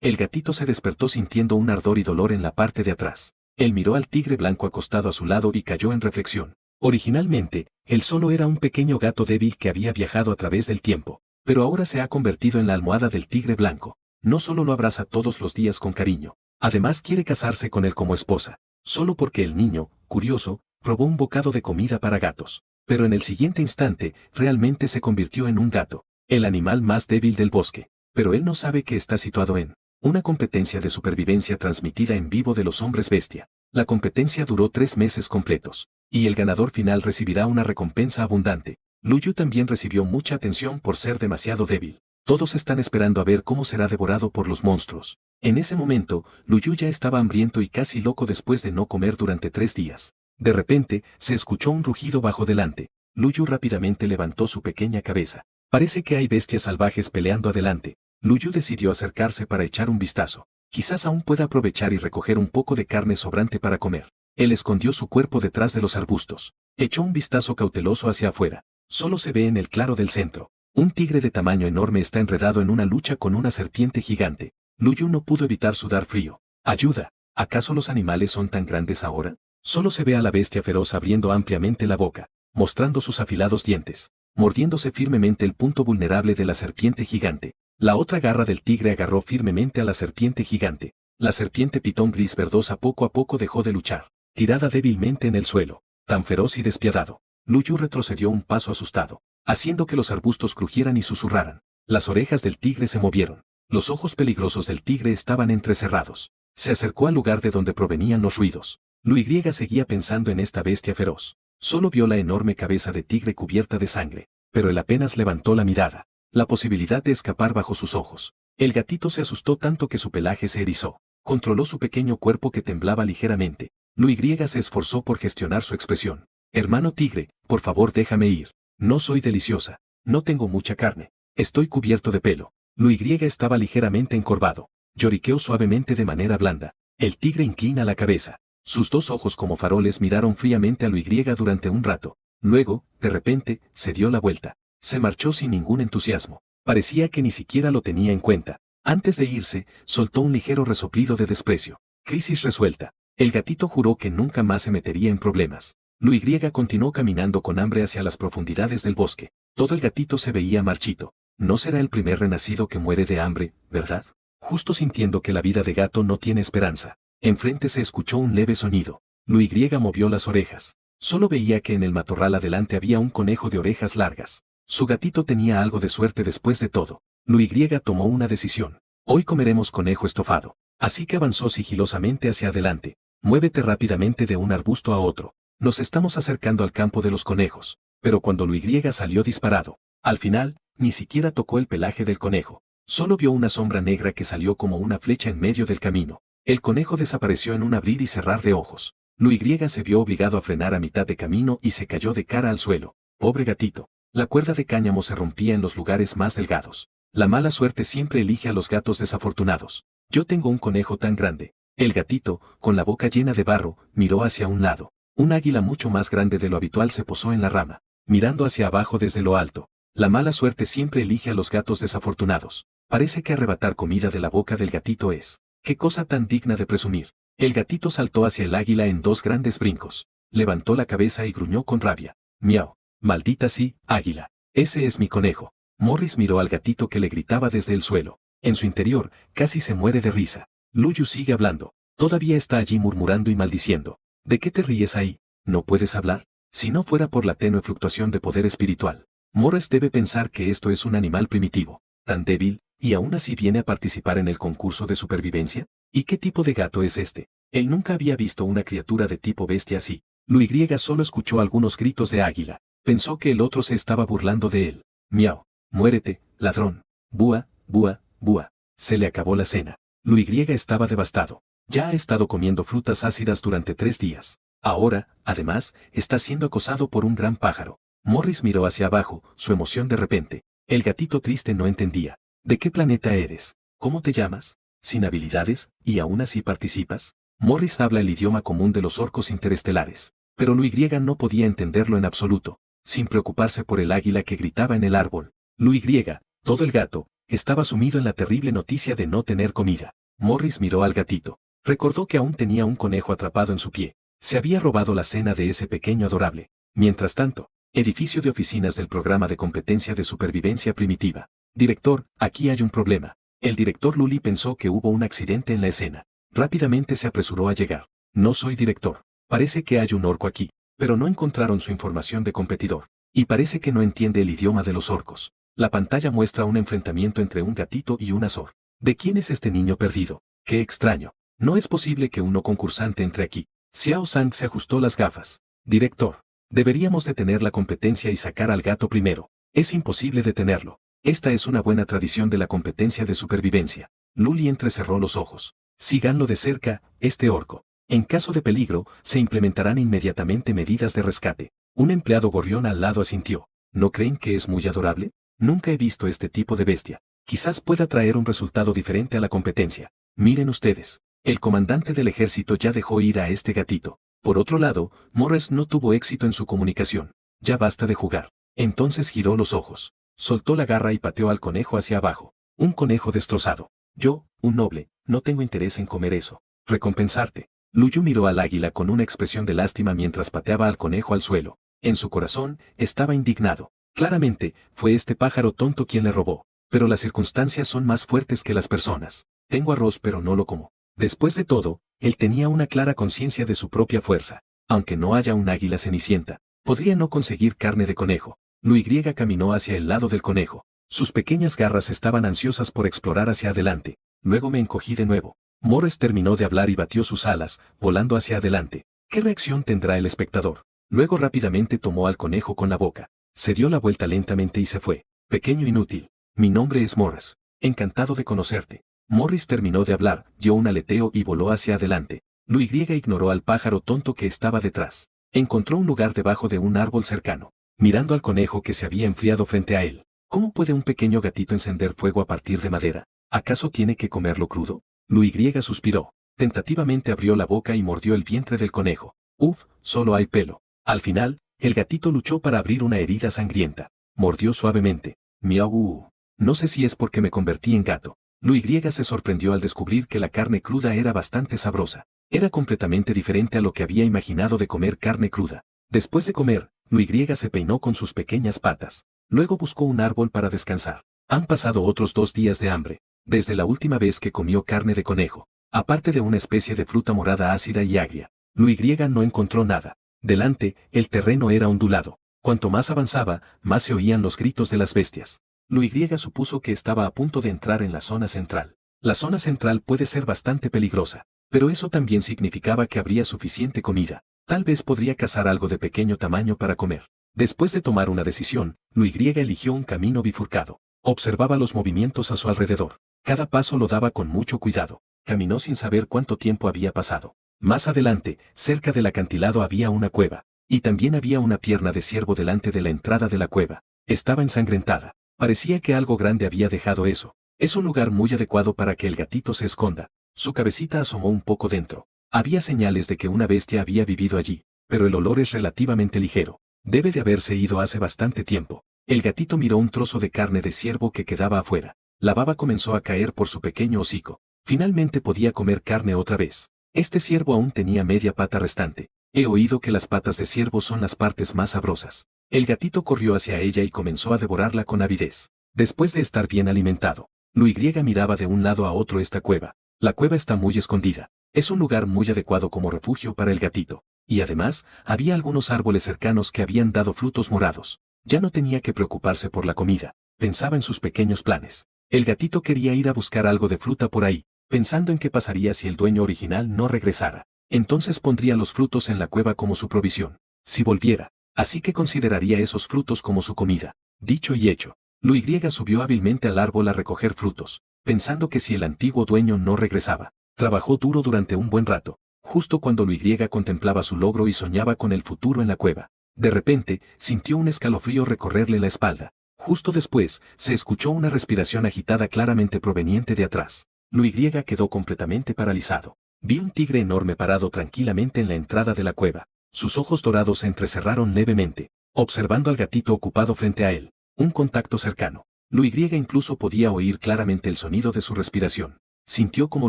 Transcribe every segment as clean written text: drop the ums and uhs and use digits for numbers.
El gatito se despertó sintiendo un ardor y dolor en la parte de atrás. Él miró al tigre blanco acostado a su lado y cayó en reflexión. Originalmente, él solo era un pequeño gato débil que había viajado a través del tiempo, pero ahora se ha convertido en la almohada del tigre blanco. No solo lo abraza todos los días con cariño, además quiere casarse con él como esposa, solo porque el niño, curioso, robó un bocado de comida para gatos. Pero en el siguiente instante, realmente se convirtió en un gato, el animal más débil del bosque. Pero él no sabe que está situado en una competencia de supervivencia transmitida en vivo de los hombres bestia. La competencia duró 3 meses completos, y el ganador final recibirá una recompensa abundante. Luyu también recibió mucha atención por ser demasiado débil. Todos están esperando a ver cómo será devorado por los monstruos. En ese momento, Luyu ya estaba hambriento y casi loco después de no comer durante 3 días. De repente, se escuchó un rugido bajo delante. Luyu rápidamente levantó su pequeña cabeza. Parece que hay bestias salvajes peleando adelante. Luyu decidió acercarse para echar un vistazo. Quizás aún pueda aprovechar y recoger un poco de carne sobrante para comer. Él escondió su cuerpo detrás de los arbustos. Echó un vistazo cauteloso hacia afuera. Solo se ve en el claro del centro. Un tigre de tamaño enorme está enredado en una lucha con una serpiente gigante. Luyu no pudo evitar sudar frío. ¡Ayuda! ¿Acaso los animales son tan grandes ahora? Solo se ve a la bestia feroz abriendo ampliamente la boca, mostrando sus afilados dientes, mordiéndose firmemente el punto vulnerable de la serpiente gigante. La otra garra del tigre agarró firmemente a la serpiente gigante. La serpiente pitón gris verdosa poco a poco dejó de luchar, tirada débilmente en el suelo, tan feroz y despiadado. Luyu retrocedió un paso asustado, haciendo que los arbustos crujieran y susurraran. Las orejas del tigre se movieron. Los ojos peligrosos del tigre estaban entrecerrados. Se acercó al lugar de donde provenían los ruidos. Luigi seguía pensando en esta bestia feroz. Solo vio la enorme cabeza de tigre cubierta de sangre, pero él apenas levantó la mirada. La posibilidad de escapar bajo sus ojos. El gatito se asustó tanto que su pelaje se erizó. Controló su pequeño cuerpo que temblaba ligeramente. Luigi se esforzó por gestionar su expresión. Hermano tigre, por favor déjame ir. No soy deliciosa. No tengo mucha carne. Estoy cubierto de pelo. Luigi estaba ligeramente encorvado. Lloriqueó suavemente de manera blanda. El tigre inclina la cabeza. Sus 2 ojos como faroles miraron fríamente a Luigi durante un rato. Luego, de repente, se dio la vuelta. Se marchó sin ningún entusiasmo. Parecía que ni siquiera lo tenía en cuenta. Antes de irse, soltó un ligero resoplido de desprecio. Crisis resuelta. El gatito juró que nunca más se metería en problemas. Luigi continuó caminando con hambre hacia las profundidades del bosque. Todo el gatito se veía marchito. No será el primer renacido que muere de hambre, ¿verdad? Justo sintiendo que la vida de gato no tiene esperanza. Enfrente se escuchó un leve sonido. Luigi movió las orejas. Solo veía que en el matorral adelante había un conejo de orejas largas. Su gatito tenía algo de suerte después de todo. Luigi tomó una decisión. Hoy comeremos conejo estofado. Así que avanzó sigilosamente hacia adelante. Muévete rápidamente de un arbusto a otro. Nos estamos acercando al campo de los conejos. Pero cuando Luigi salió disparado, al final, ni siquiera tocó el pelaje del conejo. Solo vio una sombra negra que salió como una flecha en medio del camino. El conejo desapareció en un abrir y cerrar de ojos. Luigi se vio obligado a frenar a mitad de camino y se cayó de cara al suelo. Pobre gatito. La cuerda de cáñamo se rompía en los lugares más delgados. La mala suerte siempre elige a los gatos desafortunados. Yo tengo un conejo tan grande. El gatito, con la boca llena de barro, miró hacia un lado. Un águila mucho más grande de lo habitual se posó en la rama, mirando hacia abajo desde lo alto. La mala suerte siempre elige a los gatos desafortunados. Parece que arrebatar comida de la boca del gatito es. ¡Qué cosa tan digna de presumir! El gatito saltó hacia el águila en 2 grandes brincos. Levantó la cabeza y gruñó con rabia. ¡Miau! Maldita sí, águila. Ese es mi conejo. Morris miró al gatito que le gritaba desde el suelo. En su interior, casi se muere de risa. Luyu sigue hablando. Todavía está allí murmurando y maldiciendo. ¿De qué te ríes ahí? ¿No puedes hablar? Si no fuera por la tenue fluctuación de poder espiritual. Morris debe pensar que esto es un animal primitivo, tan débil, y aún así viene a participar en el concurso de supervivencia. ¿Y qué tipo de gato es este? Él nunca había visto una criatura de tipo bestia así. Luigi solo escuchó algunos gritos de águila. Pensó que el otro se estaba burlando de él. Miau. Muérete, ladrón. Búa, búa, búa. Se le acabó la cena. Luigi estaba devastado. Ya ha estado comiendo frutas ácidas durante 3 días. Ahora, además, está siendo acosado por un gran pájaro. Morris miró hacia abajo, su emoción de repente. El gatito triste no entendía. ¿De qué planeta eres? ¿Cómo te llamas? ¿Sin habilidades, y aún así participas? Morris habla el idioma común de los orcos interestelares. Pero Luigi no podía entenderlo en absoluto. Sin preocuparse por el águila que gritaba en el árbol. Luigi, todo el gato, estaba sumido en la terrible noticia de no tener comida. Morris miró al gatito. Recordó que aún tenía un conejo atrapado en su pie. Se había robado la cena de ese pequeño adorable. Mientras tanto, edificio de oficinas del programa de competencia de supervivencia primitiva. Director, aquí hay un problema. El director Lully pensó que hubo un accidente en la escena. Rápidamente se apresuró a llegar. No soy director. Parece que hay un orco aquí, pero no encontraron su información de competidor. Y parece que no entiende el idioma de los orcos. La pantalla muestra un enfrentamiento entre un gatito y un azor. ¿De quién es este niño perdido? ¡Qué extraño! No es posible que uno concursante entre aquí. Xiao Zhang se ajustó las gafas. Director, deberíamos detener la competencia y sacar al gato primero. Es imposible detenerlo. Esta es una buena tradición de la competencia de supervivencia. Lully entrecerró los ojos. Síganlo de cerca, este orco. En caso de peligro, se implementarán inmediatamente medidas de rescate. Un empleado gorrión al lado asintió. ¿No creen que es muy adorable? Nunca he visto este tipo de bestia. Quizás pueda traer un resultado diferente a la competencia. Miren ustedes. El comandante del ejército ya dejó ir a este gatito. Por otro lado, Morris no tuvo éxito en su comunicación. Ya basta de jugar. Entonces giró los ojos. Soltó la garra y pateó al conejo hacia abajo. Un conejo destrozado. Yo, un noble, no tengo interés en comer eso. Recompensarte. Lu Yu miró al águila con una expresión de lástima mientras pateaba al conejo al suelo. En su corazón, estaba indignado. Claramente, fue este pájaro tonto quien le robó. Pero las circunstancias son más fuertes que las personas. Tengo arroz pero no lo como. Después de todo, él tenía una clara conciencia de su propia fuerza. Aunque no haya un águila cenicienta, podría no conseguir carne de conejo. Lu Y caminó hacia el lado del conejo. Sus pequeñas garras estaban ansiosas por explorar hacia adelante. Luego me encogí de nuevo. Morris terminó de hablar y batió sus alas, volando hacia adelante. ¿Qué reacción tendrá el espectador? Luego rápidamente tomó al conejo con la boca. Se dio la vuelta lentamente y se fue. Pequeño inútil. Mi nombre es Morris. Encantado de conocerte. Morris terminó de hablar, dio un aleteo y voló hacia adelante. Lu Y ignoró al pájaro tonto que estaba detrás. Encontró un lugar debajo de un árbol cercano. Mirando al conejo que se había enfriado frente a él. ¿Cómo puede un pequeño gatito encender fuego a partir de madera? ¿Acaso tiene que comerlo crudo? Lu Y suspiró. Tentativamente abrió la boca y mordió el vientre del conejo. Uf, solo hay pelo. Al final, el gatito luchó para abrir una herida sangrienta. Mordió suavemente. Miau. No sé si es porque me convertí en gato. Lu Y se sorprendió al descubrir que la carne cruda era bastante sabrosa. Era completamente diferente a lo que había imaginado de comer carne cruda. Después de comer, Lu Y se peinó con sus pequeñas patas. Luego buscó un árbol para descansar. Han pasado otros 2 días de hambre, desde la última vez que comió carne de conejo. Aparte de una especie de fruta morada ácida y agria, Lu Y no encontró nada. Delante, el terreno era ondulado. Cuanto más avanzaba, más se oían los gritos de las bestias. Lu Y supuso que estaba a punto de entrar en la zona central. La zona central puede ser bastante peligrosa, pero eso también significaba que habría suficiente comida. Tal vez podría cazar algo de pequeño tamaño para comer. Después de tomar una decisión, Lu Y eligió un camino bifurcado. Observaba los movimientos a su alrededor. Cada paso lo daba con mucho cuidado. Caminó sin saber cuánto tiempo había pasado. Más adelante, cerca del acantilado había una cueva. Y también había una pierna de ciervo delante de la entrada de la cueva. Estaba ensangrentada. Parecía que algo grande había dejado eso. Es un lugar muy adecuado para que el gatito se esconda. Su cabecita asomó un poco dentro. Había señales de que una bestia había vivido allí, pero el olor es relativamente ligero. Debe de haberse ido hace bastante tiempo. El gatito miró un trozo de carne de ciervo que quedaba afuera. La baba comenzó a caer por su pequeño hocico. Finalmente podía comer carne otra vez. Este ciervo aún tenía media pata restante. He oído que las patas de ciervo son las partes más sabrosas. El gatito corrió hacia ella y comenzó a devorarla con avidez. Después de estar bien alimentado, Lu Y miraba de un lado a otro esta cueva. La cueva está muy escondida. Es un lugar muy adecuado como refugio para el gatito. Y además, había algunos árboles cercanos que habían dado frutos morados. Ya no tenía que preocuparse por la comida. Pensaba en sus pequeños planes. El gatito quería ir a buscar algo de fruta por ahí, pensando en qué pasaría si el dueño original no regresara. Entonces pondría los frutos en la cueva como su provisión. Si volviera. Así que consideraría esos frutos como su comida. Dicho y hecho. Lu Y subió hábilmente al árbol a recoger frutos, pensando que si el antiguo dueño no regresaba. Trabajó duro durante un buen rato. Justo cuando Lu Y contemplaba su logro y soñaba con el futuro en la cueva. De repente, sintió un escalofrío recorrerle la espalda. Justo después, se escuchó una respiración agitada claramente proveniente de atrás. Lu Y quedó completamente paralizado. Vi un tigre enorme parado tranquilamente en la entrada de la cueva. Sus ojos dorados se entrecerraron levemente, observando al gatito ocupado frente a él. Un contacto cercano. Lu-Y incluso podía oír claramente el sonido de su respiración. Sintió como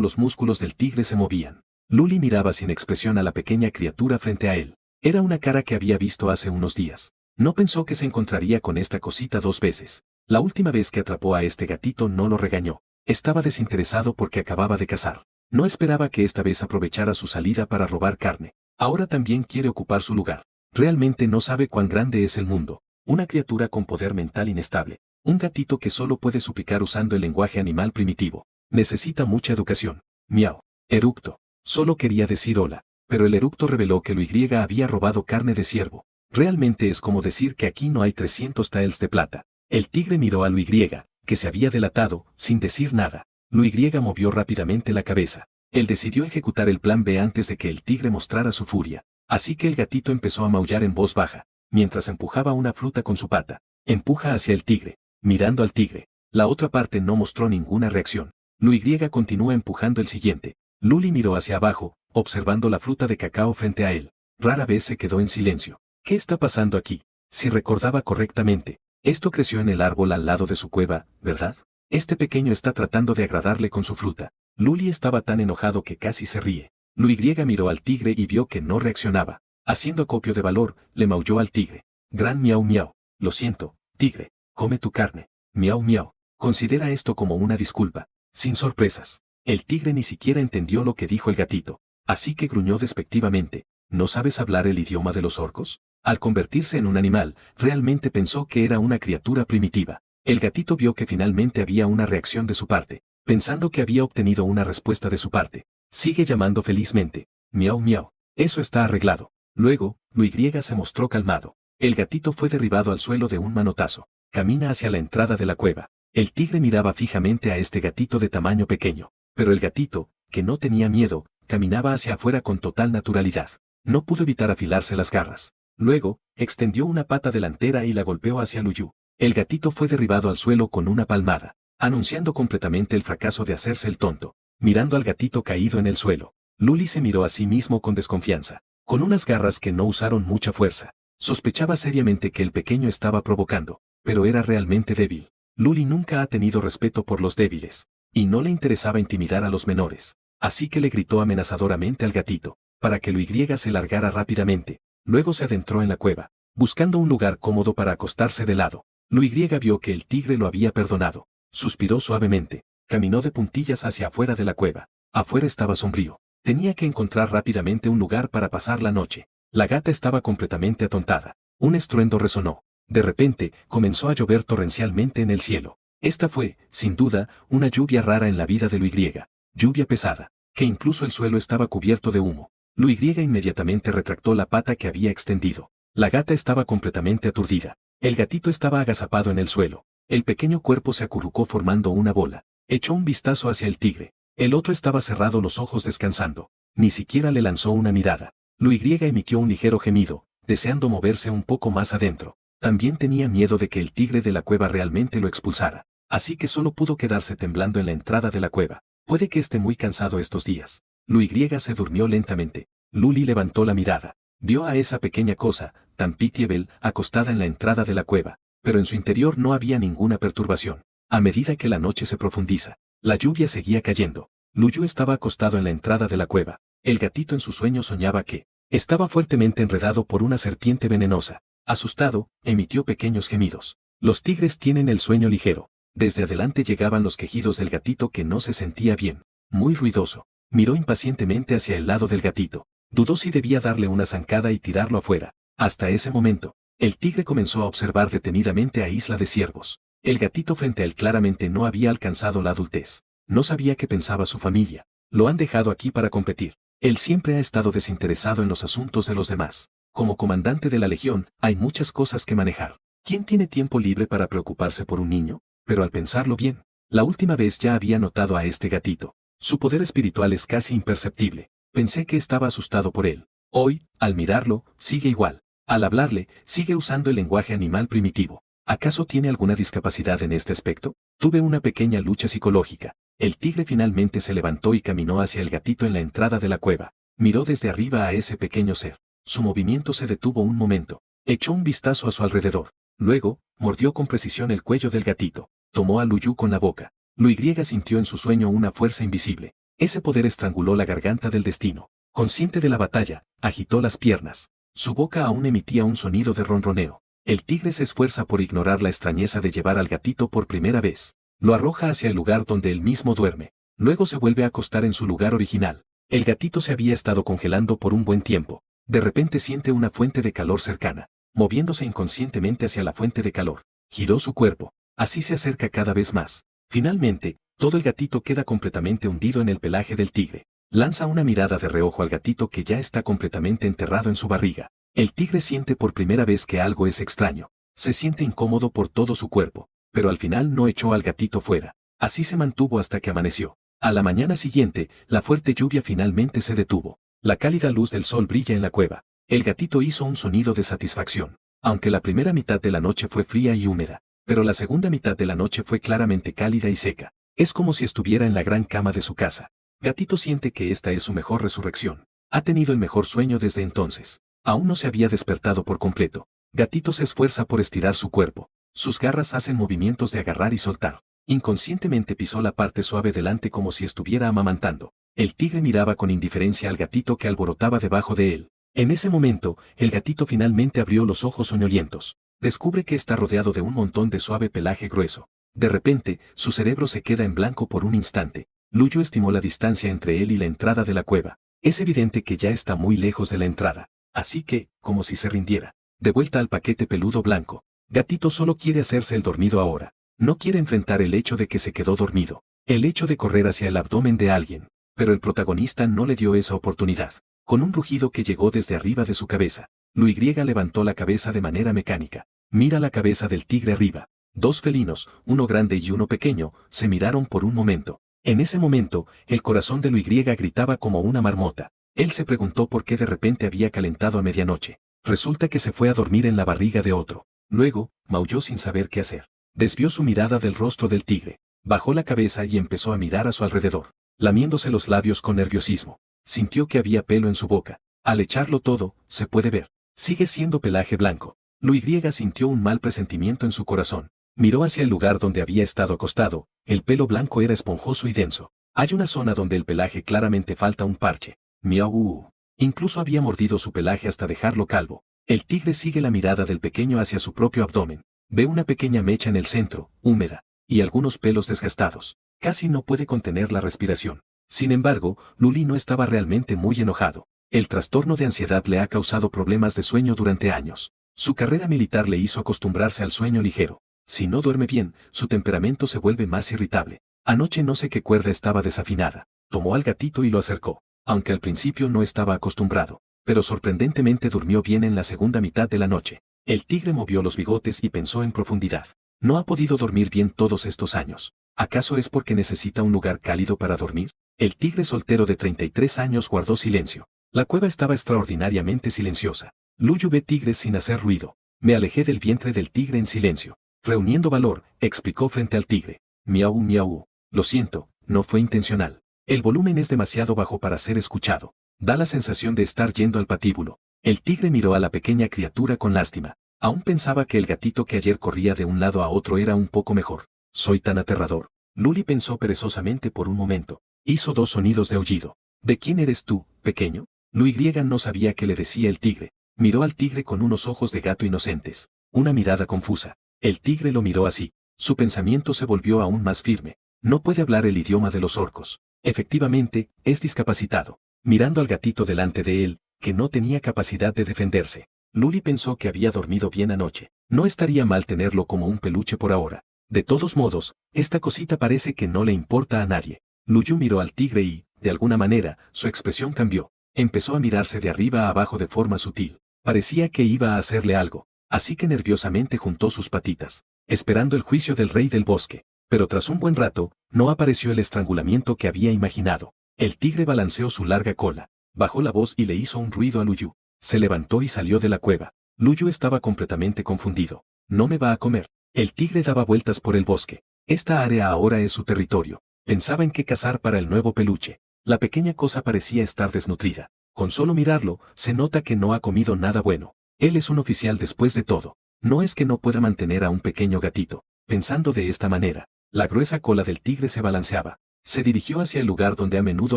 los músculos del tigre se movían. Luli miraba sin expresión a la pequeña criatura frente a él. Era una cara que había visto hace unos días. No pensó que se encontraría con esta cosita 2 veces. La última vez que atrapó a este gatito no lo regañó. Estaba desinteresado porque acababa de cazar. No esperaba que esta vez aprovechara su salida para robar carne. Ahora también quiere ocupar su lugar. Realmente no sabe cuán grande es el mundo. Una criatura con poder mental inestable. Un gatito que solo puede suplicar usando el lenguaje animal primitivo. Necesita mucha educación. Miau. Eructo. Solo quería decir hola, pero el eructo reveló que Lu-Y había robado carne de ciervo. Realmente es como decir que aquí no hay 300 taels de plata. El tigre miró a Lu-Y, que se había delatado, sin decir nada. Lu-Y movió rápidamente la cabeza. Él decidió ejecutar el plan B antes de que el tigre mostrara su furia. Así que el gatito empezó a maullar en voz baja, mientras empujaba una fruta con su pata. Empuja hacia el tigre, mirando al tigre. La otra parte no mostró ninguna reacción. Lu-Y continúa empujando el siguiente. Luli miró hacia abajo, observando la fruta de cacao frente a él. Rara vez se quedó en silencio. ¿Qué está pasando aquí? Si recordaba correctamente, esto creció en el árbol al lado de su cueva, ¿verdad? Este pequeño está tratando de agradarle con su fruta. Luli estaba tan enojado que casi se ríe. Lu-Y miró al tigre y vio que no reaccionaba. Haciendo acopio de valor, le maulló al tigre. Gran miau miau. Lo siento, tigre. Come tu carne. Miau miau. Considera esto como una disculpa. Sin sorpresas. El tigre ni siquiera entendió lo que dijo el gatito. Así que gruñó despectivamente. ¿No sabes hablar el idioma de los orcos? Al convertirse en un animal, realmente pensó que era una criatura primitiva. El gatito vio que finalmente había una reacción de su parte, pensando que había obtenido una respuesta de su parte. Sigue llamando felizmente. Miau miau. Eso está arreglado. Luego, Lu-Y se mostró calmado. El gatito fue derribado al suelo de un manotazo. Camina hacia la entrada de la cueva. El tigre miraba fijamente a este gatito de tamaño pequeño. Pero el gatito, que no tenía miedo, caminaba hacia afuera con total naturalidad. No pudo evitar afilarse las garras. Luego, extendió una pata delantera y la golpeó hacia Lu-Y. El gatito fue derribado al suelo con una palmada, anunciando completamente el fracaso de hacerse el tonto. Mirando al gatito caído en el suelo, Luli se miró a sí mismo con desconfianza, con unas garras que no usaron mucha fuerza. Sospechaba seriamente que el pequeño estaba provocando, pero era realmente débil. Luli nunca ha tenido respeto por los débiles, y no le interesaba intimidar a los menores. Así que le gritó amenazadoramente al gatito, para que Lu-Y se largara rápidamente. Luego se adentró en la cueva, buscando un lugar cómodo para acostarse de lado. Lu-Y vio que el tigre lo había perdonado. Suspiró suavemente. Caminó de puntillas hacia afuera de la cueva. Afuera estaba sombrío. Tenía que encontrar rápidamente un lugar para pasar la noche. La gata estaba completamente atontada. Un estruendo resonó. De repente, comenzó a llover torrencialmente en el cielo. Esta fue, sin duda, una lluvia rara en la vida de Lu-Y. Lluvia pesada, que incluso el suelo estaba cubierto de humo. Lu-Y inmediatamente retractó la pata que había extendido. La gata estaba completamente aturdida. El gatito estaba agazapado en el suelo. El pequeño cuerpo se acurrucó formando una bola. Echó un vistazo hacia el tigre. El otro estaba cerrado los ojos descansando. Ni siquiera le lanzó una mirada. Lu-Y emitió un ligero gemido, deseando moverse un poco más adentro. También tenía miedo de que el tigre de la cueva realmente lo expulsara. Así que solo pudo quedarse temblando en la entrada de la cueva. Puede que esté muy cansado estos días. Lu-Y se durmió lentamente. Luli levantó la mirada. Vio a esa pequeña cosa, tan pitiable, acostada en la entrada de la cueva. Pero en su interior no había ninguna perturbación. A medida que la noche se profundiza, la lluvia seguía cayendo. Lu-Y estaba acostado en la entrada de la cueva. El gatito en su sueño soñaba que estaba fuertemente enredado por una serpiente venenosa. Asustado, emitió pequeños gemidos. Los tigres tienen el sueño ligero. Desde adelante llegaban los quejidos del gatito que no se sentía bien. Muy ruidoso. Miró impacientemente hacia el lado del gatito. Dudó si debía darle una zancada y tirarlo afuera. Hasta ese momento, el tigre comenzó a observar detenidamente a Isla de Ciervos. El gatito frente a él claramente no había alcanzado la adultez. No sabía qué pensaba su familia. Lo han dejado aquí para competir. Él siempre ha estado desinteresado en los asuntos de los demás. Como comandante de la legión, hay muchas cosas que manejar. ¿Quién tiene tiempo libre para preocuparse por un niño? Pero al pensarlo bien, la última vez ya había notado a este gatito. Su poder espiritual es casi imperceptible. Pensé que estaba asustado por él. Hoy, al mirarlo, sigue igual. Al hablarle, sigue usando el lenguaje animal primitivo. ¿Acaso tiene alguna discapacidad en este aspecto? Tuve una pequeña lucha psicológica. El tigre finalmente se levantó y caminó hacia el gatito en la entrada de la cueva. Miró desde arriba a ese pequeño ser. Su movimiento se detuvo un momento. Echó un vistazo a su alrededor. Luego, mordió con precisión el cuello del gatito. Tomó a Luyu con la boca. Luy sintió en su sueño una fuerza invisible. Ese poder estranguló la garganta del destino. Consciente de la batalla, agitó las piernas. Su boca aún emitía un sonido de ronroneo. El tigre se esfuerza por ignorar la extrañeza de llevar al gatito por primera vez. Lo arroja hacia el lugar donde él mismo duerme. Luego se vuelve a acostar en su lugar original. El gatito se había estado congelando por un buen tiempo. De repente siente una fuente de calor cercana. Moviéndose inconscientemente hacia la fuente de calor. Giró su cuerpo. Así se acerca cada vez más. Finalmente, todo el gatito queda completamente hundido en el pelaje del tigre. Lanza una mirada de reojo al gatito que ya está completamente enterrado en su barriga. El tigre siente por primera vez que algo es extraño. Se siente incómodo por todo su cuerpo, pero al final no echó al gatito fuera. Así se mantuvo hasta que amaneció. A la mañana siguiente, la fuerte lluvia finalmente se detuvo. La cálida luz del sol brilla en la cueva. El gatito hizo un sonido de satisfacción. Aunque la primera mitad de la noche fue fría y húmeda, pero la segunda mitad de la noche fue claramente cálida y seca. Es como si estuviera en la gran cama de su casa. Gatito siente que esta es su mejor resurrección. Ha tenido el mejor sueño desde entonces. Aún no se había despertado por completo. Gatito se esfuerza por estirar su cuerpo. Sus garras hacen movimientos de agarrar y soltar. Inconscientemente pisó la parte suave delante como si estuviera amamantando. El tigre miraba con indiferencia al gatito que alborotaba debajo de él. En ese momento, el gatito finalmente abrió los ojos soñolientos. Descubre que está rodeado de un montón de suave pelaje grueso. De repente, su cerebro se queda en blanco por un instante. Luyu estimó la distancia entre él y la entrada de la cueva. Es evidente que ya está muy lejos de la entrada. Así que, como si se rindiera. De vuelta al paquete peludo blanco. Gatito solo quiere hacerse el dormido ahora. No quiere enfrentar el hecho de que se quedó dormido. El hecho de correr hacia el abdomen de alguien. Pero el protagonista no le dio esa oportunidad. Con un rugido que llegó desde arriba de su cabeza, Luy levantó la cabeza de manera mecánica. Mira la cabeza del tigre arriba. Dos felinos, uno grande y uno pequeño, se miraron por un momento. En ese momento, el corazón de Luy gritaba como una marmota. Él se preguntó por qué de repente había calentado a medianoche. Resulta que se fue a dormir en la barriga de otro. Luego, maulló sin saber qué hacer. Desvió su mirada del rostro del tigre. Bajó la cabeza y empezó a mirar a su alrededor, lamiéndose los labios con nerviosismo. Sintió que había pelo en su boca. Al echarlo todo, se puede ver. Sigue siendo pelaje blanco. Luy sintió un mal presentimiento en su corazón. Miró hacia el lugar donde había estado acostado. El pelo blanco era esponjoso y denso. Hay una zona donde el pelaje claramente falta un parche. Miau. Incluso había mordido su pelaje hasta dejarlo calvo. El tigre sigue la mirada del pequeño hacia su propio abdomen. Ve una pequeña mecha en el centro, húmeda, y algunos pelos desgastados. Casi no puede contener la respiración. Sin embargo, Luli no estaba realmente muy enojado. El trastorno de ansiedad le ha causado problemas de sueño durante años. Su carrera militar le hizo acostumbrarse al sueño ligero. Si no duerme bien, su temperamento se vuelve más irritable. Anoche no sé qué cuerda estaba desafinada. Tomó al gatito y lo acercó. Aunque al principio no estaba acostumbrado, pero sorprendentemente durmió bien en la segunda mitad de la noche. El tigre movió los bigotes y pensó en profundidad. No ha podido dormir bien todos estos años. ¿Acaso es porque necesita un lugar cálido para dormir? El tigre soltero de 33 años guardó silencio. La cueva estaba extraordinariamente silenciosa. Luyu ve tigres sin hacer ruido. Me alejé del vientre del tigre en silencio. Reuniendo valor, explicó frente al tigre. Miau miau. Lo siento, no fue intencional. El volumen es demasiado bajo para ser escuchado. Da la sensación de estar yendo al patíbulo. El tigre miró a la pequeña criatura con lástima. Aún pensaba que el gatito que ayer corría de un lado a otro era un poco mejor. Soy tan aterrador. Luli pensó perezosamente por un momento. Hizo dos sonidos de aullido. ¿De quién eres tú, pequeño? Luy no sabía qué le decía el tigre. Miró al tigre con unos ojos de gato inocentes. Una mirada confusa. El tigre lo miró así. Su pensamiento se volvió aún más firme. No puede hablar el idioma de los orcos. Efectivamente, es discapacitado. Mirando al gatito delante de él, que no tenía capacidad de defenderse. Luli pensó que había dormido bien anoche. No estaría mal tenerlo como un peluche por ahora. De todos modos, esta cosita parece que no le importa a nadie. Luyu miró al tigre y, de alguna manera, su expresión cambió. Empezó a mirarse de arriba a abajo de forma sutil. Parecía que iba a hacerle algo. Así que nerviosamente juntó sus patitas, esperando el juicio del rey del bosque. Pero tras un buen rato, no apareció el estrangulamiento que había imaginado. El tigre balanceó su larga cola, bajó la voz y le hizo un ruido a Luyu. Se levantó y salió de la cueva. Luyu estaba completamente confundido. No me va a comer. El tigre daba vueltas por el bosque. Esta área ahora es su territorio. Pensaba en qué cazar para el nuevo peluche. La pequeña cosa parecía estar desnutrida. Con solo mirarlo, se nota que no ha comido nada bueno. Él es un oficial después de todo. No es que no pueda mantener a un pequeño gatito. Pensando de esta manera, la gruesa cola del tigre se balanceaba. Se dirigió hacia el lugar donde a menudo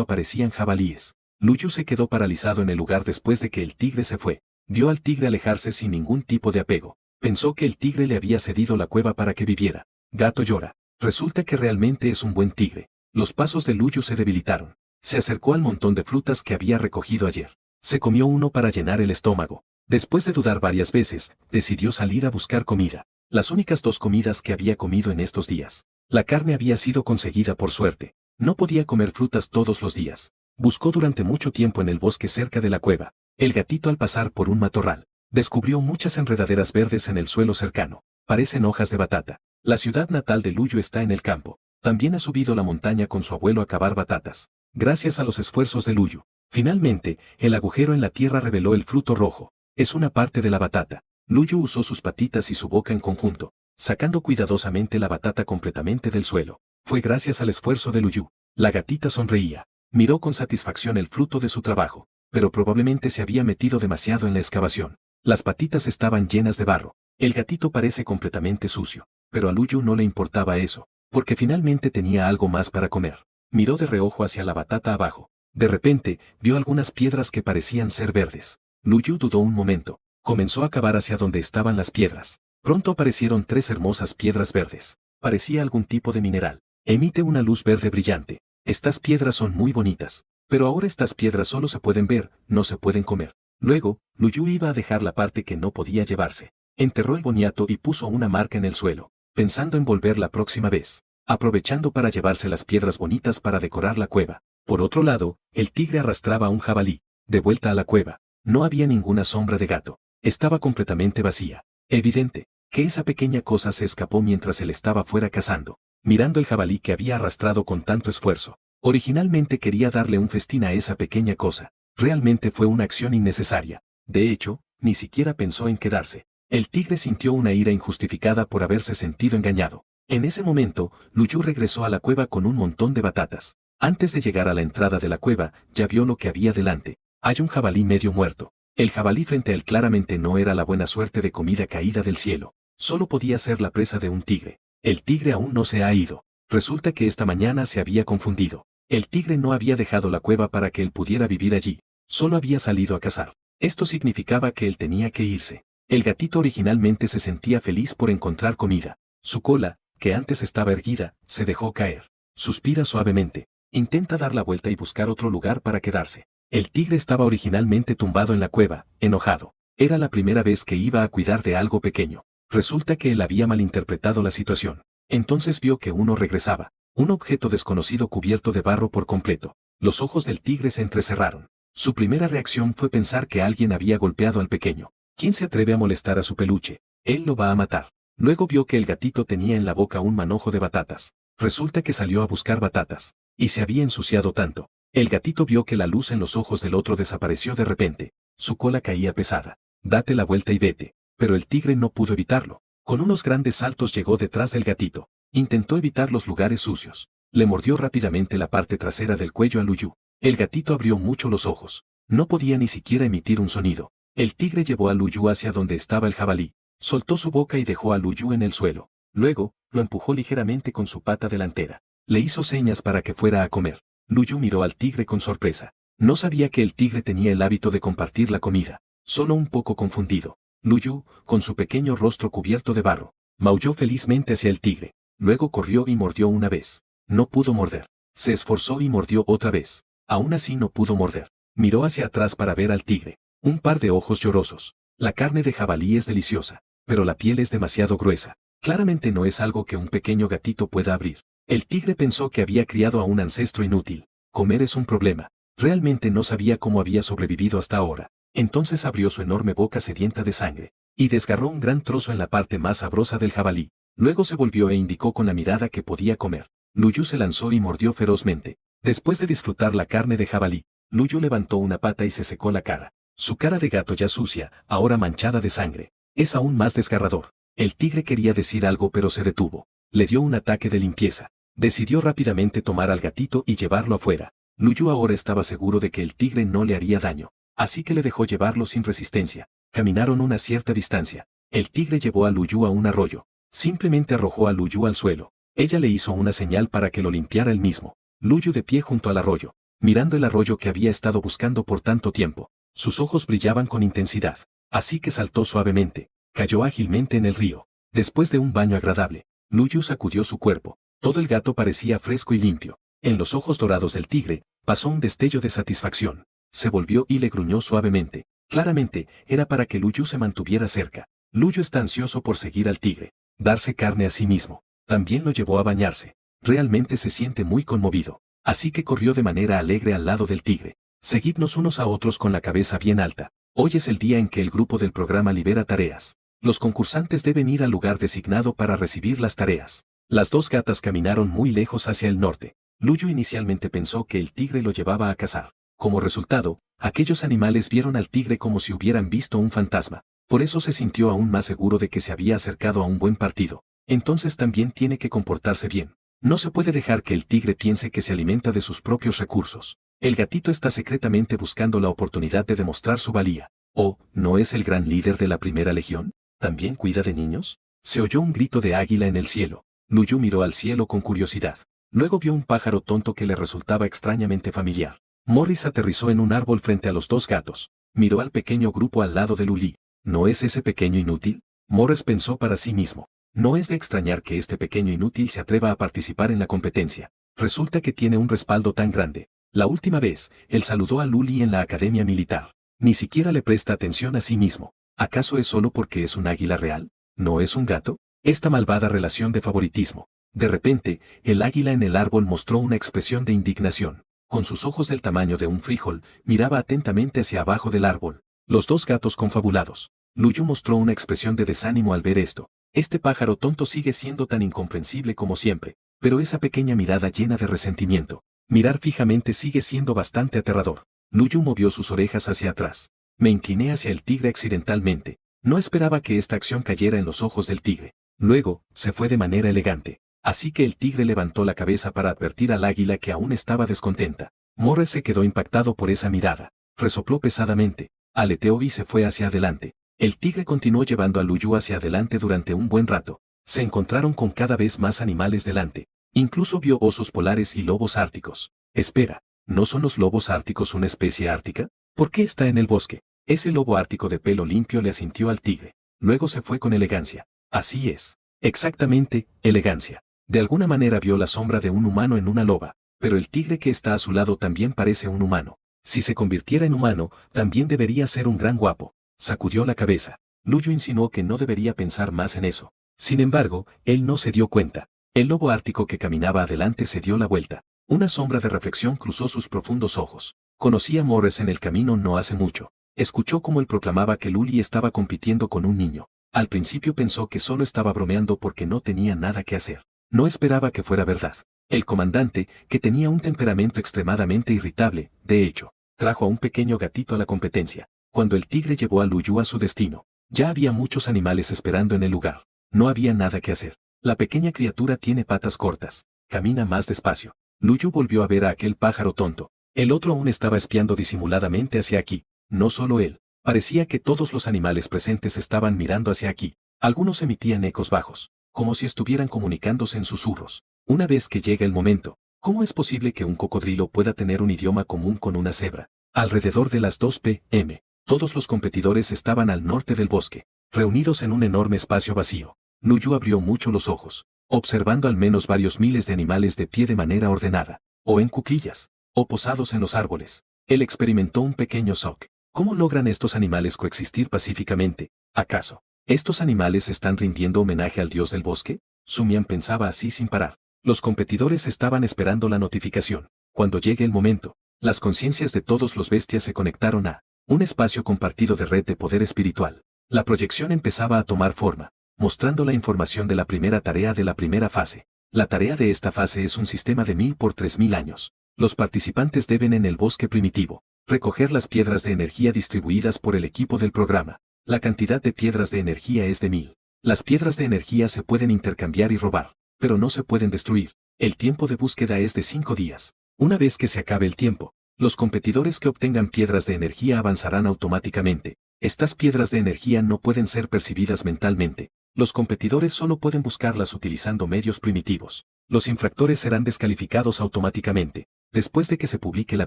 aparecían jabalíes. Lu Yu se quedó paralizado en el lugar después de que el tigre se fue. Vio al tigre alejarse sin ningún tipo de apego. Pensó que el tigre le había cedido la cueva para que viviera. Gato llora. Resulta que realmente es un buen tigre. Los pasos de Lu Yu se debilitaron. Se acercó al montón de frutas que había recogido ayer. Se comió uno para llenar el estómago. Después de dudar varias veces, decidió salir a buscar comida. Las únicas 2 comidas que había comido en estos días. La carne había sido conseguida por suerte. No podía comer frutas todos los días. Buscó durante mucho tiempo en el bosque cerca de la cueva. El gatito, al pasar por un matorral, descubrió muchas enredaderas verdes en el suelo cercano. Parecen hojas de batata. La ciudad natal de Lu Yu está en el campo. También ha subido la montaña con su abuelo a cavar batatas. Gracias a los esfuerzos de Lu Yu. Finalmente, el agujero en la tierra reveló el fruto rojo. Es una parte de la batata. Lu Yu usó sus patitas y su boca en conjunto, sacando cuidadosamente la batata completamente del suelo. Fue gracias al esfuerzo de Lu Yu. La gatita sonreía. Miró con satisfacción el fruto de su trabajo, pero probablemente se había metido demasiado en la excavación. Las patitas estaban llenas de barro. El gatito parece completamente sucio, pero a Lu Yu no le importaba eso, porque finalmente tenía algo más para comer. Miró de reojo hacia la batata abajo. De repente, vio algunas piedras que parecían ser verdes. Lu Yu dudó un momento. Comenzó a cavar hacia donde estaban las piedras. Pronto aparecieron 3 hermosas piedras verdes. Parecía algún tipo de mineral. Emite una luz verde brillante. Estas piedras son muy bonitas. Pero ahora estas piedras solo se pueden ver, no se pueden comer. Luego, Lu Yu iba a dejar la parte que no podía llevarse. Enterró el boniato y puso una marca en el suelo, pensando en volver la próxima vez, aprovechando para llevarse las piedras bonitas para decorar la cueva. Por otro lado, el tigre arrastraba a un jabalí. De vuelta a la cueva, no había ninguna sombra de gato. Estaba completamente vacía. Evidente que esa pequeña cosa se escapó mientras él estaba fuera cazando, mirando el jabalí que había arrastrado con tanto esfuerzo. Originalmente quería darle un festín a esa pequeña cosa. Realmente fue una acción innecesaria. De hecho, ni siquiera pensó en quedarse. El tigre sintió una ira injustificada por haberse sentido engañado. En ese momento, Lu Yu regresó a la cueva con un montón de batatas. Antes de llegar a la entrada de la cueva, ya vio lo que había delante. Hay un jabalí medio muerto. El jabalí frente a él claramente no era la buena suerte de comida caída del cielo. Solo podía ser la presa de un tigre. El tigre aún no se ha ido. Resulta que esta mañana se había confundido. El tigre no había dejado la cueva para que él pudiera vivir allí. Solo había salido a cazar. Esto significaba que él tenía que irse. El gatito originalmente se sentía feliz por encontrar comida. Su cola, que antes estaba erguida, se dejó caer. Suspira suavemente. Intenta dar la vuelta y buscar otro lugar para quedarse. El tigre estaba originalmente tumbado en la cueva, enojado. Era la primera vez que iba a cuidar de algo pequeño. Resulta que él había malinterpretado la situación. Entonces vio que uno regresaba. Un objeto desconocido cubierto de barro por completo. Los ojos del tigre se entrecerraron. Su primera reacción fue pensar que alguien había golpeado al pequeño. ¿Quién se atreve a molestar a su peluche? Él lo va a matar. Luego vio que el gatito tenía en la boca un manojo de batatas. Resulta que salió a buscar batatas. Y se había ensuciado tanto. El gatito vio que la luz en los ojos del otro desapareció de repente. Su cola caía pesada. Date la vuelta y vete. Pero el tigre no pudo evitarlo. Con unos grandes saltos llegó detrás del gatito. Intentó evitar los lugares sucios. Le mordió rápidamente la parte trasera del cuello a Lu Yu. El gatito abrió mucho los ojos. No podía ni siquiera emitir un sonido. El tigre llevó a Lu Yu hacia donde estaba el jabalí. Soltó su boca y dejó a Lu Yu en el suelo. Luego, lo empujó ligeramente con su pata delantera. Le hizo señas para que fuera a comer. Lu Yu miró al tigre con sorpresa. No sabía que el tigre tenía el hábito de compartir la comida. Solo un poco confundido. Lu Yu, con su pequeño rostro cubierto de barro, maulló felizmente hacia el tigre. Luego corrió y mordió una vez. No pudo morder. Se esforzó y mordió otra vez. Aún así no pudo morder. Miró hacia atrás para ver al tigre. Un par de ojos llorosos. La carne de jabalí es deliciosa, pero la piel es demasiado gruesa. Claramente no es algo que un pequeño gatito pueda abrir. El tigre pensó que había criado a un ancestro inútil. Comer es un problema. Realmente no sabía cómo había sobrevivido hasta ahora. Entonces abrió su enorme boca sedienta de sangre, y desgarró un gran trozo en la parte más sabrosa del jabalí. Luego se volvió e indicó con la mirada que podía comer. Lu Yu se lanzó y mordió ferozmente. Después de disfrutar la carne de jabalí, Lu Yu levantó una pata y se secó la cara. Su cara de gato ya sucia, ahora manchada de sangre, es aún más desgarrador. El tigre quería decir algo pero se detuvo. Le dio un ataque de limpieza. Decidió rápidamente tomar al gatito y llevarlo afuera. Lu Yu ahora estaba seguro de que el tigre no le haría daño. Así que le dejó llevarlo sin resistencia. Caminaron una cierta distancia. El tigre llevó a Lu Yu a un arroyo. Simplemente arrojó a Luyu al suelo. Ella le hizo una señal para que lo limpiara él mismo. Luyu de pie junto al arroyo, mirando el arroyo que había estado buscando por tanto tiempo. Sus ojos brillaban con intensidad. Así que saltó suavemente. Cayó ágilmente en el río. Después de un baño agradable, Luyu sacudió su cuerpo. Todo el gato parecía fresco y limpio. En los ojos dorados del tigre, pasó un destello de satisfacción. Se volvió y le gruñó suavemente. Claramente, era para que Luyu se mantuviera cerca. Luyu está ansioso por seguir al tigre. Darse carne a sí mismo. También lo llevó a bañarse. Realmente se siente muy conmovido. Así que corrió de manera alegre al lado del tigre. Seguidnos unos a otros con la cabeza bien alta. Hoy es el día en que el grupo del programa libera tareas. Los concursantes deben ir al lugar designado para recibir las tareas. Las dos gatas caminaron muy lejos hacia el norte. Luyu inicialmente pensó que el tigre lo llevaba a cazar. Como resultado, aquellos animales vieron al tigre como si hubieran visto un fantasma. Por eso se sintió aún más seguro de que se había acercado a un buen partido. Entonces también tiene que comportarse bien. No se puede dejar que el tigre piense que se alimenta de sus propios recursos. El gatito está secretamente buscando la oportunidad de demostrar su valía. ¿Oh, no es el gran líder de la primera legión? ¿También cuida de niños? Se oyó un grito de águila en el cielo. Luyu miró al cielo con curiosidad. Luego vio un pájaro tonto que le resultaba extrañamente familiar. Morris aterrizó en un árbol frente a los dos gatos. Miró al pequeño grupo al lado de Luli. ¿No es ese pequeño inútil? Morris pensó para sí mismo. No es de extrañar que este pequeño inútil se atreva a participar en la competencia. Resulta que tiene un respaldo tan grande. La última vez, él saludó a Luli en la academia militar. Ni siquiera le presta atención a sí mismo. ¿Acaso es solo porque es un águila real? ¿No es un gato? Esta malvada relación de favoritismo. De repente, el águila en el árbol mostró una expresión de indignación. Con sus ojos del tamaño de un frijol, miraba atentamente hacia abajo del árbol. Los dos gatos confabulados. Luyu mostró una expresión de desánimo al ver esto. Este pájaro tonto sigue siendo tan incomprensible como siempre, pero esa pequeña mirada llena de resentimiento. Mirar fijamente sigue siendo bastante aterrador. Luyu movió sus orejas hacia atrás. Me incliné hacia el tigre accidentalmente. No esperaba que esta acción cayera en los ojos del tigre. Luego, se fue de manera elegante. Así que el tigre levantó la cabeza para advertir al águila que aún estaba descontenta. Morris se quedó impactado por esa mirada. Resopló pesadamente. Aleteó y se fue hacia adelante. El tigre continuó llevando a Luyu hacia adelante durante un buen rato. Se encontraron con cada vez más animales delante. Incluso vio osos polares y lobos árticos. Espera, ¿no son los lobos árticos una especie ártica? ¿Por qué está en el bosque? Ese lobo ártico de pelo limpio le asintió al tigre. Luego se fue con elegancia. Así es. Exactamente, elegancia. De alguna manera vio la sombra de un humano en una loba, pero el tigre que está a su lado también parece un humano. Si se convirtiera en humano, también debería ser un gran guapo. Sacudió la cabeza. Luyu insinuó que no debería pensar más en eso. Sin embargo, él no se dio cuenta. El lobo ártico que caminaba adelante se dio la vuelta. Una sombra de reflexión cruzó sus profundos ojos. Conocí a Morris en el camino no hace mucho. Escuchó cómo él proclamaba que Luli estaba compitiendo con un niño. Al principio pensó que solo estaba bromeando porque no tenía nada que hacer. No esperaba que fuera verdad. El comandante, que tenía un temperamento extremadamente irritable, de hecho, trajo a un pequeño gatito a la competencia. Cuando el tigre llevó a Luyu a su destino, ya había muchos animales esperando en el lugar. No había nada que hacer. La pequeña criatura tiene patas cortas. Camina más despacio. Luyu volvió a ver a aquel pájaro tonto. El otro aún estaba espiando disimuladamente hacia aquí. No solo él. Parecía que todos los animales presentes estaban mirando hacia aquí. Algunos emitían ecos bajos, como si estuvieran comunicándose en susurros. Una vez que llega el momento, ¿cómo es posible que un cocodrilo pueda tener un idioma común con una cebra? Alrededor de las 2 p.m., todos los competidores estaban al norte del bosque, reunidos en un enorme espacio vacío. Luyu abrió mucho los ojos, observando al menos varios miles de animales de pie de manera ordenada, o en cuclillas, o posados en los árboles. Él experimentó un pequeño shock. ¿Cómo logran estos animales coexistir pacíficamente? ¿Acaso estos animales están rindiendo homenaje al dios del bosque? Sumian pensaba así sin parar. Los competidores estaban esperando la notificación. Cuando llegue el momento, las conciencias de todos los bestias se conectaron a un espacio compartido de red de poder espiritual. La proyección empezaba a tomar forma, mostrando la información de la primera tarea de la primera fase. La tarea de esta fase es un sistema de 1000 por 3000 años. Los participantes deben en el bosque primitivo recoger las piedras de energía distribuidas por el equipo del programa. La cantidad de piedras de energía es de 1000. Las piedras de energía se pueden intercambiar y robar, pero no se pueden destruir. El tiempo de búsqueda es de 5 días. Una vez que se acabe el tiempo, los competidores que obtengan piedras de energía avanzarán automáticamente. Estas piedras de energía no pueden ser percibidas mentalmente. Los competidores solo pueden buscarlas utilizando medios primitivos. Los infractores serán descalificados automáticamente. Después de que se publique la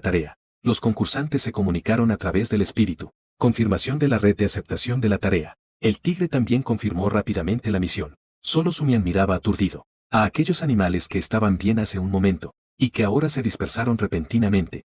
tarea, los concursantes se comunicaron a través del espíritu. Confirmación de la red de aceptación de la tarea. El tigre también confirmó rápidamente la misión. Solo Sumian miraba aturdido a aquellos animales que estaban bien hace un momento, y que ahora se dispersaron repentinamente.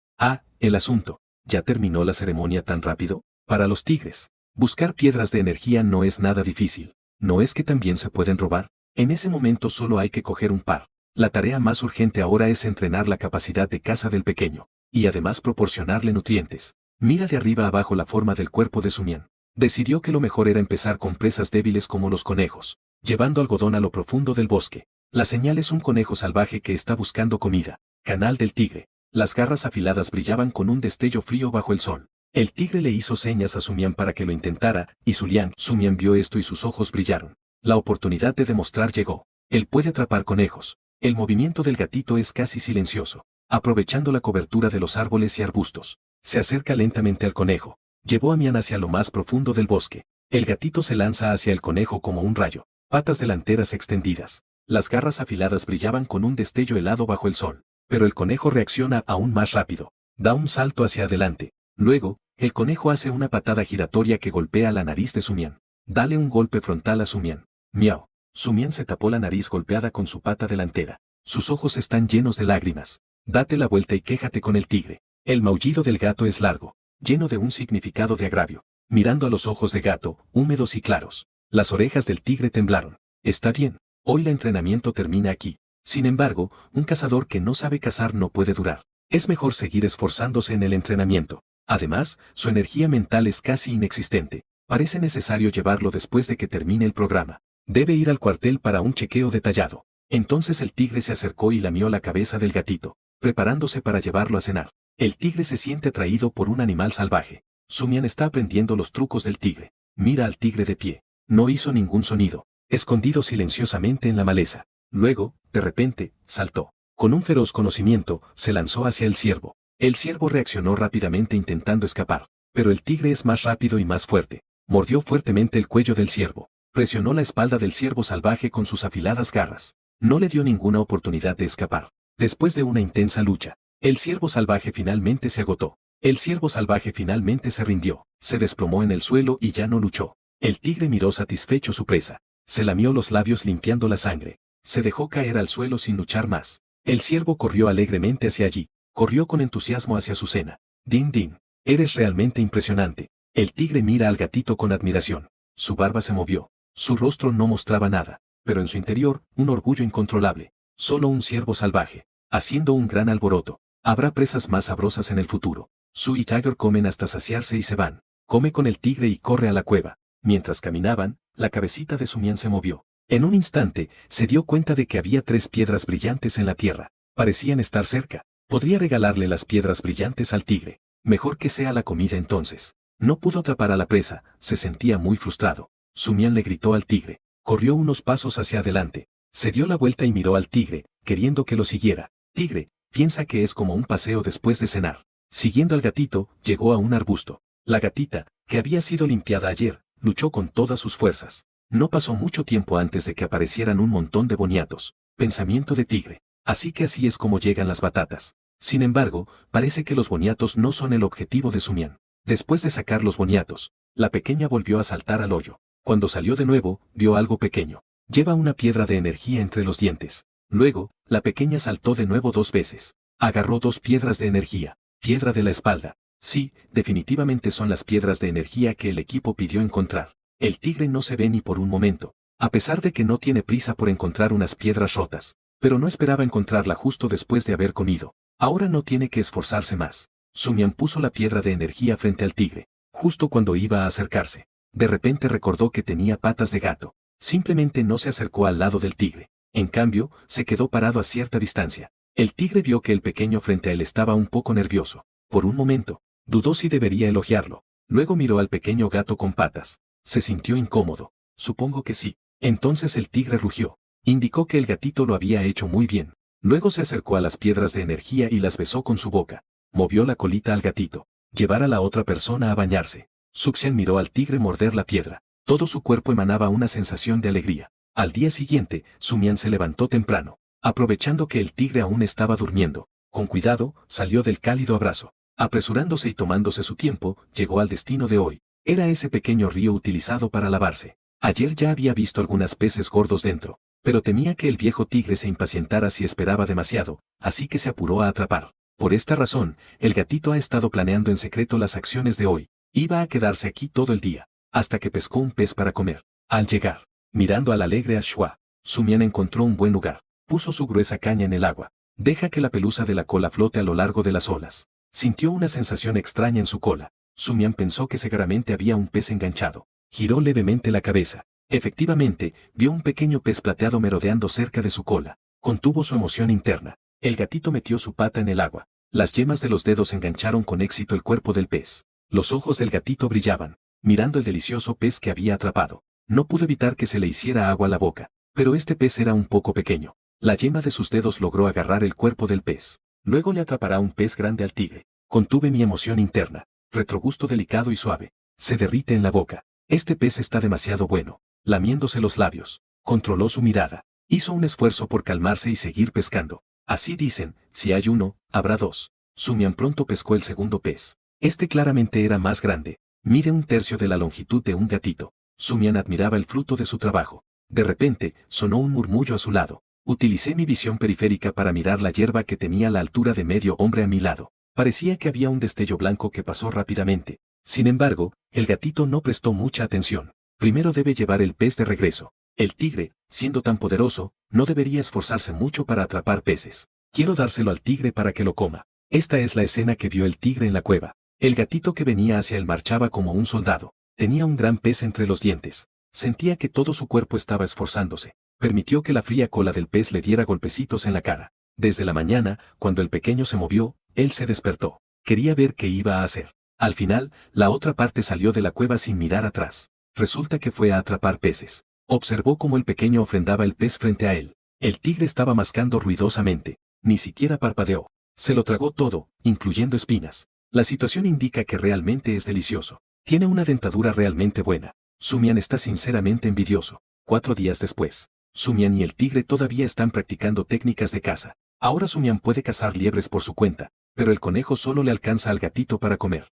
El asunto. ¿Ya terminó la ceremonia tan rápido? Para los tigres, buscar piedras de energía no es nada difícil. ¿No es que también se pueden robar? En ese momento solo hay que coger un par. La tarea más urgente ahora es entrenar la capacidad de caza del pequeño, y además proporcionarle nutrientes. Mira de arriba abajo la forma del cuerpo de Sumian. Decidió que lo mejor era empezar con presas débiles como los conejos, llevando algodón a lo profundo del bosque. La señal es un conejo salvaje que está buscando comida. Canal del tigre. Las garras afiladas brillaban con un destello frío bajo el sol. El tigre le hizo señas a Sumian para que lo intentara, y Sumian vio esto y sus ojos brillaron. La oportunidad de demostrar llegó. Él puede atrapar conejos. El movimiento del gatito es casi silencioso. Aprovechando la cobertura de los árboles y arbustos, se acerca lentamente al conejo. Llevó a Mian hacia lo más profundo del bosque. El gatito se lanza hacia el conejo como un rayo. Patas delanteras extendidas. Las garras afiladas brillaban con un destello helado bajo el sol. Pero el conejo reacciona aún más rápido. Da un salto hacia adelante. Luego, el conejo hace una patada giratoria que golpea la nariz de Sumian. Dale un golpe frontal a Sumian. Miau. Sumian se tapó la nariz golpeada con su pata delantera. Sus ojos están llenos de lágrimas. Date la vuelta y quéjate con el tigre. El maullido del gato es largo, lleno de un significado de agravio. Mirando a los ojos de gato, húmedos y claros. Las orejas del tigre temblaron. Está bien. Hoy el entrenamiento termina aquí. Sin embargo, un cazador que no sabe cazar no puede durar. Es mejor seguir esforzándose en el entrenamiento. Además, su energía mental es casi inexistente. Parece necesario llevarlo después de que termine el programa. Debe ir al cuartel para un chequeo detallado. Entonces el tigre se acercó y lamió la cabeza del gatito, preparándose para llevarlo a cenar. El tigre se siente atraído por un animal salvaje. Sumian está aprendiendo los trucos del tigre. Mira al tigre de pie. No hizo ningún sonido, escondido silenciosamente en la maleza. Luego, de repente, saltó. Con un feroz conocimiento, se lanzó hacia el ciervo. El ciervo reaccionó rápidamente intentando escapar, pero el tigre es más rápido y más fuerte. Mordió fuertemente el cuello del ciervo. Presionó la espalda del ciervo salvaje con sus afiladas garras. No le dio ninguna oportunidad de escapar. Después de una intensa lucha, el ciervo salvaje finalmente se agotó. El ciervo salvaje finalmente se rindió, se desplomó en el suelo y ya no luchó. El tigre miró satisfecho su presa. Se lamió los labios limpiando la sangre. Se dejó caer al suelo sin luchar más. El ciervo corrió alegremente hacia allí. Corrió con entusiasmo hacia su cena. Din Din, eres realmente impresionante. El tigre mira al gatito con admiración. Su barba se movió. Su rostro no mostraba nada, pero en su interior, un orgullo incontrolable. Solo un ciervo salvaje, haciendo un gran alboroto. Habrá presas más sabrosas en el futuro. Su y Tiger comen hasta saciarse y se van. Come con el tigre y corre a la cueva. Mientras caminaban, la cabecita de Sumian se movió. En un instante, se dio cuenta de que había 3 piedras brillantes en la tierra. Parecían estar cerca. Podría regalarle las piedras brillantes al tigre. Mejor que sea la comida entonces. No pudo atrapar a la presa, se sentía muy frustrado. Sumian le gritó al tigre. Corrió unos pasos hacia adelante. Se dio la vuelta y miró al tigre, queriendo que lo siguiera. Tigre, piensa que es como un paseo después de cenar. Siguiendo al gatito, llegó a un arbusto. La gatita, que había sido limpiada ayer, luchó con todas sus fuerzas. No pasó mucho tiempo antes de que aparecieran un montón de boniatos. Pensamiento de tigre. Así que así es como llegan las batatas. Sin embargo, parece que los boniatos no son el objetivo de Sumian. Después de sacar los boniatos, la pequeña volvió a saltar al hoyo. Cuando salió de nuevo, vio algo pequeño. Lleva una piedra de energía entre los dientes. Luego, la pequeña saltó de nuevo 2 veces. Agarró 2 piedras de energía. Piedra de la espalda. Sí, definitivamente son las piedras de energía que el equipo pidió encontrar. El tigre no se ve ni por un momento, a pesar de que no tiene prisa por encontrar unas piedras rotas. Pero no esperaba encontrarla justo después de haber comido. Ahora no tiene que esforzarse más. Sumian puso la piedra de energía frente al tigre, justo cuando iba a acercarse. De repente recordó que tenía patas de gato. Simplemente no se acercó al lado del tigre. En cambio, se quedó parado a cierta distancia. El tigre vio que el pequeño frente a él estaba un poco nervioso. Por un momento, dudó si debería elogiarlo. Luego miró al pequeño gato con patas. Se sintió incómodo. Supongo que sí. Entonces el tigre rugió. Indicó que el gatito lo había hecho muy bien. Luego se acercó a las piedras de energía y las besó con su boca. Movió la colita al gatito. Llevar a la otra persona a bañarse. Suxian miró al tigre morder la piedra. Todo su cuerpo emanaba una sensación de alegría. Al día siguiente, Sumian se levantó temprano. Aprovechando que el tigre aún estaba durmiendo, con cuidado, salió del cálido abrazo. Apresurándose y tomándose su tiempo, llegó al destino de hoy. Era ese pequeño río utilizado para lavarse. Ayer ya había visto algunos peces gordos dentro, pero temía que el viejo tigre se impacientara si esperaba demasiado, así que se apuró a atrapar. Por esta razón, el gatito ha estado planeando en secreto las acciones de hoy. Iba a quedarse aquí todo el día, hasta que pescó un pez para comer. Al llegar, mirando al alegre Ashua, Sumian encontró un buen lugar. Puso su gruesa caña en el agua. Deja que la pelusa de la cola flote a lo largo de las olas. Sintió una sensación extraña en su cola. Sumian pensó que seguramente había un pez enganchado. Giró levemente la cabeza. Efectivamente, vio un pequeño pez plateado merodeando cerca de su cola. Contuvo su emoción interna. El gatito metió su pata en el agua. Las yemas de los dedos engancharon con éxito el cuerpo del pez. Los ojos del gatito brillaban, mirando el delicioso pez que había atrapado. No pudo evitar que se le hiciera agua a la boca, pero este pez era un poco pequeño. La yema de sus dedos logró agarrar el cuerpo del pez. Luego le atrapará un pez grande al tigre. Contuve mi emoción interna. Retrogusto delicado y suave. Se derrite en la boca. Este pez está demasiado bueno. Lamiéndose los labios. Controló su mirada. Hizo un esfuerzo por calmarse y seguir pescando. Así dicen, si hay uno, habrá dos. Sumian pronto pescó el segundo pez. Este claramente era más grande. Mide un tercio de la longitud de un gatito. Sumian admiraba el fruto de su trabajo. De repente, sonó un murmullo a su lado. Utilicé mi visión periférica para mirar la hierba que tenía la altura de medio hombre a mi lado. Parecía que había un destello blanco que pasó rápidamente. Sin embargo, el gatito no prestó mucha atención. Primero debe llevar el pez de regreso. El tigre, siendo tan poderoso, no debería esforzarse mucho para atrapar peces. Quiero dárselo al tigre para que lo coma. Esta es la escena que vio el tigre en la cueva. El gatito que venía hacia él marchaba como un soldado. Tenía un gran pez entre los dientes. Sentía que todo su cuerpo estaba esforzándose. Permitió que la fría cola del pez le diera golpecitos en la cara. Desde la mañana, cuando el pequeño se movió, él se despertó. Quería ver qué iba a hacer. Al final, la otra parte salió de la cueva sin mirar atrás. Resulta que fue a atrapar peces. Observó cómo el pequeño ofrendaba el pez frente a él. El tigre estaba mascando ruidosamente. Ni siquiera parpadeó. Se lo tragó todo, incluyendo espinas. La situación indica que realmente es delicioso. Tiene una dentadura realmente buena. Sumian está sinceramente envidioso. 4 días después, Sumian y el tigre todavía están practicando técnicas de caza. Ahora Sumian puede cazar liebres por su cuenta, pero el conejo solo le alcanza al gatito para comer.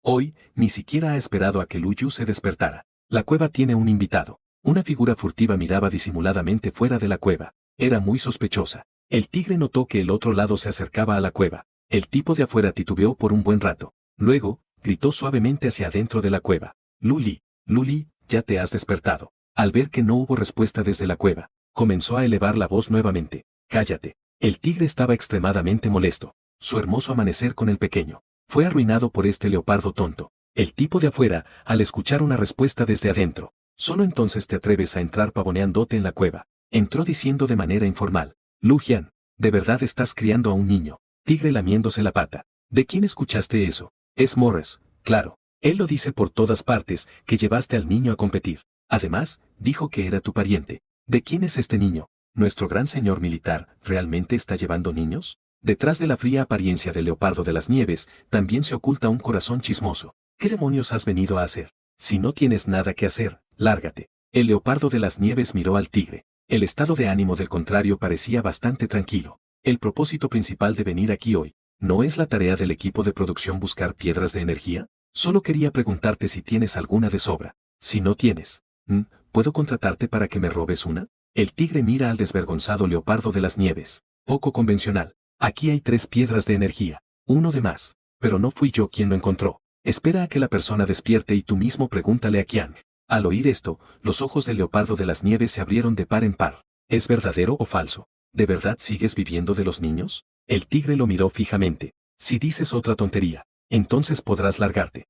Hoy, ni siquiera ha esperado a que Lu Yu se despertara. La cueva tiene un invitado. Una figura furtiva miraba disimuladamente fuera de la cueva. Era muy sospechosa. El tigre notó que el otro lado se acercaba a la cueva. El tipo de afuera titubeó por un buen rato. Luego, gritó suavemente hacia adentro de la cueva. Luli, Luli, ya te has despertado. Al ver que no hubo respuesta desde la cueva, comenzó a elevar la voz nuevamente. Cállate. El tigre estaba extremadamente molesto. Su hermoso amanecer con el pequeño fue arruinado por este leopardo tonto. El tipo de afuera, al escuchar una respuesta desde adentro, solo entonces te atreves a entrar pavoneándote en la cueva. Entró diciendo de manera informal. Lu Jian, ¿de verdad estás criando a un niño? Tigre lamiéndose la pata. ¿De quién escuchaste eso? Es Morris, claro. Él lo dice por todas partes, que llevaste al niño a competir. Además, dijo que era tu pariente. ¿De quién es este niño? ¿Nuestro gran señor militar realmente está llevando niños? Detrás de la fría apariencia del leopardo de las nieves, también se oculta un corazón chismoso. ¿Qué demonios has venido a hacer? Si no tienes nada que hacer, lárgate. El leopardo de las nieves miró al tigre. El estado de ánimo del contrario parecía bastante tranquilo. El propósito principal de venir aquí hoy, ¿no es la tarea del equipo de producción buscar piedras de energía? Solo quería preguntarte si tienes alguna de sobra. Si no tienes, ¿puedo contratarte para que me robes una? El tigre mira al desvergonzado leopardo de las nieves. Poco convencional. Aquí hay 3 piedras de energía. Uno de más. Pero no fui yo quien lo encontró. Espera a que la persona despierte y tú mismo pregúntale a Qian. Al oír esto, los ojos del leopardo de las nieves se abrieron de par en par. ¿Es verdadero o falso? ¿De verdad sigues viviendo de los niños? El tigre lo miró fijamente. Si dices otra tontería, entonces podrás largarte.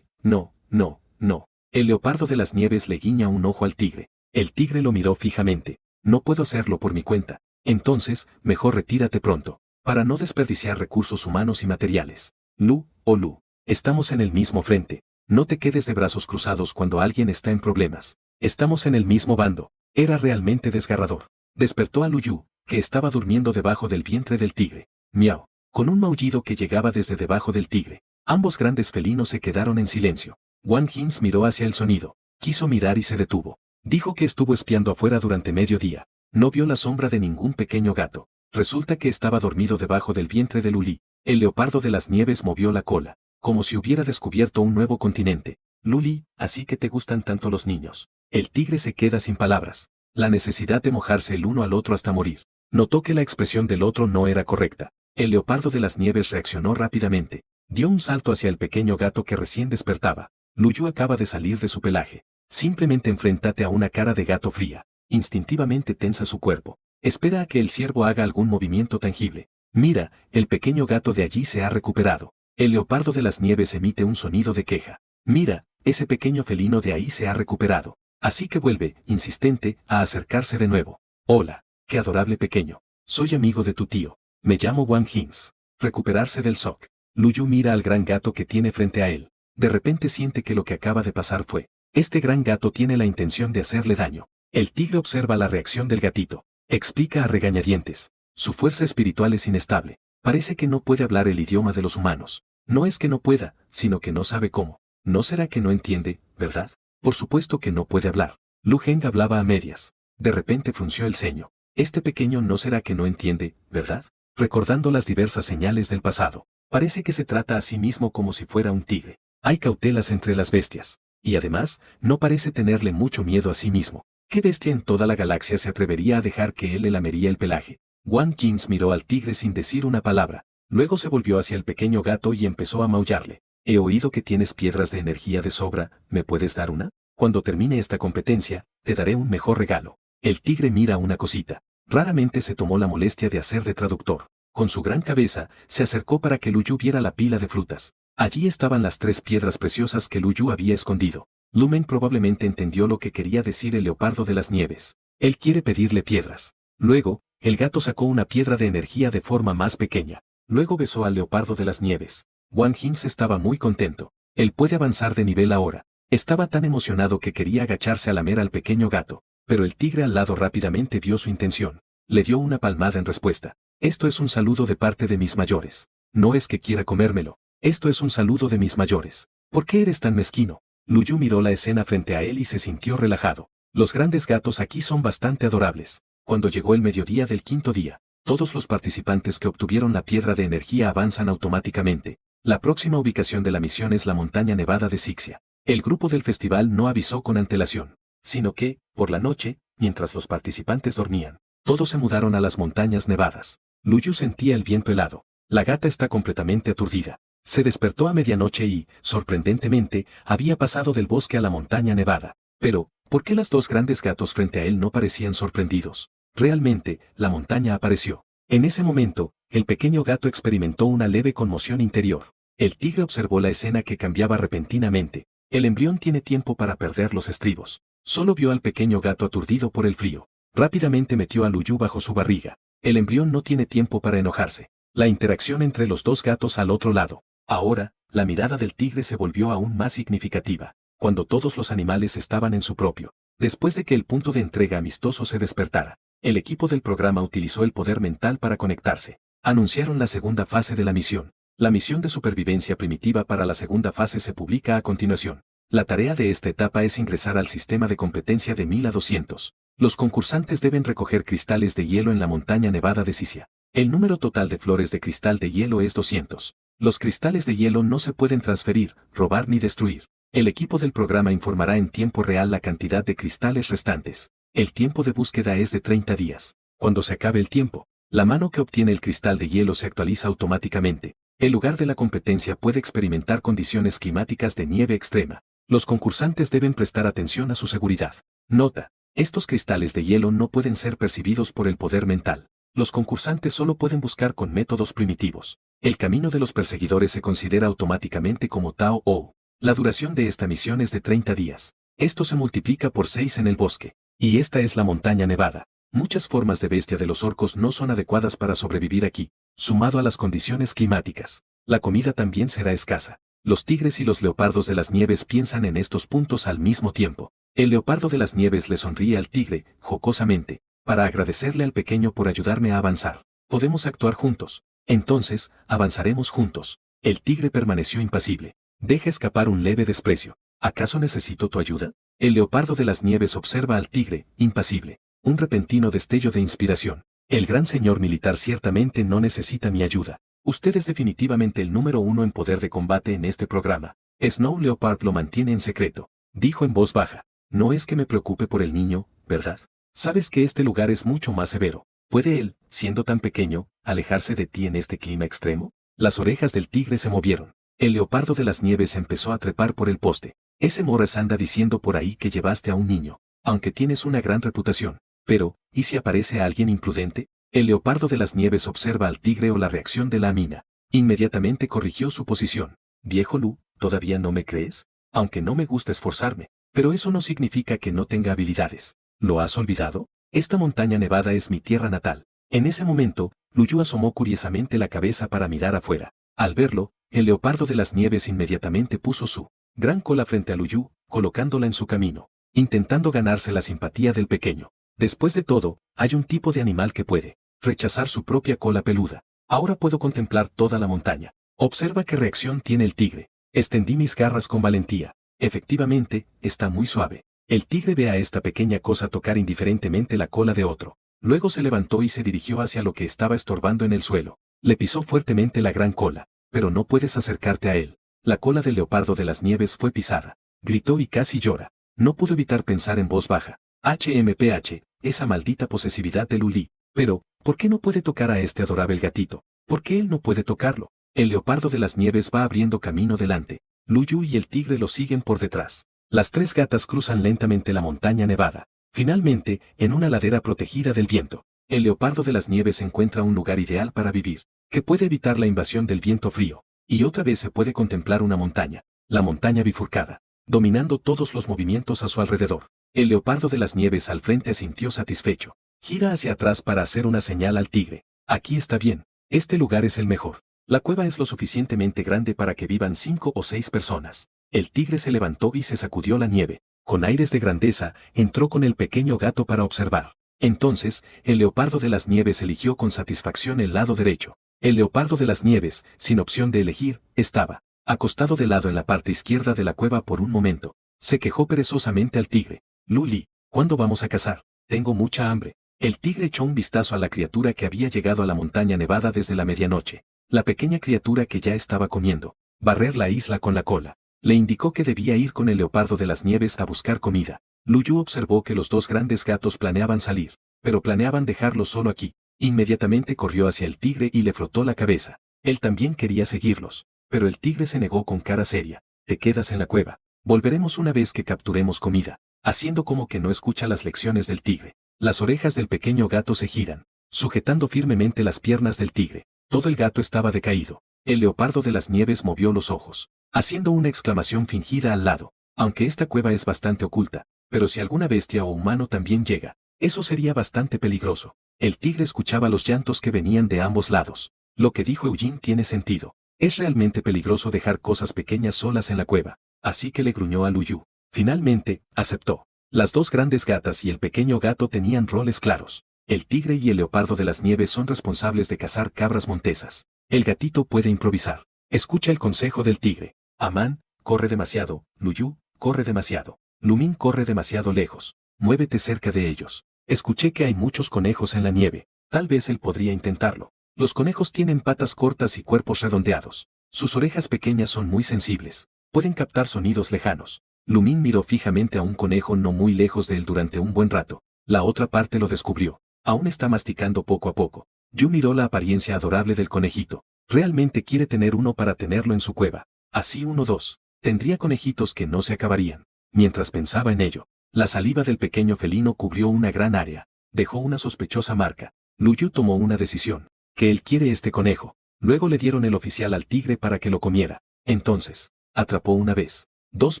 No, no, no. El leopardo de las nieves le guiña un ojo al tigre. El tigre lo miró fijamente. No puedo hacerlo por mi cuenta. Entonces, mejor retírate pronto, para no desperdiciar recursos humanos y materiales. Lu, oh Lu, estamos en el mismo frente. No te quedes de brazos cruzados cuando alguien está en problemas. Estamos en el mismo bando. Era realmente desgarrador. Despertó a Lu Yu, que estaba durmiendo debajo del vientre del tigre. Miau. Con un maullido que llegaba desde debajo del tigre. Ambos grandes felinos se quedaron en silencio. Wang Jins miró hacia el sonido. Quiso mirar y se detuvo. Dijo que estuvo espiando afuera durante medio día. No vio la sombra de ningún pequeño gato. Resulta que estaba dormido debajo del vientre de Luli. El leopardo de las nieves movió la cola, como si hubiera descubierto un nuevo continente. Luli, así que te gustan tanto los niños. El tigre se queda sin palabras. La necesidad de mojarse el uno al otro hasta morir. Notó que la expresión del otro no era correcta. El leopardo de las nieves reaccionó rápidamente. Dio un salto hacia el pequeño gato que recién despertaba. Luyu acaba de salir de su pelaje. Simplemente enfréntate a una cara de gato fría. Instintivamente tensa su cuerpo. Espera a que el ciervo haga algún movimiento tangible. Mira, el pequeño gato de allí se ha recuperado. El leopardo de las nieves emite un sonido de queja. Mira, ese pequeño felino de ahí se ha recuperado. Así que vuelve, insistente, a acercarse de nuevo. Hola, qué adorable pequeño. Soy amigo de tu tío. Me llamo Wang Hins. Recuperarse del shock. Luyu mira al gran gato que tiene frente a él. De repente siente que lo que acaba de pasar fue. Este gran gato tiene la intención de hacerle daño. El tigre observa la reacción del gatito. Explica a regañadientes. Su fuerza espiritual es inestable. Parece que no puede hablar el idioma de los humanos. No es que no pueda, sino que no sabe cómo. ¿No será que no entiende, verdad? Por supuesto que no puede hablar. Lu Heng hablaba a medias. De repente frunció el ceño. Este pequeño no será que no entiende, ¿verdad? Recordando las diversas señales del pasado. Parece que se trata a sí mismo como si fuera un tigre. Hay cautelas entre las bestias. Y además, no parece tenerle mucho miedo a sí mismo. ¿Qué bestia en toda la galaxia se atrevería a dejar que él le lamería el pelaje? Wang Jins miró al tigre sin decir una palabra. Luego se volvió hacia el pequeño gato y empezó a maullarle. He oído que tienes piedras de energía de sobra, ¿me puedes dar una? Cuando termine esta competencia, te daré un mejor regalo. El tigre mira una cosita. Raramente se tomó la molestia de hacer de traductor. Con su gran cabeza, se acercó para que Luyu viera la pila de frutas. Allí estaban las 3 piedras preciosas que Luyu había escondido. Lumen probablemente entendió lo que quería decir el leopardo de las nieves. Él quiere pedirle piedras. Luego, el gato sacó una piedra de energía de forma más pequeña. Luego besó al leopardo de las nieves. Wang Hins estaba muy contento. Él puede avanzar de nivel ahora. Estaba tan emocionado que quería agacharse a lamer al pequeño gato, pero el tigre al lado rápidamente vio su intención. Le dio una palmada en respuesta. Esto es un saludo de parte de mis mayores. No es que quiera comérmelo. Esto es un saludo de mis mayores. ¿Por qué eres tan mezquino? Luyu miró la escena frente a él y se sintió relajado. Los grandes gatos aquí son bastante adorables. Cuando llegó el mediodía del 5.º día, todos los participantes que obtuvieron la piedra de energía avanzan automáticamente. La próxima ubicación de la misión es la montaña nevada de Sixia. El grupo del festival no avisó con antelación, sino que, por la noche, mientras los participantes dormían, todos se mudaron a las montañas nevadas. Luyu sentía el viento helado. La gata está completamente aturdida. Se despertó a medianoche y, sorprendentemente, había pasado del bosque a la montaña nevada. Pero, ¿por qué las 2 grandes gatos frente a él no parecían sorprendidos? Realmente, la montaña apareció. En ese momento, el pequeño gato experimentó una leve conmoción interior. El tigre observó la escena que cambiaba repentinamente. El embrión tiene tiempo para perder los estribos. Solo vio al pequeño gato aturdido por el frío. Rápidamente metió a Luyu bajo su barriga. El embrión no tiene tiempo para enojarse. La interacción entre los 2 gatos al otro lado. Ahora, la mirada del tigre se volvió aún más significativa, cuando todos los animales estaban en su propio. Después de que el punto de entrega amistoso se despertara, el equipo del programa utilizó el poder mental para conectarse. Anunciaron la segunda fase de la misión. La misión de supervivencia primitiva para la segunda fase se publica a continuación. La tarea de esta etapa es ingresar al sistema de competencia de 1000 a 200. Los concursantes deben recoger cristales de hielo en la montaña nevada de Sixia. El número total de flores de cristal de hielo es 200. Los cristales de hielo no se pueden transferir, robar ni destruir. El equipo del programa informará en tiempo real la cantidad de cristales restantes. El tiempo de búsqueda es de 30 días. Cuando se acabe el tiempo, la mano que obtiene el cristal de hielo se actualiza automáticamente. El lugar de la competencia puede experimentar condiciones climáticas de nieve extrema. Los concursantes deben prestar atención a su seguridad. Nota: estos cristales de hielo no pueden ser percibidos por el poder mental. Los concursantes solo pueden buscar con métodos primitivos. El camino de los perseguidores se considera automáticamente como Tao O. La duración de esta misión es de 30 días. Esto se multiplica por 6 en el bosque. Y esta es la montaña nevada. Muchas formas de bestia de los orcos no son adecuadas para sobrevivir aquí, sumado a las condiciones climáticas. La comida también será escasa. Los tigres y los leopardos de las nieves piensan en estos puntos al mismo tiempo. El leopardo de las nieves le sonríe al tigre, jocosamente, para agradecerle al pequeño por ayudarme a avanzar. Podemos actuar juntos. Entonces, avanzaremos juntos. El tigre permaneció impasible. Deja escapar un leve desprecio. ¿Acaso necesito tu ayuda? El leopardo de las nieves observa al tigre, impasible. Un repentino destello de inspiración. El gran señor militar ciertamente no necesita mi ayuda. Usted es definitivamente el número uno en poder de combate en este programa. Snow Leopard lo mantiene en secreto. Dijo en voz baja. No es que me preocupe por el niño, ¿verdad? Sabes que este lugar es mucho más severo. ¿Puede él, siendo tan pequeño, alejarse de ti en este clima extremo? Las orejas del tigre se movieron. El leopardo de las nieves empezó a trepar por el poste. Ese Morris anda diciendo por ahí que llevaste a un niño, aunque tienes una gran reputación. Pero, ¿y si aparece alguien imprudente? El leopardo de las nieves observa al tigre o la reacción de la mina. Inmediatamente corrigió su posición. Viejo Lu, ¿todavía no me crees? Aunque no me gusta esforzarme, pero eso no significa que no tenga habilidades. ¿Lo has olvidado? Esta montaña nevada es mi tierra natal. En ese momento, Luyu asomó curiosamente la cabeza para mirar afuera. Al verlo, el leopardo de las nieves inmediatamente puso su gran cola frente a Luyu, colocándola en su camino, intentando ganarse la simpatía del pequeño. Después de todo, hay un tipo de animal que puede rechazar su propia cola peluda. Ahora puedo contemplar toda la montaña. Observa qué reacción tiene el tigre. Extendí mis garras con valentía. Efectivamente, está muy suave. El tigre ve a esta pequeña cosa tocar indiferentemente la cola de otro. Luego se levantó y se dirigió hacia lo que estaba estorbando en el suelo. Le pisó fuertemente la gran cola. Pero no puedes acercarte a él. La cola del leopardo de las nieves fue pisada. Gritó y casi llora. No pudo evitar pensar en voz baja. HMPH, esa maldita posesividad de Luli. Pero, ¿por qué no puede tocar a este adorable gatito? ¿Por qué él no puede tocarlo? El leopardo de las nieves va abriendo camino delante. Luyu y el tigre lo siguen por detrás. Las tres gatas cruzan lentamente la montaña nevada. Finalmente, en una ladera protegida del viento, el leopardo de las nieves encuentra un lugar ideal para vivir, que puede evitar la invasión del viento frío, y otra vez se puede contemplar una montaña, la montaña bifurcada, dominando todos los movimientos a su alrededor. El leopardo de las nieves al frente asintió satisfecho. Gira hacia atrás para hacer una señal al tigre. Aquí está bien. Este lugar es el mejor. La cueva es lo suficientemente grande para que vivan 5 o 6 personas. El tigre se levantó y se sacudió la nieve. Con aires de grandeza, entró con el pequeño gato para observar. Entonces, el leopardo de las nieves eligió con satisfacción el lado derecho. El leopardo de las nieves, sin opción de elegir, estaba acostado de lado en la parte izquierda de la cueva por un momento. Se quejó perezosamente al tigre. Luli, ¿cuándo vamos a cazar? Tengo mucha hambre. El tigre echó un vistazo a la criatura que había llegado a la montaña nevada desde la medianoche. La pequeña criatura que ya estaba comiendo. Barrer la isla con la cola. Le indicó que debía ir con el leopardo de las nieves a buscar comida. Luyu observó que los dos grandes gatos planeaban salir, pero planeaban dejarlo solo aquí. Inmediatamente corrió hacia el tigre y le frotó la cabeza. Él también quería seguirlos, pero el tigre se negó con cara seria. Te quedas en la cueva. Volveremos una vez que capturemos comida. Haciendo como que no escucha las lecciones del tigre. Las orejas del pequeño gato se giran, sujetando firmemente las piernas del tigre. Todo el gato estaba decaído. El leopardo de las nieves movió los ojos, haciendo una exclamación fingida al lado. Aunque esta cueva es bastante oculta, pero si alguna bestia o humano también llega, eso sería bastante peligroso. El tigre escuchaba los llantos que venían de ambos lados. Lo que dijo Eugene tiene sentido. Es realmente peligroso dejar cosas pequeñas solas en la cueva. Así que le gruñó a Luyu. Finalmente, aceptó. Las dos grandes gatas y el pequeño gato tenían roles claros. El tigre y el leopardo de las nieves son responsables de cazar cabras montesas. El gatito puede improvisar. Escucha el consejo del tigre. Amán, corre demasiado. Luyu, corre demasiado. Lumin corre demasiado lejos. Muévete cerca de ellos. Escuché que hay muchos conejos en la nieve. Tal vez él podría intentarlo. Los conejos tienen patas cortas y cuerpos redondeados. Sus orejas pequeñas son muy sensibles. Pueden captar sonidos lejanos. Lumin miró fijamente a un conejo no muy lejos de él durante un buen rato. La otra parte lo descubrió. Aún está masticando poco a poco. Yu miró la apariencia adorable del conejito. Realmente quiere tener uno para tenerlo en su cueva. Así 1-2. Tendría conejitos que no se acabarían. Mientras pensaba en ello, la saliva del pequeño felino cubrió una gran área. Dejó una sospechosa marca. Luyu tomó una decisión. Que él quiere este conejo. Luego le dieron el oficial al tigre para que lo comiera. Entonces, atrapó una vez. 2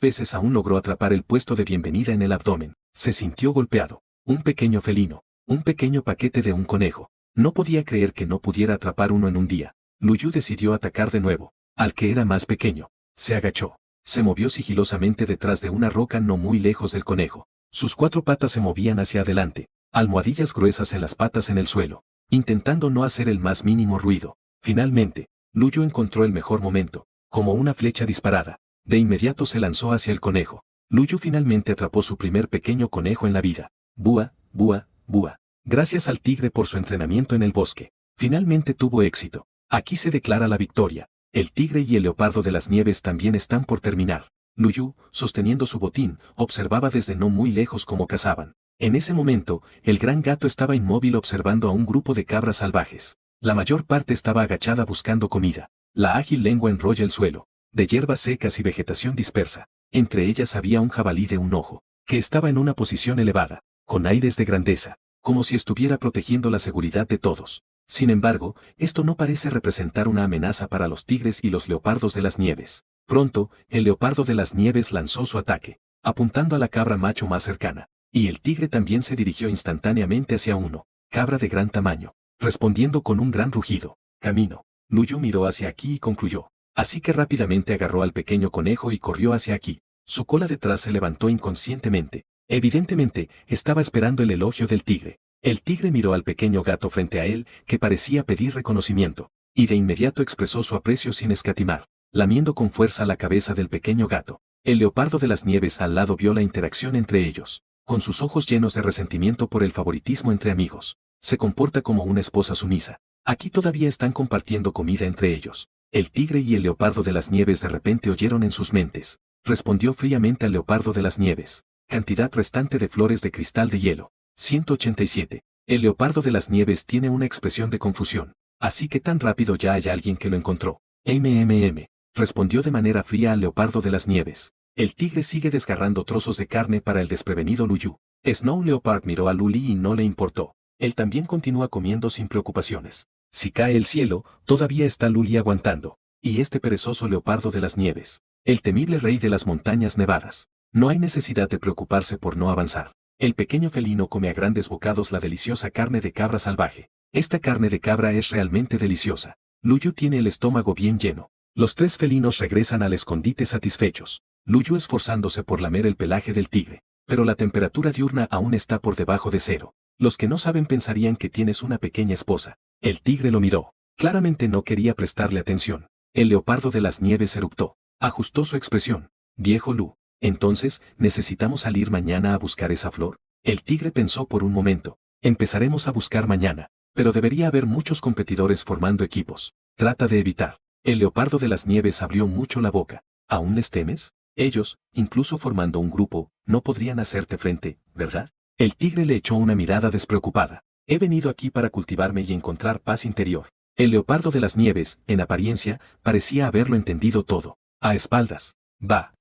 veces aún logró atrapar el puesto de bienvenida en el abdomen. Se sintió golpeado. Un pequeño felino. Un pequeño paquete de un conejo. No podía creer que no pudiera atrapar uno en un día. Luyu decidió atacar de nuevo. Al que era más pequeño. Se agachó. Se movió sigilosamente detrás de una roca no muy lejos del conejo. Sus 4 patas se movían hacia adelante. Almohadillas gruesas en las patas en el suelo. Intentando no hacer el más mínimo ruido. Finalmente, Luyu encontró el mejor momento. Como una flecha disparada. De inmediato se lanzó hacia el conejo. Luyu finalmente atrapó su primer pequeño conejo en la vida. Búa, búa, búa. Gracias al tigre por su entrenamiento en el bosque. Finalmente tuvo éxito. Aquí se declara la victoria. El tigre y el leopardo de las nieves también están por terminar. Luyu, sosteniendo su botín, observaba desde no muy lejos cómo cazaban. En ese momento, el gran gato estaba inmóvil observando a un grupo de cabras salvajes. La mayor parte estaba agachada buscando comida. La ágil lengua enrolla el suelo, de hierbas secas y vegetación dispersa. Entre ellas había un jabalí de un ojo, que estaba en una posición elevada, con aires de grandeza, como si estuviera protegiendo la seguridad de todos. Sin embargo, esto no parece representar una amenaza para los tigres y los leopardos de las nieves. Pronto, el leopardo de las nieves lanzó su ataque, apuntando a la cabra macho más cercana, y el tigre también se dirigió instantáneamente hacia uno, cabra de gran tamaño, respondiendo con un gran rugido. Camino. Luyu miró hacia aquí y concluyó. Así que rápidamente agarró al pequeño conejo y corrió hacia aquí. Su cola detrás se levantó inconscientemente. Evidentemente, estaba esperando el elogio del tigre. El tigre miró al pequeño gato frente a él, que parecía pedir reconocimiento, y de inmediato expresó su aprecio sin escatimar, lamiendo con fuerza la cabeza del pequeño gato. El leopardo de las nieves al lado vio la interacción entre ellos, con sus ojos llenos de resentimiento por el favoritismo entre amigos. Se comporta como una esposa sumisa. Aquí todavía están compartiendo comida entre ellos. El tigre y el leopardo de las nieves de repente oyeron en sus mentes. Respondió fríamente al leopardo de las nieves. Cantidad restante de flores de cristal de hielo. 187. El leopardo de las nieves tiene una expresión de confusión. Así que tan rápido ya hay alguien que lo encontró. Respondió de manera fría al leopardo de las nieves. El tigre sigue desgarrando trozos de carne para el desprevenido Luyu. Snow Leopard miró a Luli y no le importó. Él también continúa comiendo sin preocupaciones. Si cae el cielo, todavía está Luli aguantando. Y este perezoso leopardo de las nieves. El temible rey de las montañas nevadas. No hay necesidad de preocuparse por no avanzar. El pequeño felino come a grandes bocados la deliciosa carne de cabra salvaje. Esta carne de cabra es realmente deliciosa. Luyu tiene el estómago bien lleno. Los tres felinos regresan al escondite satisfechos. Luyu esforzándose por lamer el pelaje del tigre. Pero la temperatura diurna aún está por debajo de cero. Los que no saben pensarían que tienes una pequeña esposa. El tigre lo miró. Claramente no quería prestarle atención. El leopardo de las nieves eructó. Ajustó su expresión. Viejo Lu. Entonces, ¿necesitamos salir mañana a buscar esa flor? El tigre pensó por un momento. Empezaremos a buscar mañana. Pero debería haber muchos competidores formando equipos. Trata de evitar. El leopardo de las nieves abrió mucho la boca. ¿Aún les temes? Ellos, incluso formando un grupo, no podrían hacerte frente, ¿verdad? El tigre le echó una mirada despreocupada. He venido aquí para cultivarme y encontrar paz interior. El leopardo de las nieves, en apariencia, parecía haberlo entendido todo. A espaldas. Va.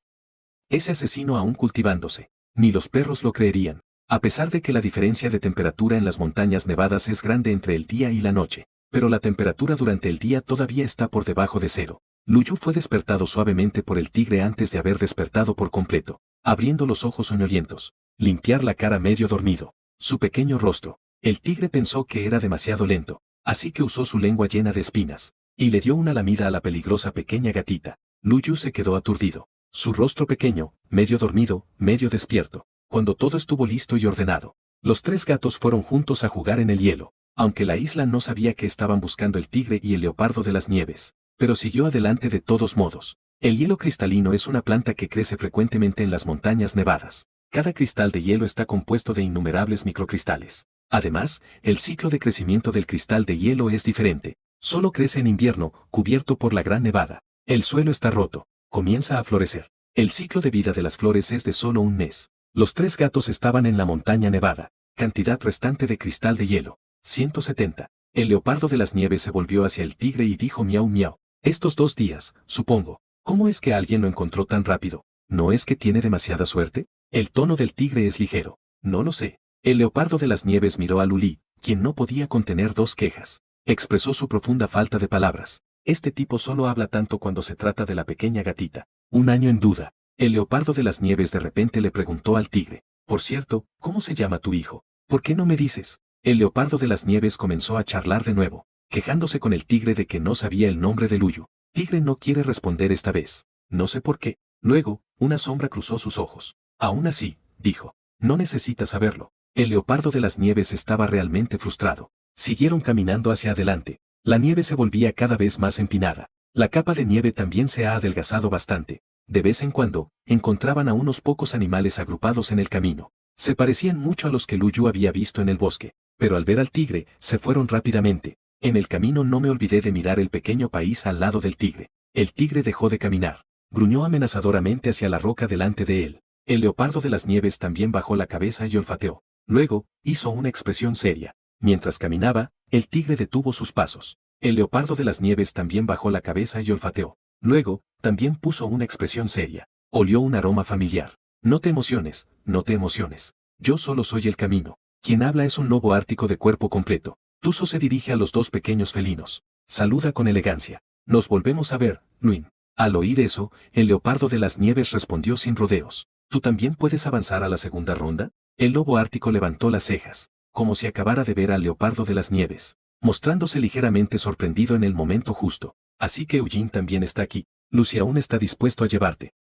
Ese asesino aún cultivándose. Ni los perros lo creerían. A pesar de que la diferencia de temperatura en las montañas nevadas es grande entre el día y la noche. Pero la temperatura durante el día todavía está por debajo de cero. Luyu fue despertado suavemente por el tigre antes de haber despertado por completo. Abriendo los ojos soñolientos. Limpiar la cara medio dormido. Su pequeño rostro. El tigre pensó que era demasiado lento. Así que usó su lengua llena de espinas. Y le dio una lamida a la peligrosa pequeña gatita. Luyu se quedó aturdido. Su rostro pequeño, medio dormido, medio despierto. Cuando todo estuvo listo y ordenado. Los tres gatos fueron juntos a jugar en el hielo. Aunque la isla no sabía que estaban buscando el tigre y el leopardo de las nieves. Pero siguió adelante de todos modos. El hielo cristalino es una planta que crece frecuentemente en las montañas nevadas. Cada cristal de hielo está compuesto de innumerables microcristales. Además, el ciclo de crecimiento del cristal de hielo es diferente. Solo crece en invierno, cubierto por la gran nevada. El suelo está roto. Comienza a florecer. El ciclo de vida de las flores es de solo un mes. Los tres gatos estaban en la montaña nevada. Cantidad restante de cristal de hielo. 170. El leopardo de las nieves se volvió hacia el tigre y dijo miau miau. Estos 2 días, supongo. ¿Cómo es que alguien lo encontró tan rápido? ¿No es que tiene demasiada suerte? El tono del tigre es ligero. No lo sé. El leopardo de las nieves miró a Luli, quien no podía contener 2 quejas. Expresó su profunda falta de palabras. Este tipo solo habla tanto cuando se trata de la pequeña gatita. Un año en duda. El leopardo de las nieves de repente le preguntó al tigre. Por cierto, ¿cómo se llama tu hijo? ¿Por qué no me dices? El leopardo de las nieves comenzó a charlar de nuevo, quejándose con el tigre de que no sabía el nombre de Luyu. Tigre no quiere responder esta vez. No sé por qué. Luego, una sombra cruzó sus ojos. Aún así, dijo. No necesitas saberlo. El leopardo de las nieves estaba realmente frustrado. Siguieron caminando hacia adelante. La nieve se volvía cada vez más empinada. La capa de nieve también se ha adelgazado bastante. De vez en cuando, encontraban a unos pocos animales agrupados en el camino. Se parecían mucho a los que Lu Yu había visto en el bosque, pero al ver al tigre, se fueron rápidamente. En el camino no me olvidé de mirar el pequeño país al lado del tigre. El tigre dejó de caminar. Gruñó amenazadoramente hacia la roca delante de él. El leopardo de las nieves también bajó la cabeza y olfateó. Luego, hizo una expresión seria. Mientras caminaba, el tigre detuvo sus pasos. El leopardo de las nieves también bajó la cabeza y olfateó. Luego, también puso una expresión seria. Olió un aroma familiar. No te emociones, no te emociones. Yo solo soy el camino. Quien habla es un lobo ártico de cuerpo completo. Tuso se dirige a los dos pequeños felinos. Saluda con elegancia. Nos volvemos a ver, Luin. Al oír eso, el leopardo de las nieves respondió sin rodeos. ¿Tú también puedes avanzar a la segunda ronda? El lobo ártico levantó las cejas, como si acabara de ver al leopardo de las nieves, mostrándose ligeramente sorprendido en el momento justo. Así que Eugene también está aquí. Lucy aún está dispuesto a llevarte.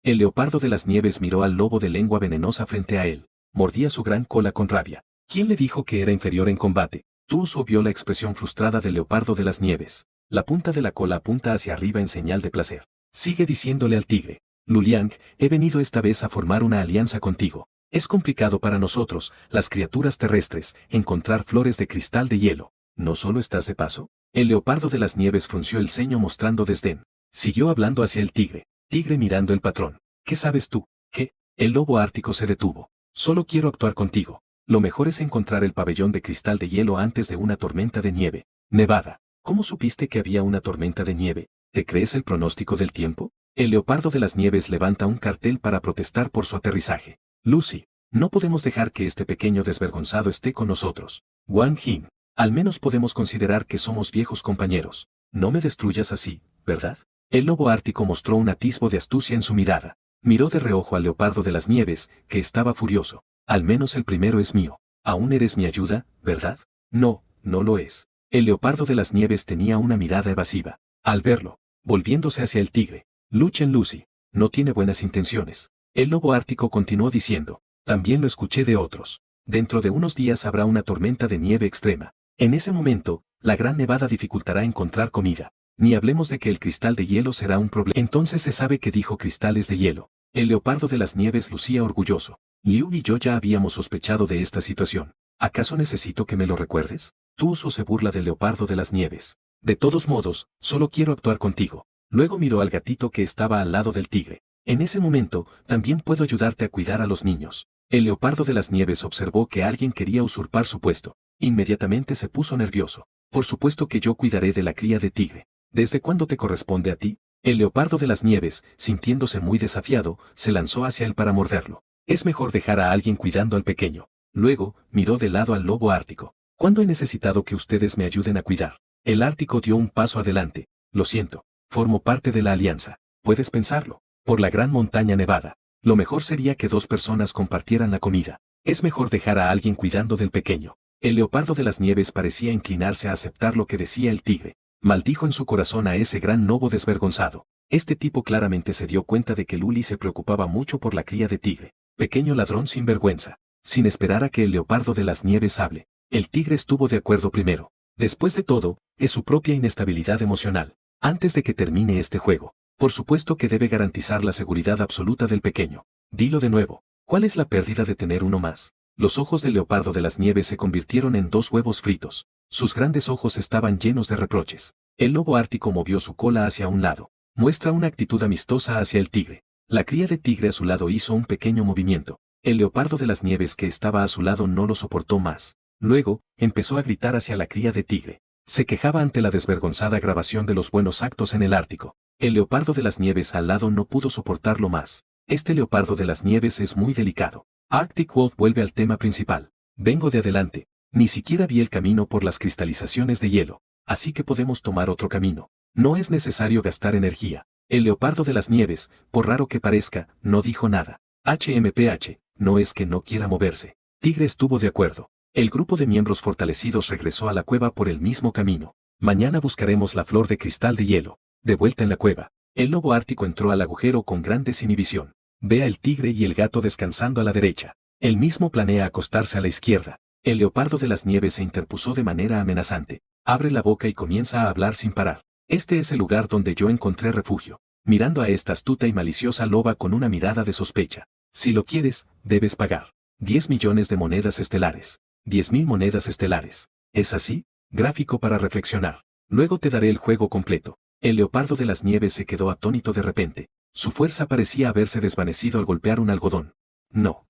El leopardo de las nieves miró al lobo de lengua venenosa frente a él. Mordía su gran cola con rabia. ¿Quién le dijo que era inferior en combate? Tuso vio la expresión frustrada del leopardo de las nieves. La punta de la cola apunta hacia arriba en señal de placer. Sigue diciéndole al tigre. Luliang, he venido esta vez a formar una alianza contigo. Es complicado para nosotros, las criaturas terrestres, encontrar flores de cristal de hielo. ¿No solo estás de paso? El leopardo de las nieves frunció el ceño mostrando desdén. Siguió hablando hacia el tigre. Tigre mirando el patrón. ¿Qué sabes tú? ¿Qué? El lobo ártico se detuvo. Solo quiero actuar contigo. Lo mejor es encontrar el pabellón de cristal de hielo antes de una tormenta de nieve. Nevada. ¿Cómo supiste que había una tormenta de nieve? ¿Te crees el pronóstico del tiempo? El leopardo de las nieves levanta un cartel para protestar por su aterrizaje. Lucy, no podemos dejar que este pequeño desvergonzado esté con nosotros. Wang Jing, al menos podemos considerar que somos viejos compañeros. No me destruyas así, ¿verdad? El lobo ártico mostró un atisbo de astucia en su mirada. Miró de reojo al leopardo de las nieves, que estaba furioso. Al menos el primero es mío. Aún eres mi ayuda, ¿verdad? No, no lo es. El leopardo de las nieves tenía una mirada evasiva. Al verlo, volviéndose hacia el tigre. Luchen Lucy. No tiene buenas intenciones. El lobo ártico continuó diciendo. También lo escuché de otros. Dentro de unos días habrá una tormenta de nieve extrema. En ese momento, la gran nevada dificultará encontrar comida. Ni hablemos de que el cristal de hielo será un problema. Entonces se sabe que dijo cristales de hielo. El leopardo de las nieves lucía orgulloso. Liu y yo ya habíamos sospechado de esta situación. ¿Acaso necesito que me lo recuerdes? Tuso se burla del leopardo de las nieves. De todos modos, solo quiero actuar contigo. Luego miró al gatito que estaba al lado del tigre. En ese momento, también puedo ayudarte a cuidar a los niños. El leopardo de las nieves observó que alguien quería usurpar su puesto. Inmediatamente se puso nervioso. Por supuesto que yo cuidaré de la cría de tigre. ¿Desde cuándo te corresponde a ti? El leopardo de las nieves, sintiéndose muy desafiado, se lanzó hacia él para morderlo. Es mejor dejar a alguien cuidando al pequeño. Luego, miró de lado al lobo ártico. ¿Cuándo he necesitado que ustedes me ayuden a cuidar? El ártico dio un paso adelante. Lo siento, formo parte de la alianza. Puedes pensarlo. Por la gran montaña nevada. Lo mejor sería que dos personas compartieran la comida. Es mejor dejar a alguien cuidando del pequeño. El leopardo de las nieves parecía inclinarse a aceptar lo que decía el tigre. Maldijo en su corazón a ese gran lobo desvergonzado. Este tipo claramente se dio cuenta de que Luli se preocupaba mucho por la cría de tigre. Pequeño ladrón sin vergüenza. Sin esperar a que el leopardo de las nieves hable, el tigre estuvo de acuerdo primero. Después de todo, es su propia inestabilidad emocional. Antes de que termine este juego, por supuesto que debe garantizar la seguridad absoluta del pequeño. Dilo de nuevo. ¿Cuál es la pérdida de tener uno más? Los ojos del leopardo de las nieves se convirtieron en dos huevos fritos. Sus grandes ojos estaban llenos de reproches. El lobo ártico movió su cola hacia un lado. Muestra una actitud amistosa hacia el tigre. La cría de tigre a su lado hizo un pequeño movimiento. El leopardo de las nieves que estaba a su lado no lo soportó más. Luego, empezó a gritar hacia la cría de tigre. Se quejaba ante la desvergonzada grabación de los buenos actos en el Ártico. El leopardo de las nieves al lado no pudo soportarlo más. Este leopardo de las nieves es muy delicado. Arctic Wolf vuelve al tema principal. Vengo de adelante. Ni siquiera vi el camino por las cristalizaciones de hielo. Así que podemos tomar otro camino. No es necesario gastar energía. El leopardo de las nieves, por raro que parezca, no dijo nada. HMPH, no es que no quiera moverse. Tigre estuvo de acuerdo. El grupo de miembros fortalecidos regresó a la cueva por el mismo camino. Mañana buscaremos la flor de cristal de hielo. De vuelta en la cueva, el lobo ártico entró al agujero con gran desinhibición. Ve al tigre y el gato descansando a la derecha. Él mismo planea acostarse a la izquierda. El leopardo de las nieves se interpuso de manera amenazante. Abre la boca y comienza a hablar sin parar. Este es el lugar donde yo encontré refugio. mirando a esta astuta y maliciosa loba con una mirada de sospecha. Si lo quieres, debes pagar 10 millones de monedas estelares. 10.000 monedas estelares. ¿Es así? Gráfico para reflexionar. Luego te daré el juego completo. El leopardo de las nieves se quedó atónito de repente. Su fuerza parecía haberse desvanecido al golpear un algodón. No.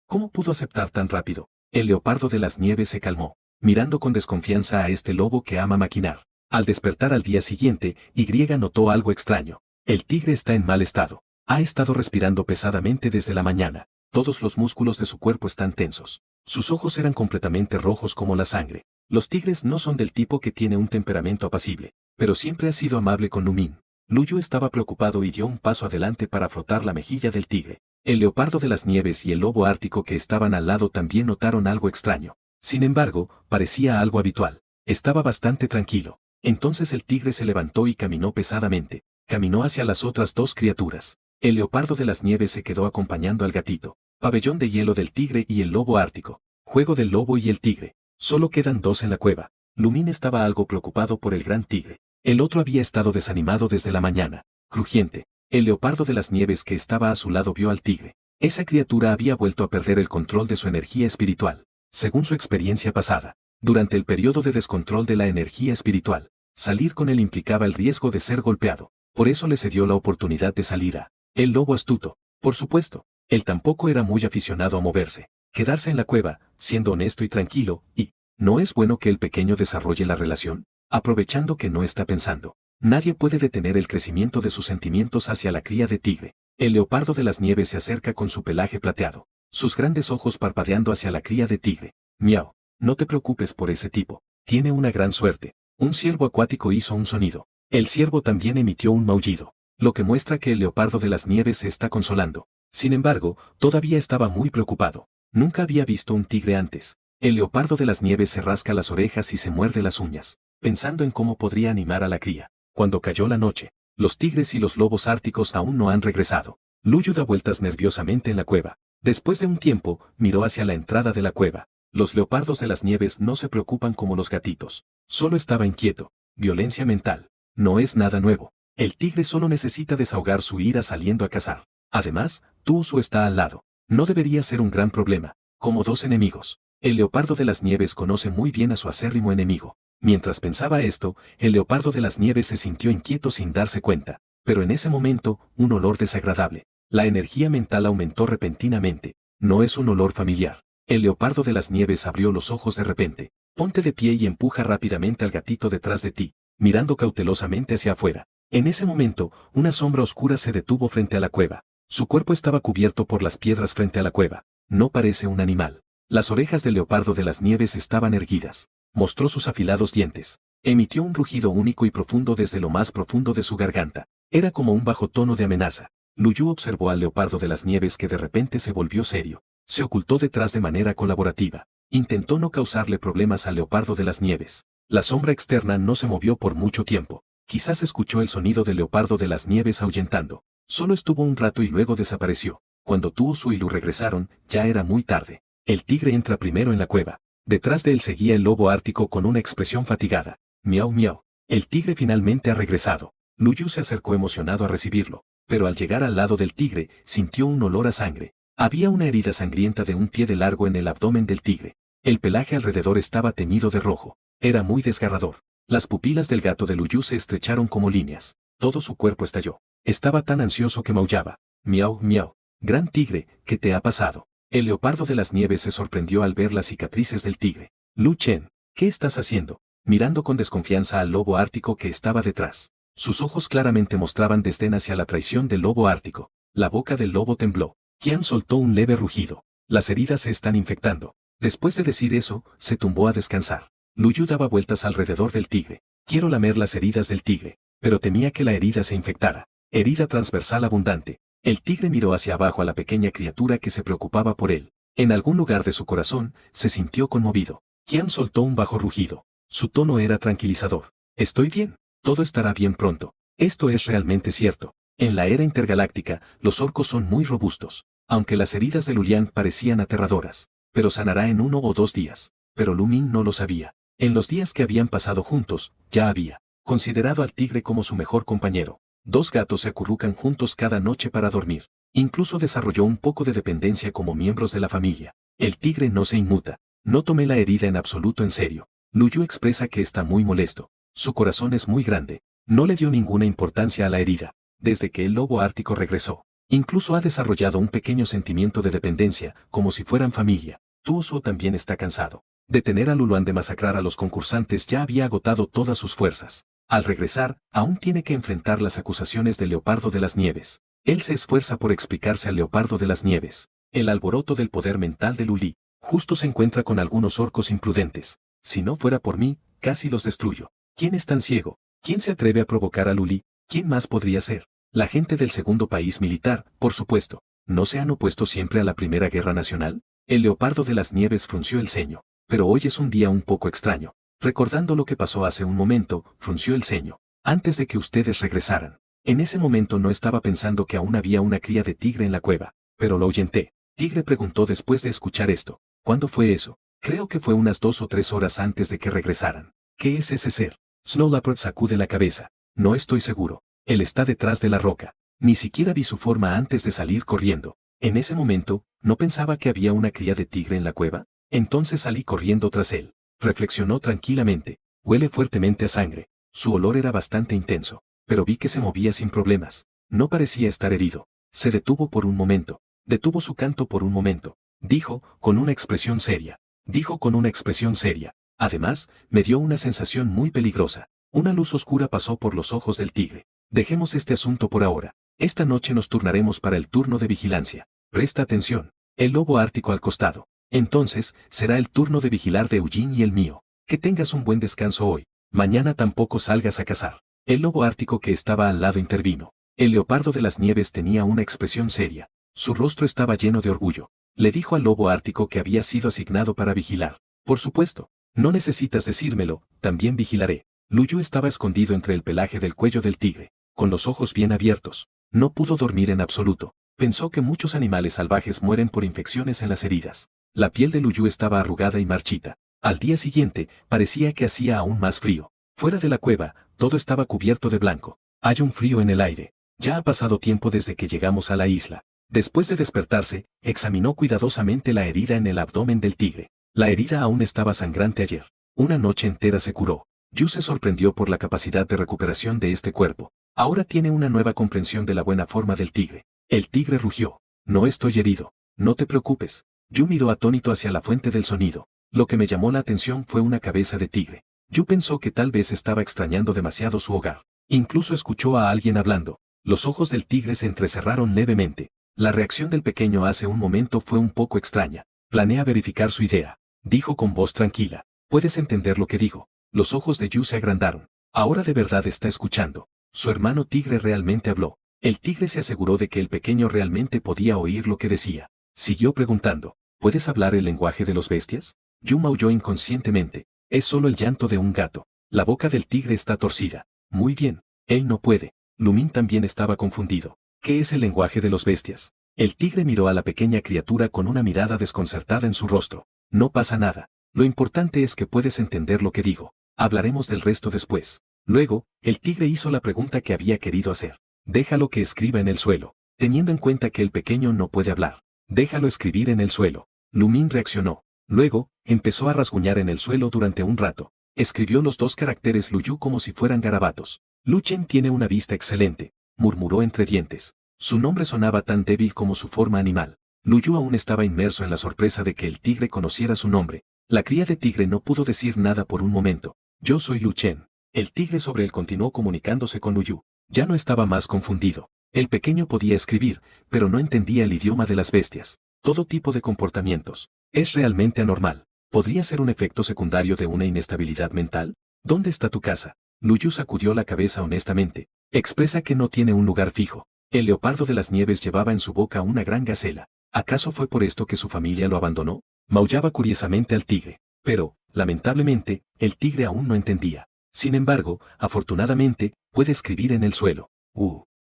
¿Cómo pudo aceptar tan rápido? El leopardo de las nieves se calmó, mirando con desconfianza a este lobo que ama maquinar. Al despertar al día siguiente, Y notó algo extraño. El tigre está en mal estado. Ha estado respirando pesadamente desde la mañana. Todos los músculos de su cuerpo están tensos. Sus ojos eran completamente rojos como la sangre. Los tigres no son del tipo que tiene un temperamento apacible, pero siempre ha sido amable con Lumín. Luyu estaba preocupado y dio un paso adelante para frotar la mejilla del tigre. El leopardo de las nieves y el lobo ártico que estaban al lado también notaron algo extraño. Sin embargo, parecía algo habitual. Estaba bastante tranquilo. Entonces el tigre se levantó y caminó pesadamente. Caminó hacia las otras dos criaturas. El leopardo de las nieves se quedó acompañando al gatito. Pabellón de hielo del tigre y el lobo ártico. Juego del lobo y el tigre. Solo quedan dos en la cueva. Lumín estaba algo preocupado por el gran tigre. El otro había estado desanimado desde la mañana. Crujiente. El leopardo de las nieves que estaba a su lado vio al tigre. Esa criatura había vuelto a perder el control de su energía espiritual. Según su experiencia pasada, durante el periodo de descontrol de la energía espiritual, salir con él implicaba el riesgo de ser golpeado. Por eso le cedió la oportunidad de salir a el lobo astuto. Por supuesto, él tampoco era muy aficionado a moverse, quedarse en la cueva, siendo honesto y tranquilo, y ¿no es bueno que el pequeño desarrolle la relación? Aprovechando que no está pensando. Nadie puede detener el crecimiento de sus sentimientos hacia la cría de tigre. El leopardo de las nieves se acerca con su pelaje plateado, sus grandes ojos parpadeando hacia la cría de tigre. Miau, no te preocupes por ese tipo, tiene una gran suerte. Un ciervo acuático hizo un sonido. El ciervo también emitió un maullido, lo que muestra que el leopardo de las nieves se está consolando. Sin embargo, todavía estaba muy preocupado. Nunca había visto un tigre antes. El leopardo de las nieves se rasca las orejas y se muerde las uñas, pensando en cómo podría animar a la cría. Cuando cayó la noche, los tigres y los lobos árticos aún no han regresado. Luyu da vueltas nerviosamente en la cueva. Después de un tiempo, miró hacia la entrada de la cueva. Los leopardos de las nieves no se preocupan como los gatitos. Solo estaba inquieto. Violencia mental. No es nada nuevo. El tigre solo necesita desahogar su ira saliendo a cazar. Además, Tusu está al lado. No debería ser un gran problema. Como dos enemigos. El leopardo de las nieves conoce muy bien a su acérrimo enemigo. Mientras pensaba esto, el leopardo de las nieves se sintió inquieto sin darse cuenta. Pero en ese momento, un olor desagradable. La energía mental aumentó repentinamente. No es un olor familiar. El leopardo de las nieves abrió los ojos de repente. Ponte de pie y empuja rápidamente al gatito detrás de ti, mirando cautelosamente hacia afuera. En ese momento, una sombra oscura se detuvo frente a la cueva. Su cuerpo estaba cubierto por las piedras frente a la cueva. No parece un animal. Las orejas del leopardo de las nieves estaban erguidas. Mostró sus afilados dientes. Emitió un rugido único y profundo desde lo más profundo de su garganta. Era como un bajo tono de amenaza. Luyu observó al leopardo de las nieves que de repente se volvió serio. Se ocultó detrás de manera colaborativa. Intentó no causarle problemas al leopardo de las nieves. La sombra externa no se movió por mucho tiempo. Quizás escuchó el sonido del leopardo de las nieves ahuyentando. Solo estuvo un rato y luego desapareció. Cuando Tusu y Lu regresaron, ya era muy tarde. El tigre entra primero en la cueva. Detrás de él seguía el lobo ártico con una expresión fatigada. Miau miau. El tigre finalmente ha regresado. Luyu se acercó emocionado a recibirlo, pero al llegar al lado del tigre, sintió un olor a sangre. Había una herida sangrienta de un pie de largo en el abdomen del tigre. El pelaje alrededor estaba teñido de rojo. Era muy desgarrador. Las pupilas del gato de Luyu se estrecharon como líneas. Todo su cuerpo estalló. Estaba tan ansioso que maullaba. Miau miau. Gran tigre, ¿qué te ha pasado? El leopardo de las nieves se sorprendió al ver las cicatrices del tigre. Lu Chen, ¿qué estás haciendo? Mirando con desconfianza al lobo ártico que estaba detrás. Sus ojos claramente mostraban desdén hacia la traición del lobo ártico. La boca del lobo tembló. Qian soltó un leve rugido. Las heridas se están infectando. Después de decir eso, se tumbó a descansar. Luyu daba vueltas alrededor del tigre. Quiero lamer las heridas del tigre, pero temía que la herida se infectara. Herida transversal abundante. El tigre miró hacia abajo a la pequeña criatura que se preocupaba por él. En algún lugar de su corazón, se sintió conmovido. Qian soltó un bajo rugido. Su tono era tranquilizador. Estoy bien. Todo estará bien pronto. Esto es realmente cierto. En la era intergaláctica, los orcos son muy robustos. Aunque las heridas de Luliang parecían aterradoras. Pero sanará en 1 o 2 días. Pero Lu Ming no lo sabía. En los días que habían pasado juntos, ya había considerado al tigre como su mejor compañero. Dos gatos se acurrucan juntos cada noche para dormir. Incluso desarrolló un poco de dependencia como miembros de la familia. El tigre no se inmuta. No tomé la herida en absoluto en serio. Luyu expresa que está muy molesto. Su corazón es muy grande. No le dio ninguna importancia a la herida. Desde que el lobo ártico regresó, incluso ha desarrollado un pequeño sentimiento de dependencia, como si fueran familia. Tuoso también está cansado. De tener a Luluan de masacrar a los concursantes ya había agotado todas sus fuerzas. Al regresar, aún tiene que enfrentar las acusaciones del Leopardo de las Nieves. Él se esfuerza por explicarse al Leopardo de las Nieves. El alboroto del poder mental de Luli. Justo se encuentra con algunos orcos imprudentes. Si no fuera por mí, casi los destruyo. ¿Quién es tan ciego? ¿Quién se atreve a provocar a Luli? ¿Quién más podría ser? La gente del segundo país militar, por supuesto. ¿No se han opuesto siempre a la Primera Guerra Nacional? El Leopardo de las Nieves frunció el ceño. Pero hoy es un día un poco extraño. Recordando lo que pasó hace un momento, frunció el ceño. Antes de que ustedes regresaran. En ese momento no estaba pensando que aún había una cría de tigre en la cueva. Pero lo ahuyenté. Tigre preguntó después de escuchar esto. ¿Cuándo fue eso? Creo que fue unas 2 o 3 horas antes de que regresaran. ¿Qué es ese ser? Snow Leopard sacude la cabeza. No estoy seguro. Él está detrás de la roca. Ni siquiera vi su forma antes de salir corriendo. En ese momento, ¿no pensaba que había una cría de tigre en la cueva? Entonces salí corriendo tras él. Reflexionó tranquilamente. Huele fuertemente a sangre. Su olor era bastante intenso. Pero vi que se movía sin problemas. No parecía estar herido. Se detuvo por un momento. Detuvo su canto por un momento. Dijo, con una expresión seria. Dijo con una expresión seria. Además, me dio una sensación muy peligrosa. Una luz oscura pasó por los ojos del tigre. Dejemos este asunto por ahora. Esta noche nos turnaremos para el turno de vigilancia. Presta atención. El lobo ártico al costado. Entonces, será el turno de vigilar de Eugene y el mío. Que tengas un buen descanso hoy. Mañana tampoco salgas a cazar. El lobo ártico que estaba al lado intervino. El leopardo de las nieves tenía una expresión seria. Su rostro estaba lleno de orgullo. Le dijo al lobo ártico que había sido asignado para vigilar. Por supuesto. No necesitas decírmelo, también vigilaré. Luyu estaba escondido entre el pelaje del cuello del tigre, con los ojos bien abiertos. No pudo dormir en absoluto. Pensó que muchos animales salvajes mueren por infecciones en las heridas. La piel de Luyu estaba arrugada y marchita. Al día siguiente, parecía que hacía aún más frío. Fuera de la cueva, todo estaba cubierto de blanco. Hay un frío en el aire. Ya ha pasado tiempo desde que llegamos a la isla. Después de despertarse, examinó cuidadosamente la herida en el abdomen del tigre. La herida aún estaba sangrante ayer. Una noche entera se curó. Yu se sorprendió por la capacidad de recuperación de este cuerpo. Ahora tiene una nueva comprensión de la buena forma del tigre. El tigre rugió. No estoy herido. No te preocupes. Yu miró atónito hacia la fuente del sonido. Lo que me llamó la atención fue una cabeza de tigre. Yu pensó que tal vez estaba extrañando demasiado su hogar. Incluso escuchó a alguien hablando. Los ojos del tigre se entrecerraron levemente. La reacción del pequeño hace un momento fue un poco extraña. Planea verificar su idea. Dijo con voz tranquila. ¿Puedes entender lo que digo? Los ojos de Yu se agrandaron. Ahora de verdad está escuchando. Su hermano tigre realmente habló. El tigre se aseguró de que el pequeño realmente podía oír lo que decía. Siguió preguntando. ¿Puedes hablar el lenguaje de los bestias? Yu maulló inconscientemente. Es solo el llanto de un gato. La boca del tigre está torcida. Muy bien. Él no puede. Lumín también estaba confundido. ¿Qué es el lenguaje de los bestias? El tigre miró a la pequeña criatura con una mirada desconcertada en su rostro. No pasa nada. Lo importante es que puedes entender lo que digo. Hablaremos del resto después. Luego, el tigre hizo la pregunta que había querido hacer. Déjalo que escriba en el suelo. Teniendo en cuenta que el pequeño no puede hablar. Déjalo escribir en el suelo. Lumín reaccionó. Luego, empezó a rasguñar en el suelo durante un rato. Escribió los 2 caracteres Luyu como si fueran garabatos. Luchen tiene una vista excelente, murmuró entre dientes. Su nombre sonaba tan débil como su forma animal. Luyu aún estaba inmerso en la sorpresa de que el tigre conociera su nombre. La cría de tigre no pudo decir nada por un momento. Yo soy Luchen. El tigre sobre él continuó comunicándose con Luyu. Ya no estaba más confundido. El pequeño podía escribir, pero no entendía el idioma de las bestias. Todo tipo de comportamientos. Es realmente anormal. ¿Podría ser un efecto secundario de una inestabilidad mental? ¿Dónde está tu casa? Luyu sacudió la cabeza honestamente. Expresa que no tiene un lugar fijo. El leopardo de las nieves llevaba en su boca una gran gacela. ¿Acaso fue por esto que su familia lo abandonó? Maullaba curiosamente al tigre. Pero, lamentablemente, el tigre aún no entendía. Sin embargo, afortunadamente, puede escribir en el suelo.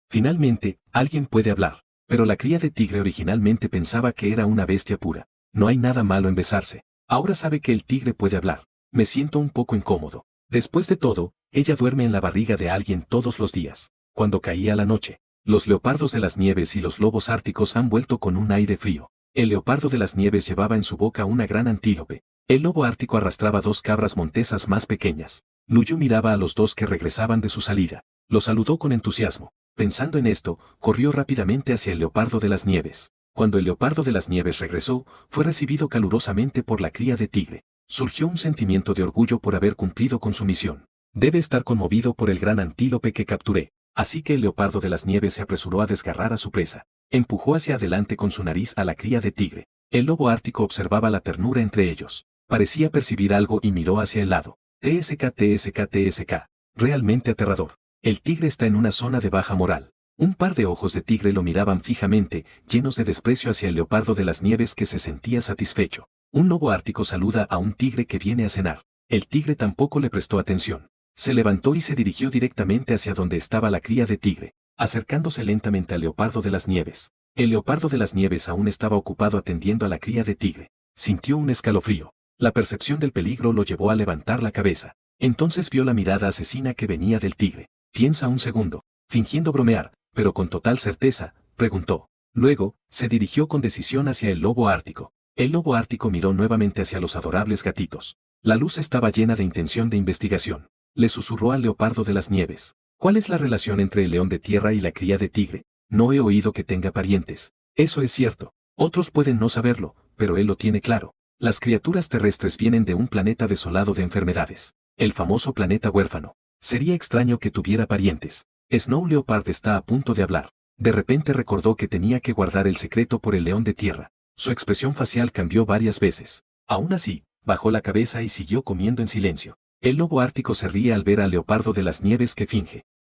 Finalmente, alguien puede hablar. Pero la cría de tigre originalmente pensaba que era una bestia pura. No hay nada malo en besarse. Ahora sabe que el tigre puede hablar. Me siento un poco incómodo. Después de todo, ella duerme en la barriga de alguien todos los días. Cuando caía la noche, los leopardos de las nieves y los lobos árticos han vuelto con un aire frío. El leopardo de las nieves llevaba en su boca una gran antílope. El lobo ártico arrastraba dos cabras montesas más pequeñas. Luyu miraba a los dos que regresaban de su salida. Los saludó con entusiasmo. Pensando en esto, corrió rápidamente hacia el leopardo de las nieves. Cuando el leopardo de las nieves regresó, fue recibido calurosamente por la cría de tigre. Surgió un sentimiento de orgullo por haber cumplido con su misión. Debe estar conmovido por el gran antílope que capturé. Así que el leopardo de las nieves se apresuró a desgarrar a su presa. Empujó hacia adelante con su nariz a la cría de tigre. El lobo ártico observaba la ternura entre ellos. Parecía percibir algo y miró hacia el lado. TSK, TSK, TSK. Realmente aterrador. El tigre está en una zona de baja moral. Un par de ojos de tigre lo miraban fijamente, llenos de desprecio hacia el leopardo de las nieves que se sentía satisfecho. Un lobo ártico saluda a un tigre que viene a cenar. El tigre tampoco le prestó atención. Se levantó y se dirigió directamente hacia donde estaba la cría de tigre, acercándose lentamente al leopardo de las nieves. El leopardo de las nieves aún estaba ocupado atendiendo a la cría de tigre. Sintió un escalofrío. La percepción del peligro lo llevó a levantar la cabeza. Entonces vio la mirada asesina que venía del tigre. Piensa un segundo. Fingiendo bromear, pero con total certeza, preguntó. Luego, se dirigió con decisión hacia el lobo ártico. El lobo ártico miró nuevamente hacia los adorables gatitos. La luz estaba llena de intención de investigación. Le susurró al leopardo de las nieves. ¿Cuál es la relación entre el león de tierra y la cría de tigre? No he oído que tenga parientes. Eso es cierto. Otros pueden no saberlo, pero él lo tiene claro. Las criaturas terrestres vienen de un planeta desolado de enfermedades. El famoso planeta huérfano. Sería extraño que tuviera parientes. Snow Leopard está a punto de hablar. De repente recordó que tenía que guardar el secreto por el león de tierra. Su expresión facial cambió varias veces. Aún así, bajó la cabeza y siguió comiendo en silencio. El lobo ártico se ríe al ver al leopardo de las nieves que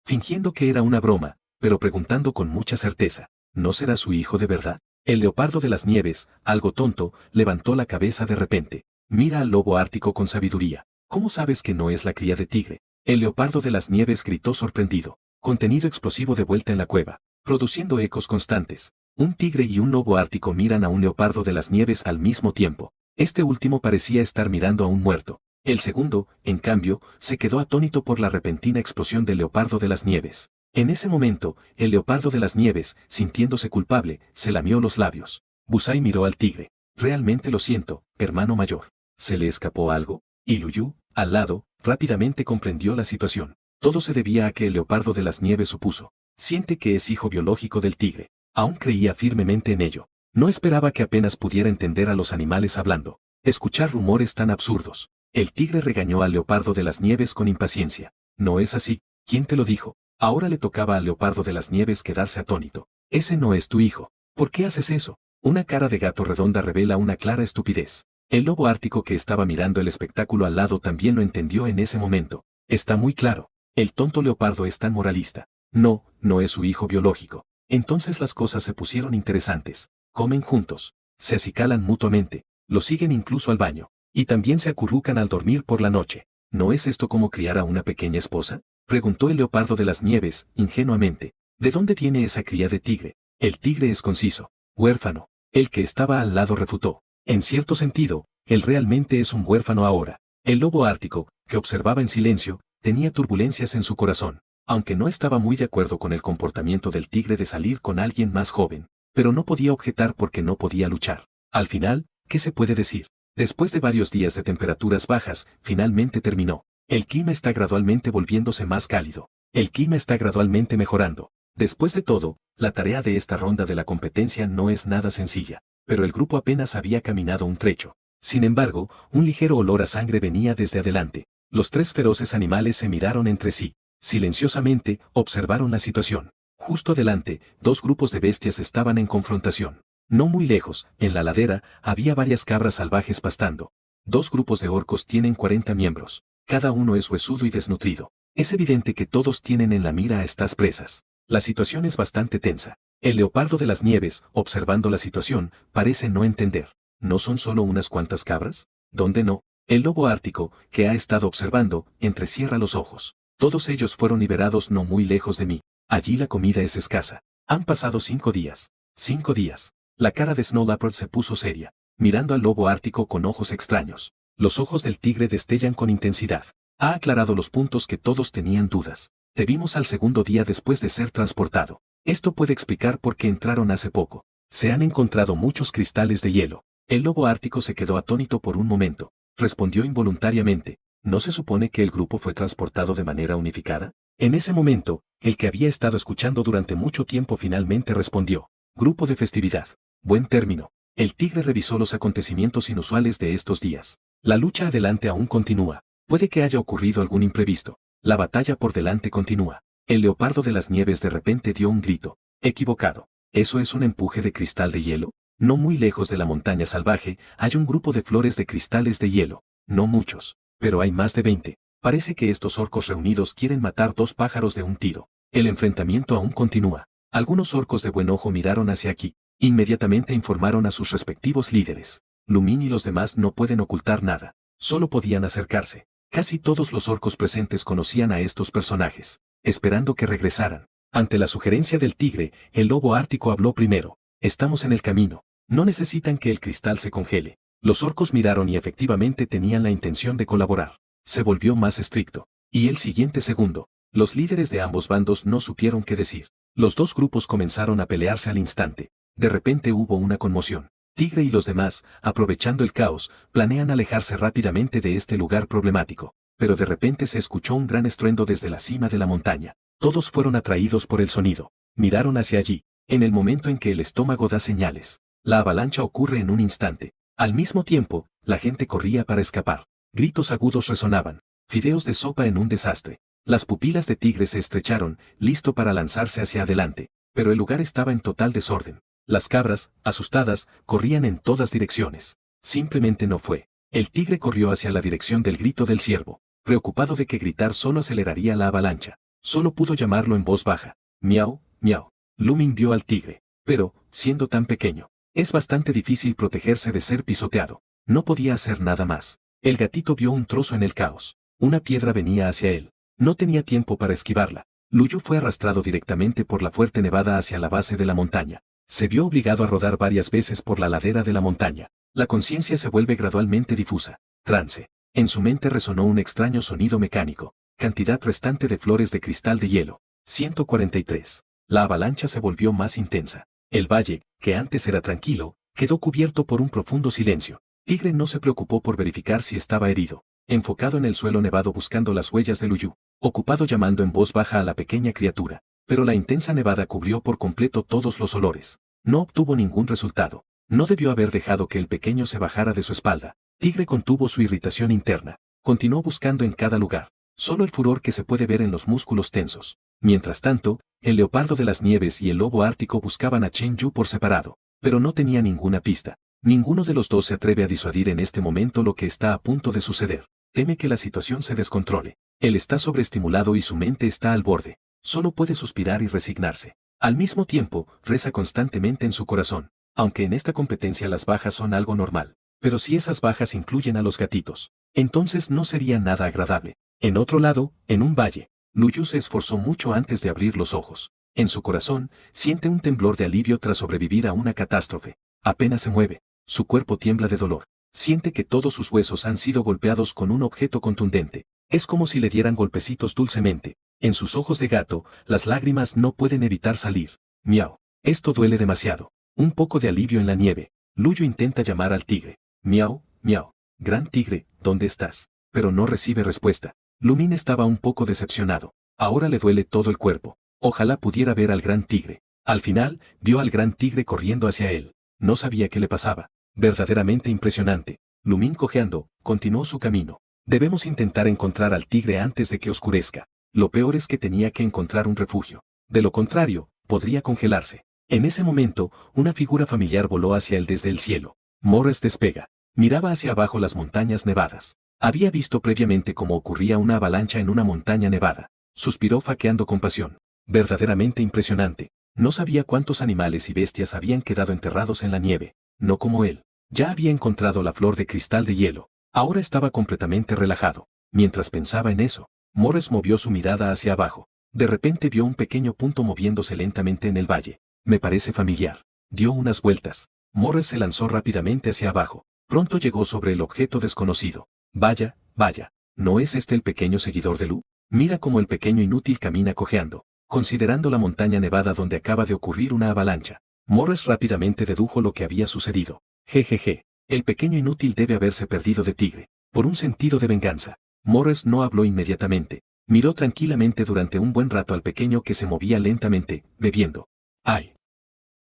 fingiendo que era una broma, pero preguntando con mucha certeza, ¿no será su hijo de verdad? El leopardo de las nieves, algo tonto, levantó la cabeza de repente. Mira al lobo ártico con sabiduría. ¿Cómo sabes que no es la cría de tigre? El leopardo de las nieves gritó sorprendido. Contenido explosivo de vuelta en la cueva, produciendo ecos constantes. Un tigre y un lobo ártico miran a un leopardo de las nieves al mismo tiempo. Este último parecía estar mirando a un muerto. El segundo, en cambio, se quedó atónito por la repentina explosión del leopardo de las nieves. En ese momento, el leopardo de las nieves, sintiéndose culpable, se lamió los labios. Busai miró al tigre. Realmente lo siento, hermano mayor. ¿Se le escapó algo? Y Luyu, al lado, rápidamente comprendió la situación. Todo se debía a que el leopardo de las nieves supuso. Siente que es hijo biológico del tigre. Aún creía firmemente en ello. No esperaba que apenas pudiera entender a los animales hablando. Escuchar rumores tan absurdos. El tigre regañó al leopardo de las nieves con impaciencia. No es así. ¿Quién te lo dijo? Ahora le tocaba al leopardo de las nieves quedarse atónito. Ese no es tu hijo. ¿Por qué haces eso? Una cara de gato redonda revela una clara estupidez. El lobo ártico que estaba mirando el espectáculo al lado también lo entendió en ese momento. Está muy claro. El tonto leopardo es tan moralista. No, no es su hijo biológico. Entonces las cosas se pusieron interesantes. Comen juntos. Se acicalan mutuamente. Lo siguen incluso al baño. Y también se acurrucan al dormir por la noche. ¿No es esto como criar a una pequeña esposa? Preguntó el leopardo de las nieves, ingenuamente. ¿De dónde viene esa cría de tigre? El tigre es conciso. Huérfano. El que estaba al lado refutó. En cierto sentido, él realmente es un huérfano ahora. El lobo ártico, que observaba en silencio, tenía turbulencias en su corazón. Aunque no estaba muy de acuerdo con el comportamiento del tigre de salir con alguien más joven. Pero no podía objetar porque no podía luchar. Al final, ¿qué se puede decir? Después de varios días de temperaturas bajas, finalmente terminó. El clima está gradualmente volviéndose más cálido. El clima está gradualmente mejorando. Después de todo, la tarea de esta ronda de la competencia no es nada sencilla. Pero el grupo apenas había caminado un trecho. Sin embargo, un ligero olor a sangre venía desde adelante. Los tres feroces animales se miraron entre sí. Silenciosamente, observaron la situación. Justo adelante, dos grupos de bestias estaban en confrontación. No muy lejos, en la ladera, había varias cabras salvajes pastando. Dos grupos de orcos tienen 40 miembros. Cada uno es huesudo y desnutrido. Es evidente que todos tienen en la mira a estas presas. La situación es bastante tensa. El leopardo de las nieves, observando la situación, parece no entender. ¿No son solo unas cuantas cabras? ¿Dónde no? El lobo ártico, que ha estado observando, entrecierra los ojos. Todos ellos fueron liberados no muy lejos de mí. Allí la comida es escasa. Han pasado 5 días. 5 días. La cara de Snow Leopard se puso seria, mirando al lobo ártico con ojos extraños. Los ojos del tigre destellan con intensidad. Ha aclarado los puntos que todos tenían dudas. Te vimos al segundo día después de ser transportado. Esto puede explicar por qué entraron hace poco. Se han encontrado muchos cristales de hielo. El lobo ártico se quedó atónito por un momento. Respondió involuntariamente. ¿No se supone que el grupo fue transportado de manera unificada? En ese momento, el que había estado escuchando durante mucho tiempo finalmente respondió. Grupo de festividad. Buen término. El tigre revisó los acontecimientos inusuales de estos días. La lucha adelante aún continúa. Puede que haya ocurrido algún imprevisto. La batalla por delante continúa. El leopardo de las nieves de repente dio un grito. Equivocado. ¿Eso es un empuje de cristal de hielo? No muy lejos de la montaña salvaje, hay un grupo de flores de cristales de hielo. No muchos, pero hay más de 20. Parece que estos orcos reunidos quieren matar dos pájaros de un tiro. El enfrentamiento aún continúa. Algunos orcos de buen ojo miraron hacia aquí. Inmediatamente informaron a sus respectivos líderes. Lumín y los demás no pueden ocultar nada. Solo podían acercarse. Casi todos los orcos presentes conocían a estos personajes, esperando que regresaran. Ante la sugerencia del tigre, el lobo ártico habló primero. Estamos en el camino. No necesitan que el cristal se congele. Los orcos miraron y efectivamente tenían la intención de colaborar. Se volvió más estricto. Y el siguiente segundo, los líderes de ambos bandos no supieron qué decir. Los dos grupos comenzaron a pelearse al instante. De repente hubo una conmoción. Tigre y los demás, aprovechando el caos, planean alejarse rápidamente de este lugar problemático. Pero de repente se escuchó un gran estruendo desde la cima de la montaña. Todos fueron atraídos por el sonido. Miraron hacia allí. En el momento en que el estómago da señales, la avalancha ocurre en un instante. Al mismo tiempo, la gente corría para escapar. Gritos agudos resonaban. Fideos de sopa en un desastre. Las pupilas de Tigre se estrecharon, listo para lanzarse hacia adelante. Pero el lugar estaba en total desorden. Las cabras, asustadas, corrían en todas direcciones. Simplemente no fue. El tigre corrió hacia la dirección del grito del ciervo, preocupado de que gritar solo aceleraría la avalancha. Solo pudo llamarlo en voz baja. Miau, miau. Lumin vio al tigre. Pero, siendo tan pequeño, es bastante difícil protegerse de ser pisoteado. No podía hacer nada más. El gatito vio un trozo en el caos. Una piedra venía hacia él. No tenía tiempo para esquivarla. Luyu fue arrastrado directamente por la fuerte nevada hacia la base de la montaña. Se vio obligado a rodar varias veces por la ladera de la montaña. La conciencia se vuelve gradualmente difusa. Trance. En su mente resonó un extraño sonido mecánico. Cantidad restante de flores de cristal de hielo. 143. La avalancha se volvió más intensa. El valle, que antes era tranquilo, quedó cubierto por un profundo silencio. Tigre no se preocupó por verificar si estaba herido. Enfocado en el suelo nevado buscando las huellas de Luyu. Ocupado llamando en voz baja a la pequeña criatura. Pero la intensa nevada cubrió por completo todos los olores. No obtuvo ningún resultado. No debió haber dejado que el pequeño se bajara de su espalda. Tigre contuvo su irritación interna. Continuó buscando en cada lugar. Solo el furor que se puede ver en los músculos tensos. Mientras tanto, el leopardo de las nieves y el lobo ártico buscaban a Chen Yu por separado. Pero no tenía ninguna pista. Ninguno de los dos se atreve a disuadir en este momento lo que está a punto de suceder. Teme que la situación se descontrole. Él está sobreestimulado y su mente está al borde. Solo puede suspirar y resignarse. Al mismo tiempo, reza constantemente en su corazón, aunque en esta competencia las bajas son algo normal. Pero si esas bajas incluyen a los gatitos, entonces no sería nada agradable. En otro lado, en un valle, Luyu se esforzó mucho antes de abrir los ojos. En su corazón, siente un temblor de alivio tras sobrevivir a una catástrofe. Apenas se mueve. Su cuerpo tiembla de dolor. Siente que todos sus huesos han sido golpeados con un objeto contundente. Es como si le dieran golpecitos dulcemente. En sus ojos de gato, las lágrimas no pueden evitar salir. Miau. Esto duele demasiado. Un poco de alivio en la nieve. Luyu intenta llamar al tigre. Miau, miau. Gran tigre, ¿dónde estás? Pero no recibe respuesta. Lumin estaba un poco decepcionado. Ahora le duele todo el cuerpo. Ojalá pudiera ver al gran tigre. Al final, vio al gran tigre corriendo hacia él. No sabía qué le pasaba. Verdaderamente impresionante. Lumin cojeando, continuó su camino. Debemos intentar encontrar al tigre antes de que oscurezca. Lo peor es que tenía que encontrar un refugio. De lo contrario, podría congelarse. En ese momento, una figura familiar voló hacia él desde el cielo. Morris despega. Miraba hacia abajo las montañas nevadas. Había visto previamente cómo ocurría una avalancha en una montaña nevada. Suspiró faqueando con pasión. Verdaderamente impresionante. No sabía cuántos animales y bestias habían quedado enterrados en la nieve. No como él. Ya había encontrado la flor de cristal de hielo. Ahora estaba completamente relajado. Mientras pensaba en eso, Morris movió su mirada hacia abajo. De repente vio un pequeño punto moviéndose lentamente en el valle. Me parece familiar. Dio unas vueltas. Morris se lanzó rápidamente hacia abajo. Pronto llegó sobre el objeto desconocido. Vaya, vaya. ¿No es este el pequeño seguidor de Lu? Mira cómo el pequeño inútil camina cojeando, considerando la montaña nevada donde acaba de ocurrir una avalancha. Morris rápidamente dedujo lo que había sucedido. Jejeje, el pequeño inútil debe haberse perdido de tigre. Por un sentido de venganza. Morris no habló inmediatamente. Miró tranquilamente durante un buen rato al pequeño que se movía lentamente, bebiendo. ¡Ay!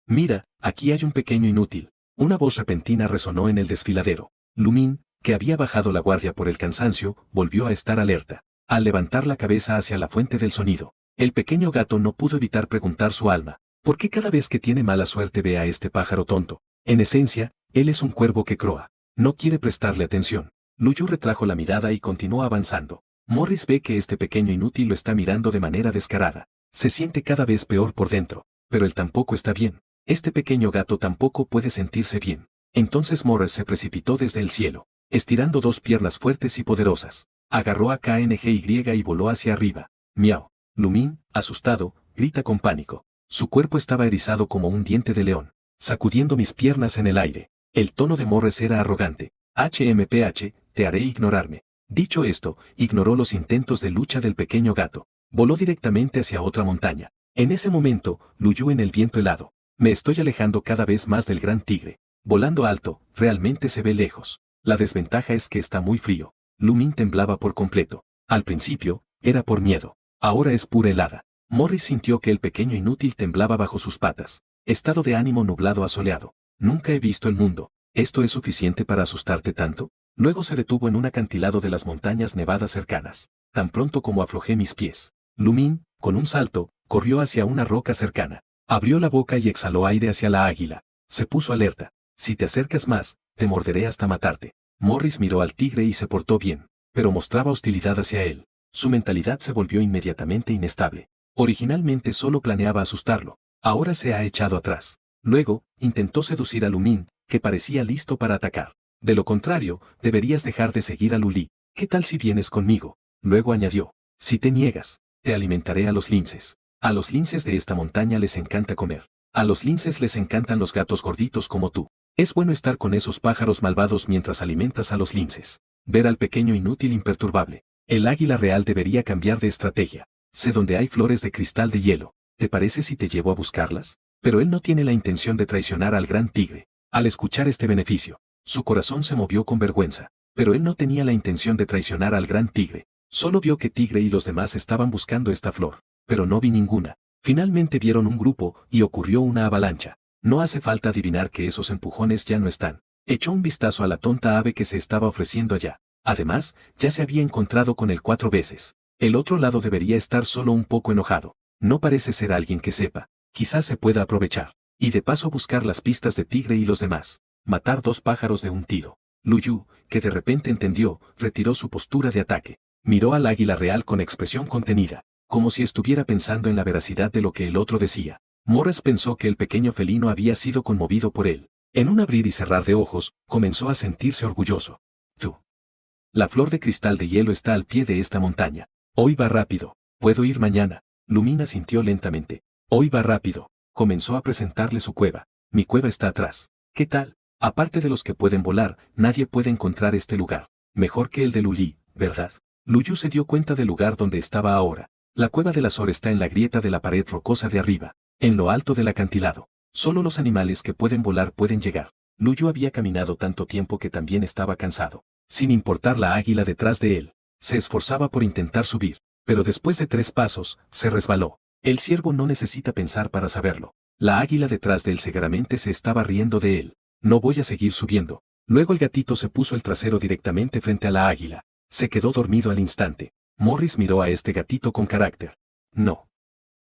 Mira, aquí hay un pequeño inútil. Una voz repentina resonó en el desfiladero. Lumín, que había bajado la guardia por el cansancio, volvió a estar alerta. Al levantar la cabeza hacia la fuente del sonido, el pequeño gato no pudo evitar preguntar su alma. ¿Por qué cada vez que tiene mala suerte ve a este pájaro tonto? En esencia, él es un cuervo que croa. No quiere prestarle atención. Luyu retrajo la mirada y continuó avanzando. Morris ve que este pequeño inútil lo está mirando de manera descarada. Se siente cada vez peor por dentro, pero él tampoco está bien. Este pequeño gato tampoco puede sentirse bien. Entonces Morris se precipitó desde el cielo, estirando dos piernas fuertes y poderosas. Agarró a KNGY y voló hacia arriba. Miau. Lumín, asustado, grita con pánico. Su cuerpo estaba erizado como un diente de león, sacudiendo mis piernas en el aire. El tono de Morris era arrogante. HMPH, te haré ignorarme. Dicho esto, ignoró los intentos de lucha del pequeño gato. Voló directamente hacia otra montaña. En ese momento, Luyu en el viento helado. Me estoy alejando cada vez más del gran tigre. Volando alto, realmente se ve lejos. La desventaja es que está muy frío. Lumín temblaba por completo. Al principio, era por miedo. Ahora es pura helada. Morris sintió que el pequeño inútil temblaba bajo sus patas. Estado de ánimo nublado asoleado. Nunca he visto el mundo. ¿Esto es suficiente para asustarte tanto? Luego se detuvo en un acantilado de las montañas nevadas cercanas. Tan pronto como aflojé mis pies, Lumín, con un salto, corrió hacia una roca cercana. Abrió la boca y exhaló aire hacia la águila. Se puso alerta. Si te acercas más, te morderé hasta matarte. Morris miró al tigre y se portó bien, pero mostraba hostilidad hacia él. Su mentalidad se volvió inmediatamente inestable. Originalmente solo planeaba asustarlo. Ahora se ha echado atrás. Luego, intentó seducir a Lumín, que parecía listo para atacar. De lo contrario, deberías dejar de seguir a Luli. ¿Qué tal si vienes conmigo? Luego añadió. Si te niegas, te alimentaré a los linces. A los linces de esta montaña les encanta comer. A los linces les encantan los gatos gorditos como tú. Es bueno estar con esos pájaros malvados mientras alimentas a los linces. Ver al pequeño inútil imperturbable. El águila real debería cambiar de estrategia. Sé dónde hay flores de cristal de hielo. ¿Te parece si te llevo a buscarlas? Pero él no tiene la intención de traicionar al gran tigre. Al escuchar este beneficio, su corazón se movió con vergüenza. Pero él no tenía la intención de traicionar al gran tigre. Solo vio que Tigre y los demás estaban buscando esta flor. Pero no vi ninguna. Finalmente vieron un grupo y ocurrió una avalancha. No hace falta adivinar que esos empujones ya no están. Echó un vistazo a la tonta ave que se estaba ofreciendo allá. Además, ya se había encontrado con él 4 veces. El otro lado debería estar solo un poco enojado. No parece ser alguien que sepa. Quizás se pueda aprovechar. Y de paso buscar las pistas de Tigre y los demás. Matar 2 pájaros de un tiro. Luyu, que de repente entendió, retiró su postura de ataque. Miró al águila real con expresión contenida, como si estuviera pensando en la veracidad de lo que el otro decía. Morris pensó que el pequeño felino había sido conmovido por él. En un abrir y cerrar de ojos, comenzó a sentirse orgulloso. Tú. La flor de cristal de hielo está al pie de esta montaña. Hoy va rápido. ¿Puedo ir mañana? Lumina sintió lentamente. Hoy va rápido. Comenzó a presentarle su cueva. Mi cueva está atrás. ¿Qué tal? Aparte de los que pueden volar, nadie puede encontrar este lugar. Mejor que el de Luli, ¿verdad? Luyu se dio cuenta del lugar donde estaba ahora. La cueva del Azor está en la grieta de la pared rocosa de arriba, en lo alto del acantilado. Solo los animales que pueden volar pueden llegar. Luyu había caminado tanto tiempo que también estaba cansado. Sin importar la águila detrás de él, se esforzaba por intentar subir, pero después de 3 pasos, se resbaló. El ciervo no necesita pensar para saberlo. La águila detrás de él seguramente se estaba riendo de él. No voy a seguir subiendo. Luego el gatito se puso el trasero directamente frente a la águila. Se quedó dormido al instante. Morris miró a este gatito con carácter. No.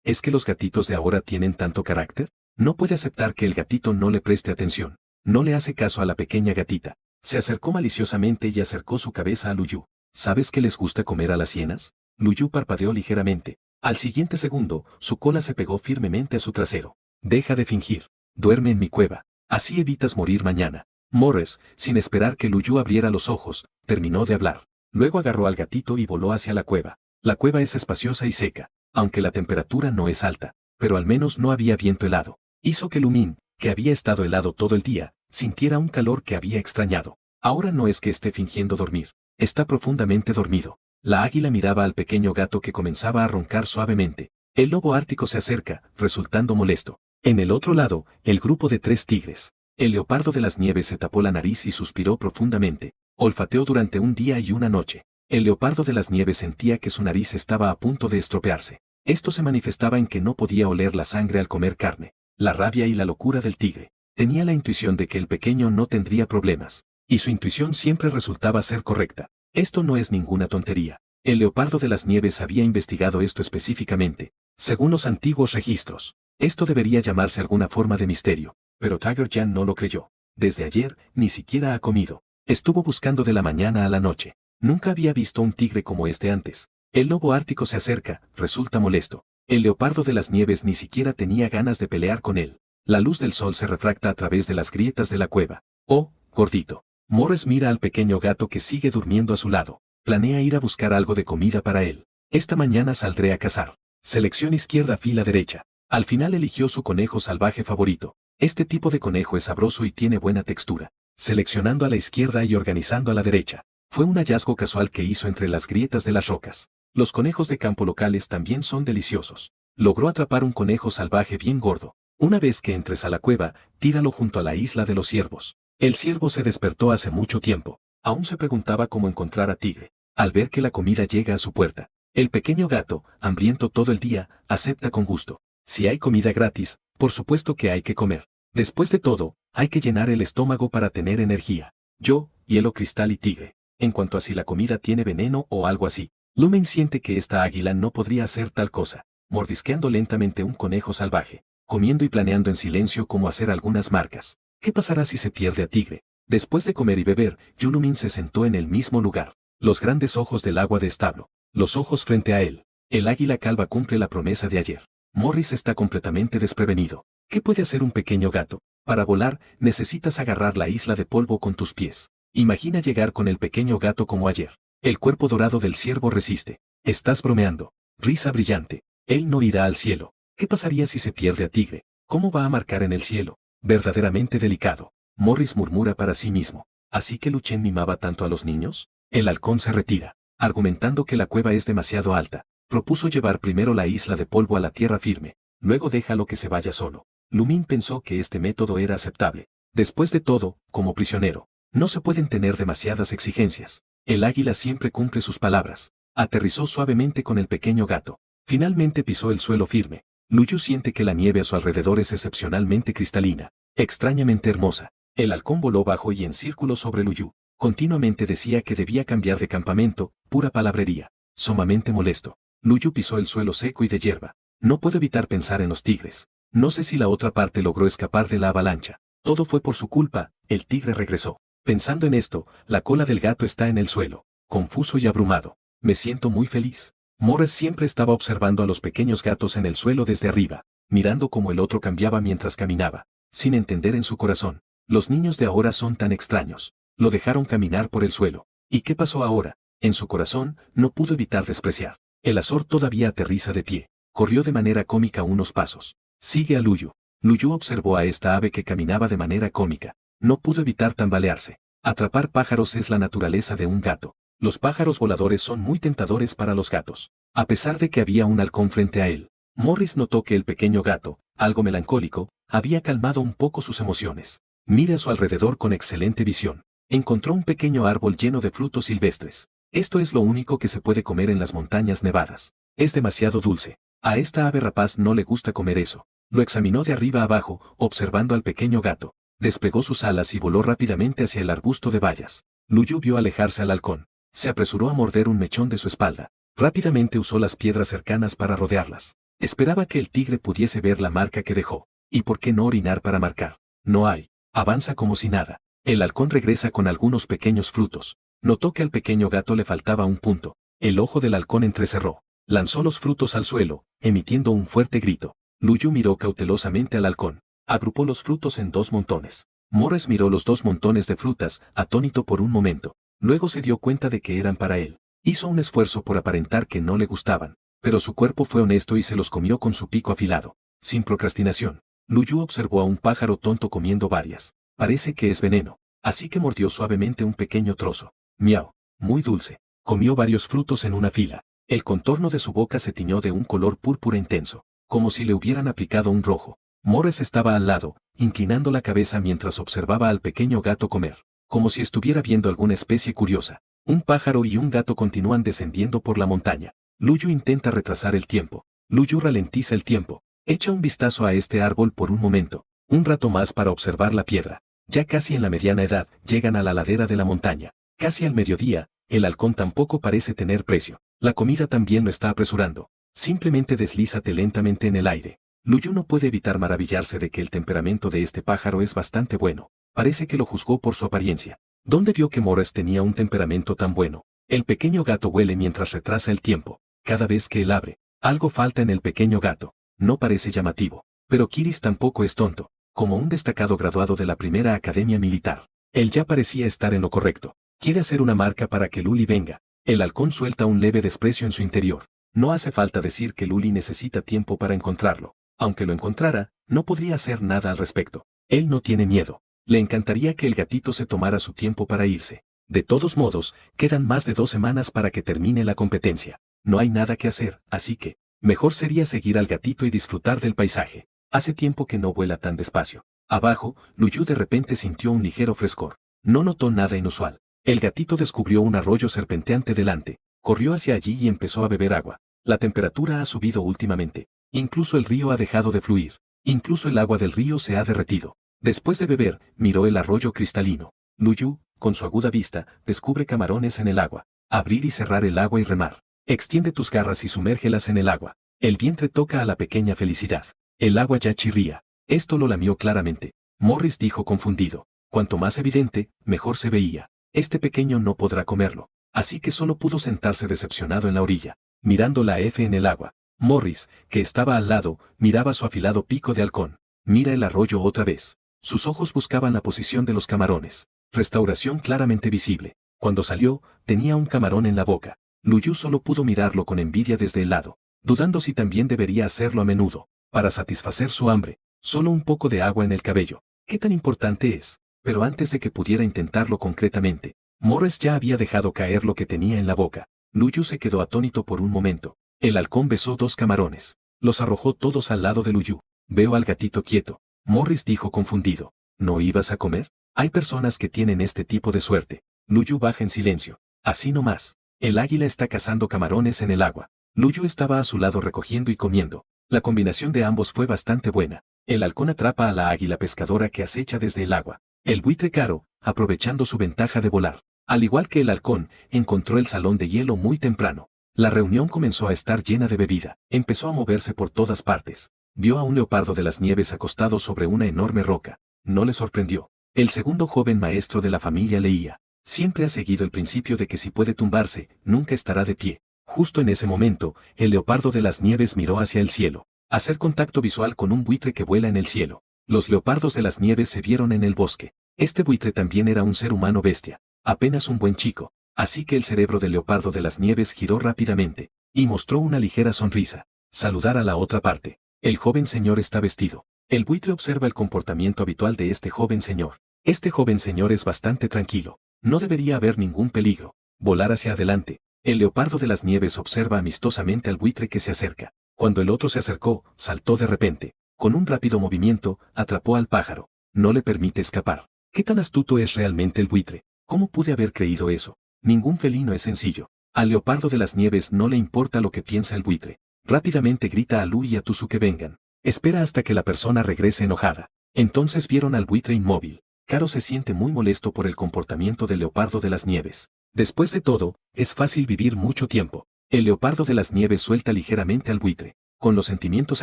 ¿Es que los gatitos de ahora tienen tanto carácter? No puede aceptar que el gatito no le preste atención. No le hace caso a la pequeña gatita. Se acercó maliciosamente y acercó su cabeza a Luyu. ¿Sabes que les gusta comer a las hienas? Luyu parpadeó ligeramente. Al siguiente segundo, su cola se pegó firmemente a su trasero. Deja de fingir. Duerme en mi cueva. Así evitas morir mañana. Morris, sin esperar que Luyu abriera los ojos, terminó de hablar. Luego agarró al gatito y voló hacia la cueva. La cueva es espaciosa y seca, aunque la temperatura no es alta, pero al menos no había viento helado. Hizo que Lumín, que había estado helado todo el día, sintiera un calor que había extrañado. Ahora no es que esté fingiendo dormir, está profundamente dormido. La águila miraba al pequeño gato que comenzaba a roncar suavemente. El lobo ártico se acerca, resultando molesto. En el otro lado, el grupo de 3 tigres. El leopardo de las nieves se tapó la nariz y suspiró profundamente. Olfateó durante un día y una noche. El leopardo de las nieves sentía que su nariz estaba a punto de estropearse. Esto se manifestaba en que no podía oler la sangre al comer carne. La rabia y la locura del tigre. Tenía la intuición de que el pequeño no tendría problemas. Y su intuición siempre resultaba ser correcta. Esto no es ninguna tontería. El leopardo de las nieves había investigado esto específicamente, según los antiguos registros. Esto debería llamarse alguna forma de misterio, pero Tiger Jan no lo creyó. Desde ayer, ni siquiera ha comido. Estuvo buscando de la mañana a la noche. Nunca había visto un tigre como este antes. El lobo ártico se acerca, resulta molesto. El leopardo de las nieves ni siquiera tenía ganas de pelear con él. La luz del sol se refracta a través de las grietas de la cueva. Oh, gordito. Morris mira al pequeño gato que sigue durmiendo a su lado. Planea ir a buscar algo de comida para él. Esta mañana saldré a cazar. Selección izquierda, fila derecha. Al final eligió su conejo salvaje favorito. Este tipo de conejo es sabroso y tiene buena textura. Seleccionando a la izquierda y organizando a la derecha. Fue un hallazgo casual que hizo entre las grietas de las rocas. Los conejos de campo locales también son deliciosos. Logró atrapar un conejo salvaje bien gordo. Una vez que entres a la cueva, tíralo junto a la isla de los ciervos. El ciervo se despertó hace mucho tiempo. Aún se preguntaba cómo encontrar a Tigre. Al ver que la comida llega a su puerta, el pequeño gato, hambriento todo el día, acepta con gusto. Si hay comida gratis, por supuesto que hay que comer. Después de todo, hay que llenar el estómago para tener energía. Yo, hielo, cristal y tigre. En cuanto a si la comida tiene veneno o algo así, Lumen siente que esta águila no podría hacer tal cosa. Mordisqueando lentamente un conejo salvaje, comiendo y planeando en silencio cómo hacer algunas marcas. ¿Qué pasará si se pierde a Tigre? Después de comer y beber, Yulumin se sentó en el mismo lugar. Los grandes ojos del agua de establo. Los ojos frente a él. El águila calva cumple la promesa de ayer. Morris está completamente desprevenido. ¿Qué puede hacer un pequeño gato? Para volar, necesitas agarrar la isla de polvo con tus pies. Imagina llegar con el pequeño gato como ayer. El cuerpo dorado del ciervo resiste. Estás bromeando. Risa brillante. Él no irá al cielo. ¿Qué pasaría si se pierde a Tigre? ¿Cómo va a marcar en el cielo? Verdaderamente delicado. Morris murmura para sí mismo. ¿Así que Luchen mimaba tanto a los niños? El halcón se retira, argumentando que la cueva es demasiado alta. Propuso llevar primero la isla de polvo a la tierra firme, luego déjalo que se vaya solo. Lumin pensó que este método era aceptable. Después de todo, como prisionero, no se pueden tener demasiadas exigencias. El águila siempre cumple sus palabras. Aterrizó suavemente con el pequeño gato. Finalmente pisó el suelo firme. Luyu siente que la nieve a su alrededor es excepcionalmente cristalina, extrañamente hermosa. El halcón voló bajo y en círculo sobre Luyu. Continuamente decía que debía cambiar de campamento, pura palabrería. Sumamente molesto. Luyu pisó el suelo seco y de hierba. No puedo evitar pensar en los tigres. No sé si la otra parte logró escapar de la avalancha. Todo fue por su culpa, el tigre regresó. Pensando en esto, la cola del gato está en el suelo, confuso y abrumado. Me siento muy feliz. Morris siempre estaba observando a los pequeños gatos en el suelo desde arriba, mirando cómo el otro cambiaba mientras caminaba, sin entender en su corazón. Los niños de ahora son tan extraños. Lo dejaron caminar por el suelo. ¿Y qué pasó ahora? En su corazón, no pudo evitar despreciar. El azor todavía aterriza de pie. Corrió de manera cómica unos pasos. Sigue a Luyu. Luyu observó a esta ave que caminaba de manera cómica. No pudo evitar tambalearse. Atrapar pájaros es la naturaleza de un gato. Los pájaros voladores son muy tentadores para los gatos. A pesar de que había un halcón frente a él, Morris notó que el pequeño gato, algo melancólico, había calmado un poco sus emociones. Mira a su alrededor con excelente visión. Encontró un pequeño árbol lleno de frutos silvestres. Esto es lo único que se puede comer en las montañas nevadas. Es demasiado dulce. A esta ave rapaz no le gusta comer eso. Lo examinó de arriba abajo, observando al pequeño gato. Desplegó sus alas y voló rápidamente hacia el arbusto de bayas. Luyu vio alejarse al halcón. Se apresuró a morder un mechón de su espalda. Rápidamente usó las piedras cercanas para rodearlas. Esperaba que el tigre pudiese ver la marca que dejó. ¿Y por qué no orinar para marcar? No hay. Avanza como si nada. El halcón regresa con algunos pequeños frutos. Notó que al pequeño gato le faltaba un punto. El ojo del halcón entrecerró. Lanzó los frutos al suelo, emitiendo un fuerte grito. Luyu miró cautelosamente al halcón. Agrupó los frutos en 2 montones. Morris miró los 2 montones de frutas, atónito por un momento. Luego se dio cuenta de que eran para él. Hizo un esfuerzo por aparentar que no le gustaban, pero su cuerpo fue honesto y se los comió con su pico afilado. Sin procrastinación, Luyu observó a un pájaro tonto comiendo varias. Parece que es veneno, así que mordió suavemente un pequeño trozo. Miau, muy dulce. Comió varios frutos en una fila. El contorno de su boca se tiñó de un color púrpura intenso, como si le hubieran aplicado un rojo. Morris estaba al lado, inclinando la cabeza mientras observaba al pequeño gato comer, como si estuviera viendo alguna especie curiosa. Un pájaro y un gato continúan descendiendo por la montaña. Luyu intenta retrasar el tiempo. Luyu ralentiza el tiempo. Echa un vistazo a este árbol por un momento, un rato más para observar la piedra. Ya casi en la mediana edad, llegan a la ladera de la montaña. Casi al mediodía, el halcón tampoco parece tener precio. La comida también lo está apresurando. Simplemente deslízate lentamente en el aire. Luyu no puede evitar maravillarse de que el temperamento de este pájaro es bastante bueno. Parece que lo juzgó por su apariencia. ¿Dónde vio que Morris tenía un temperamento tan bueno? El pequeño gato huele mientras retrasa el tiempo. Cada vez que él abre, algo falta en el pequeño gato. No parece llamativo. Pero Kiris tampoco es tonto. Como un destacado graduado de la primera academia militar, él ya parecía estar en lo correcto. Quiere hacer una marca para que Luli venga. El halcón suelta un leve desprecio en su interior. No hace falta decir que Luli necesita tiempo para encontrarlo. Aunque lo encontrara, no podría hacer nada al respecto. Él no tiene miedo. Le encantaría que el gatito se tomara su tiempo para irse. De todos modos, quedan más de 2 semanas para que termine la competencia. No hay nada que hacer, así que, mejor sería seguir al gatito y disfrutar del paisaje. Hace tiempo que no vuela tan despacio. Abajo, Luyu de repente sintió un ligero frescor. No notó nada inusual. El gatito descubrió un arroyo serpenteante delante. Corrió hacia allí y empezó a beber agua. La temperatura ha subido últimamente. Incluso el río ha dejado de fluir. Incluso el agua del río se ha derretido. Después de beber, miró el arroyo cristalino. Luyu, con su aguda vista, descubre camarones en el agua. Abrir y cerrar el agua y remar. Extiende tus garras y sumérgelas en el agua. El vientre toca a la pequeña felicidad. El agua ya chirría. Esto lo lamió claramente. Morris dijo confundido. Cuanto más evidente, mejor se veía. Este pequeño no podrá comerlo. Así que solo pudo sentarse decepcionado en la orilla, mirando la F en el agua. Morris, que estaba al lado, miraba su afilado pico de halcón. Mira el arroyo otra vez. Sus ojos buscaban la posición de los camarones. Restauración claramente visible. Cuando salió, tenía un camarón en la boca. Luyu solo pudo mirarlo con envidia desde el lado, dudando si también debería hacerlo a menudo, para satisfacer su hambre. Solo un poco de agua en el cabello. ¿Qué tan importante es? Pero antes de que pudiera intentarlo concretamente, Morris ya había dejado caer lo que tenía en la boca. Luyu se quedó atónito por un momento. El halcón besó 2 camarones. Los arrojó todos al lado de Luyu. Veo al gatito quieto. Morris dijo confundido. ¿No ibas a comer? Hay personas que tienen este tipo de suerte. Luyu baja en silencio. Así nomás. El águila está cazando camarones en el agua. Luyu estaba a su lado recogiendo y comiendo. La combinación de ambos fue bastante buena. El halcón atrapa a la águila pescadora que acecha desde el agua. El buitre caro, aprovechando su ventaja de volar, al igual que el halcón, encontró el salón de hielo muy temprano. La reunión comenzó a estar llena de bebida. Empezó a moverse por todas partes. Vio a un leopardo de las nieves acostado sobre una enorme roca. No le sorprendió. El segundo joven maestro de la familia leía. Siempre ha seguido el principio de que si puede tumbarse, nunca estará de pie. Justo en ese momento, el leopardo de las nieves miró hacia el cielo. Hacer contacto visual con un buitre que vuela en el cielo. Los leopardos de las nieves se vieron en el bosque. Este buitre también era un ser humano bestia. Apenas un buen chico. Así que el cerebro del leopardo de las nieves giró rápidamente, y mostró una ligera sonrisa. Saludar a la otra parte. El joven señor está vestido. El buitre observa el comportamiento habitual de este joven señor. Este joven señor es bastante tranquilo. No debería haber ningún peligro. Volar hacia adelante. El leopardo de las nieves observa amistosamente al buitre que se acerca. Cuando el otro se acercó, saltó de repente. Con un rápido movimiento, atrapó al pájaro. No le permite escapar. ¿Qué tan astuto es realmente el buitre? ¿Cómo pude haber creído eso? Ningún felino es sencillo. Al leopardo de las nieves no le importa lo que piensa el buitre. Rápidamente grita a Lu y a Tuzu que vengan. Espera hasta que la persona regrese enojada. Entonces vieron al buitre inmóvil. Caro se siente muy molesto por el comportamiento del leopardo de las nieves. Después de todo, es fácil vivir mucho tiempo. El leopardo de las nieves suelta ligeramente al buitre. Con los sentimientos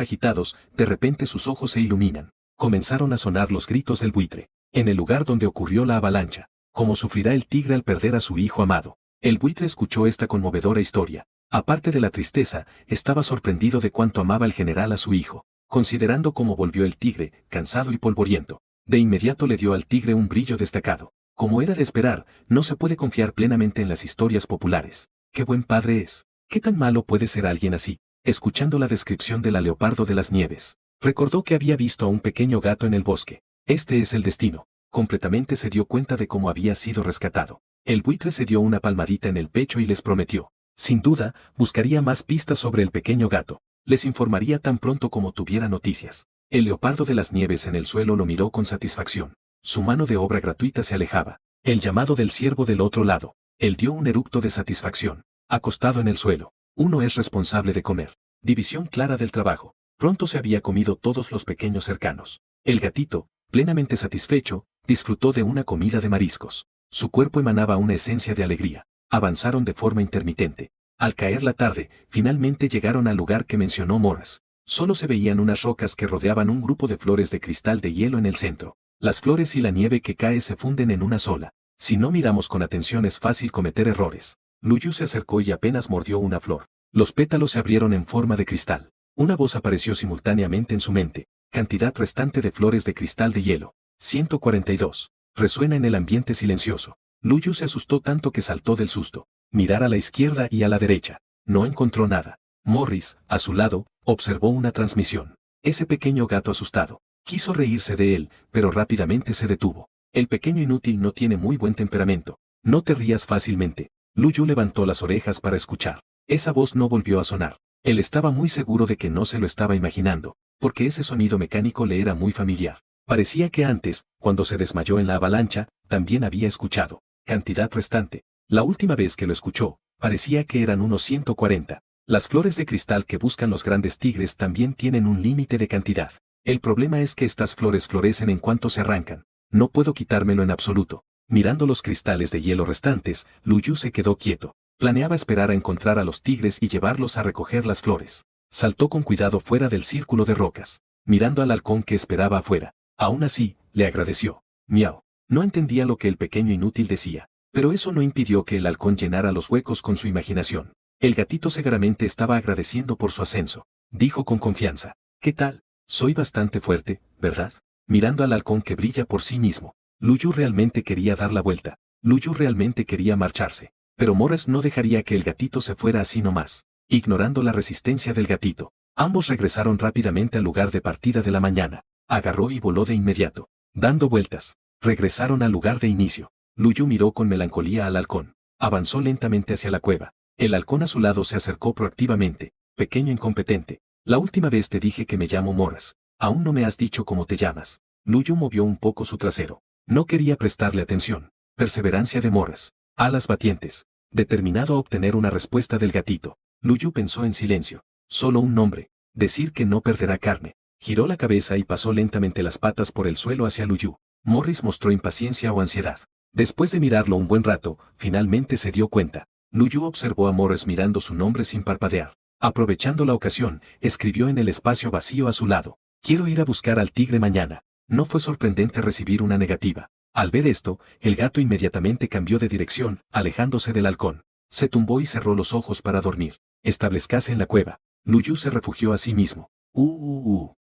agitados, de repente sus ojos se iluminan. Comenzaron a sonar los gritos del buitre. En el lugar donde ocurrió la avalancha. ¿Cómo sufrirá el tigre al perder a su hijo amado? El buitre escuchó esta conmovedora historia. Aparte de la tristeza, estaba sorprendido de cuánto amaba el general a su hijo. Considerando cómo volvió el tigre, cansado y polvoriento. De inmediato le dio al tigre un brillo destacado. Como era de esperar, no se puede confiar plenamente en las historias populares. ¡Qué buen padre es! ¿Qué tan malo puede ser alguien así? Escuchando la descripción de la leopardo de las nieves, recordó que había visto a un pequeño gato en el bosque. Este es el destino. Completamente se dio cuenta de cómo había sido rescatado. El buitre se dio una palmadita en el pecho y les prometió. Sin duda, buscaría más pistas sobre el pequeño gato. Les informaría tan pronto como tuviera noticias. El leopardo de las nieves en el suelo lo miró con satisfacción. Su mano de obra gratuita se alejaba. El llamado del ciervo del otro lado. Él dio un eructo de satisfacción. Acostado en el suelo. Uno es responsable de comer. División clara del trabajo. Pronto se había comido todos los pequeños cercanos. El gatito, plenamente satisfecho, disfrutó de una comida de mariscos. Su cuerpo emanaba una esencia de alegría. Avanzaron de forma intermitente. Al caer la tarde, finalmente llegaron al lugar que mencionó Morris. Solo se veían unas rocas que rodeaban un grupo de flores de cristal de hielo en el centro. Las flores y la nieve que cae se funden en una sola. Si no miramos con atención es fácil cometer errores. Luyu se acercó y apenas mordió una flor. Los pétalos se abrieron en forma de cristal. Una voz apareció simultáneamente en su mente. Cantidad restante de flores de cristal de hielo. 142. Resuena en el ambiente silencioso. Luyu se asustó tanto que saltó del susto. Mirar a la izquierda y a la derecha. No encontró nada. Morris, a su lado, observó una transmisión. Ese pequeño gato asustado. Quiso reírse de él, pero rápidamente se detuvo. El pequeño inútil no tiene muy buen temperamento. No te rías fácilmente. Luyu levantó las orejas para escuchar. Esa voz no volvió a sonar. Él estaba muy seguro de que no se lo estaba imaginando, porque ese sonido mecánico le era muy familiar. Parecía que antes, cuando se desmayó en la avalancha, también había escuchado. Cantidad restante. La última vez que lo escuchó, parecía que eran unos 140. Las flores de cristal que buscan los grandes tigres también tienen un límite de cantidad. El problema es que estas flores florecen en cuanto se arrancan. No puedo quitármelo en absoluto. Mirando los cristales de hielo restantes, Luyu se quedó quieto. Planeaba esperar a encontrar a los tigres y llevarlos a recoger las flores. Saltó con cuidado fuera del círculo de rocas, mirando al halcón que esperaba afuera. Aún así, le agradeció. Miau. No entendía lo que el pequeño inútil decía, pero eso no impidió que el halcón llenara los huecos con su imaginación. El gatito seguramente estaba agradeciendo por su ascenso. Dijo con confianza. ¿Qué tal? Soy bastante fuerte, ¿verdad? Mirando al halcón que brilla por sí mismo. Luyu realmente quería dar la vuelta. Luyu realmente quería marcharse. Pero Morris no dejaría que el gatito se fuera así nomás. Ignorando la resistencia del gatito, ambos regresaron rápidamente al lugar de partida de la mañana. Agarró y voló de inmediato. Dando vueltas, regresaron al lugar de inicio. Luyu miró con melancolía al halcón. Avanzó lentamente hacia la cueva. El halcón a su lado se acercó proactivamente. Pequeño incompetente. La última vez te dije que me llamo Morris. Aún no me has dicho cómo te llamas. Luyu movió un poco su trasero. No quería prestarle atención. Perseverancia de Morris. Alas batientes. Determinado a obtener una respuesta del gatito. Luyu pensó en silencio. Solo un nombre. Decir que no perderá carne. Giró la cabeza y pasó lentamente las patas por el suelo hacia Luyu. Morris mostró impaciencia o ansiedad. Después de mirarlo un buen rato, finalmente se dio cuenta. Luyu observó a Morris mirando su nombre sin parpadear. Aprovechando la ocasión, escribió en el espacio vacío a su lado. Quiero ir a buscar al tigre mañana. No fue sorprendente recibir una negativa. Al ver esto, el gato inmediatamente cambió de dirección, alejándose del halcón. Se tumbó y cerró los ojos para dormir. Establezcase en la cueva. Luyu se refugió a sí mismo.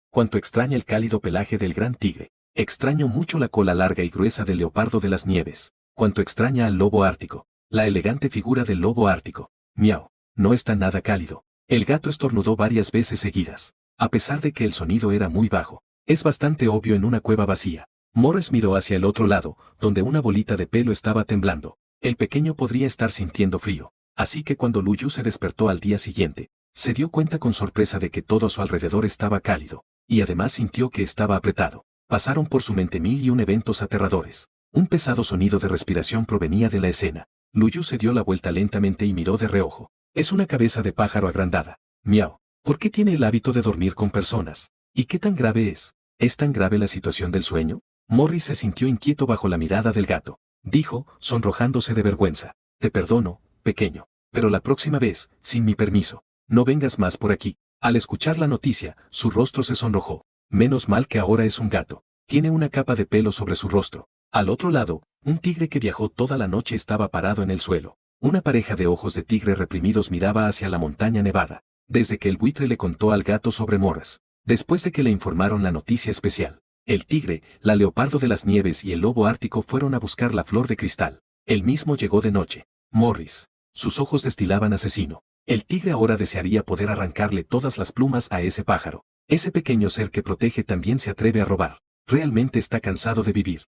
Cuánto extraña el cálido pelaje del gran tigre. Extraño mucho la cola larga y gruesa del leopardo de las nieves. Cuánto extraña al lobo ártico. La elegante figura del lobo ártico. Miau. No está nada cálido. El gato estornudó varias veces seguidas. A pesar de que el sonido era muy bajo. Es bastante obvio en una cueva vacía. Morris miró hacia el otro lado, donde una bolita de pelo estaba temblando. El pequeño podría estar sintiendo frío. Así que cuando Luyu se despertó al día siguiente, se dio cuenta con sorpresa de que todo a su alrededor estaba cálido. Y además sintió que estaba apretado. Pasaron por su mente mil y un eventos aterradores. Un pesado sonido de respiración provenía de la escena. Luyu se dio la vuelta lentamente y miró de reojo. Es una cabeza de pájaro agrandada. Miau. ¿Por qué tiene el hábito de dormir con personas? ¿Y qué tan grave es? ¿Es tan grave la situación del sueño? Morris se sintió inquieto bajo la mirada del gato. Dijo, sonrojándose de vergüenza. Te perdono, pequeño. Pero la próxima vez, sin mi permiso, no vengas más por aquí. Al escuchar la noticia, su rostro se sonrojó. Menos mal que ahora es un gato. Tiene una capa de pelo sobre su rostro. Al otro lado, un tigre que viajó toda la noche estaba parado en el suelo. Una pareja de ojos de tigre reprimidos miraba hacia la montaña nevada. Desde que el buitre le contó al gato sobre Morris. Después de que le informaron la noticia especial. El tigre, la leopardo de las nieves y el lobo ártico fueron a buscar la flor de cristal. Él mismo llegó de noche. Morris. Sus ojos destilaban asesino. El tigre ahora desearía poder arrancarle todas las plumas a ese pájaro. Ese pequeño ser que protege también se atreve a robar. Realmente está cansado de vivir.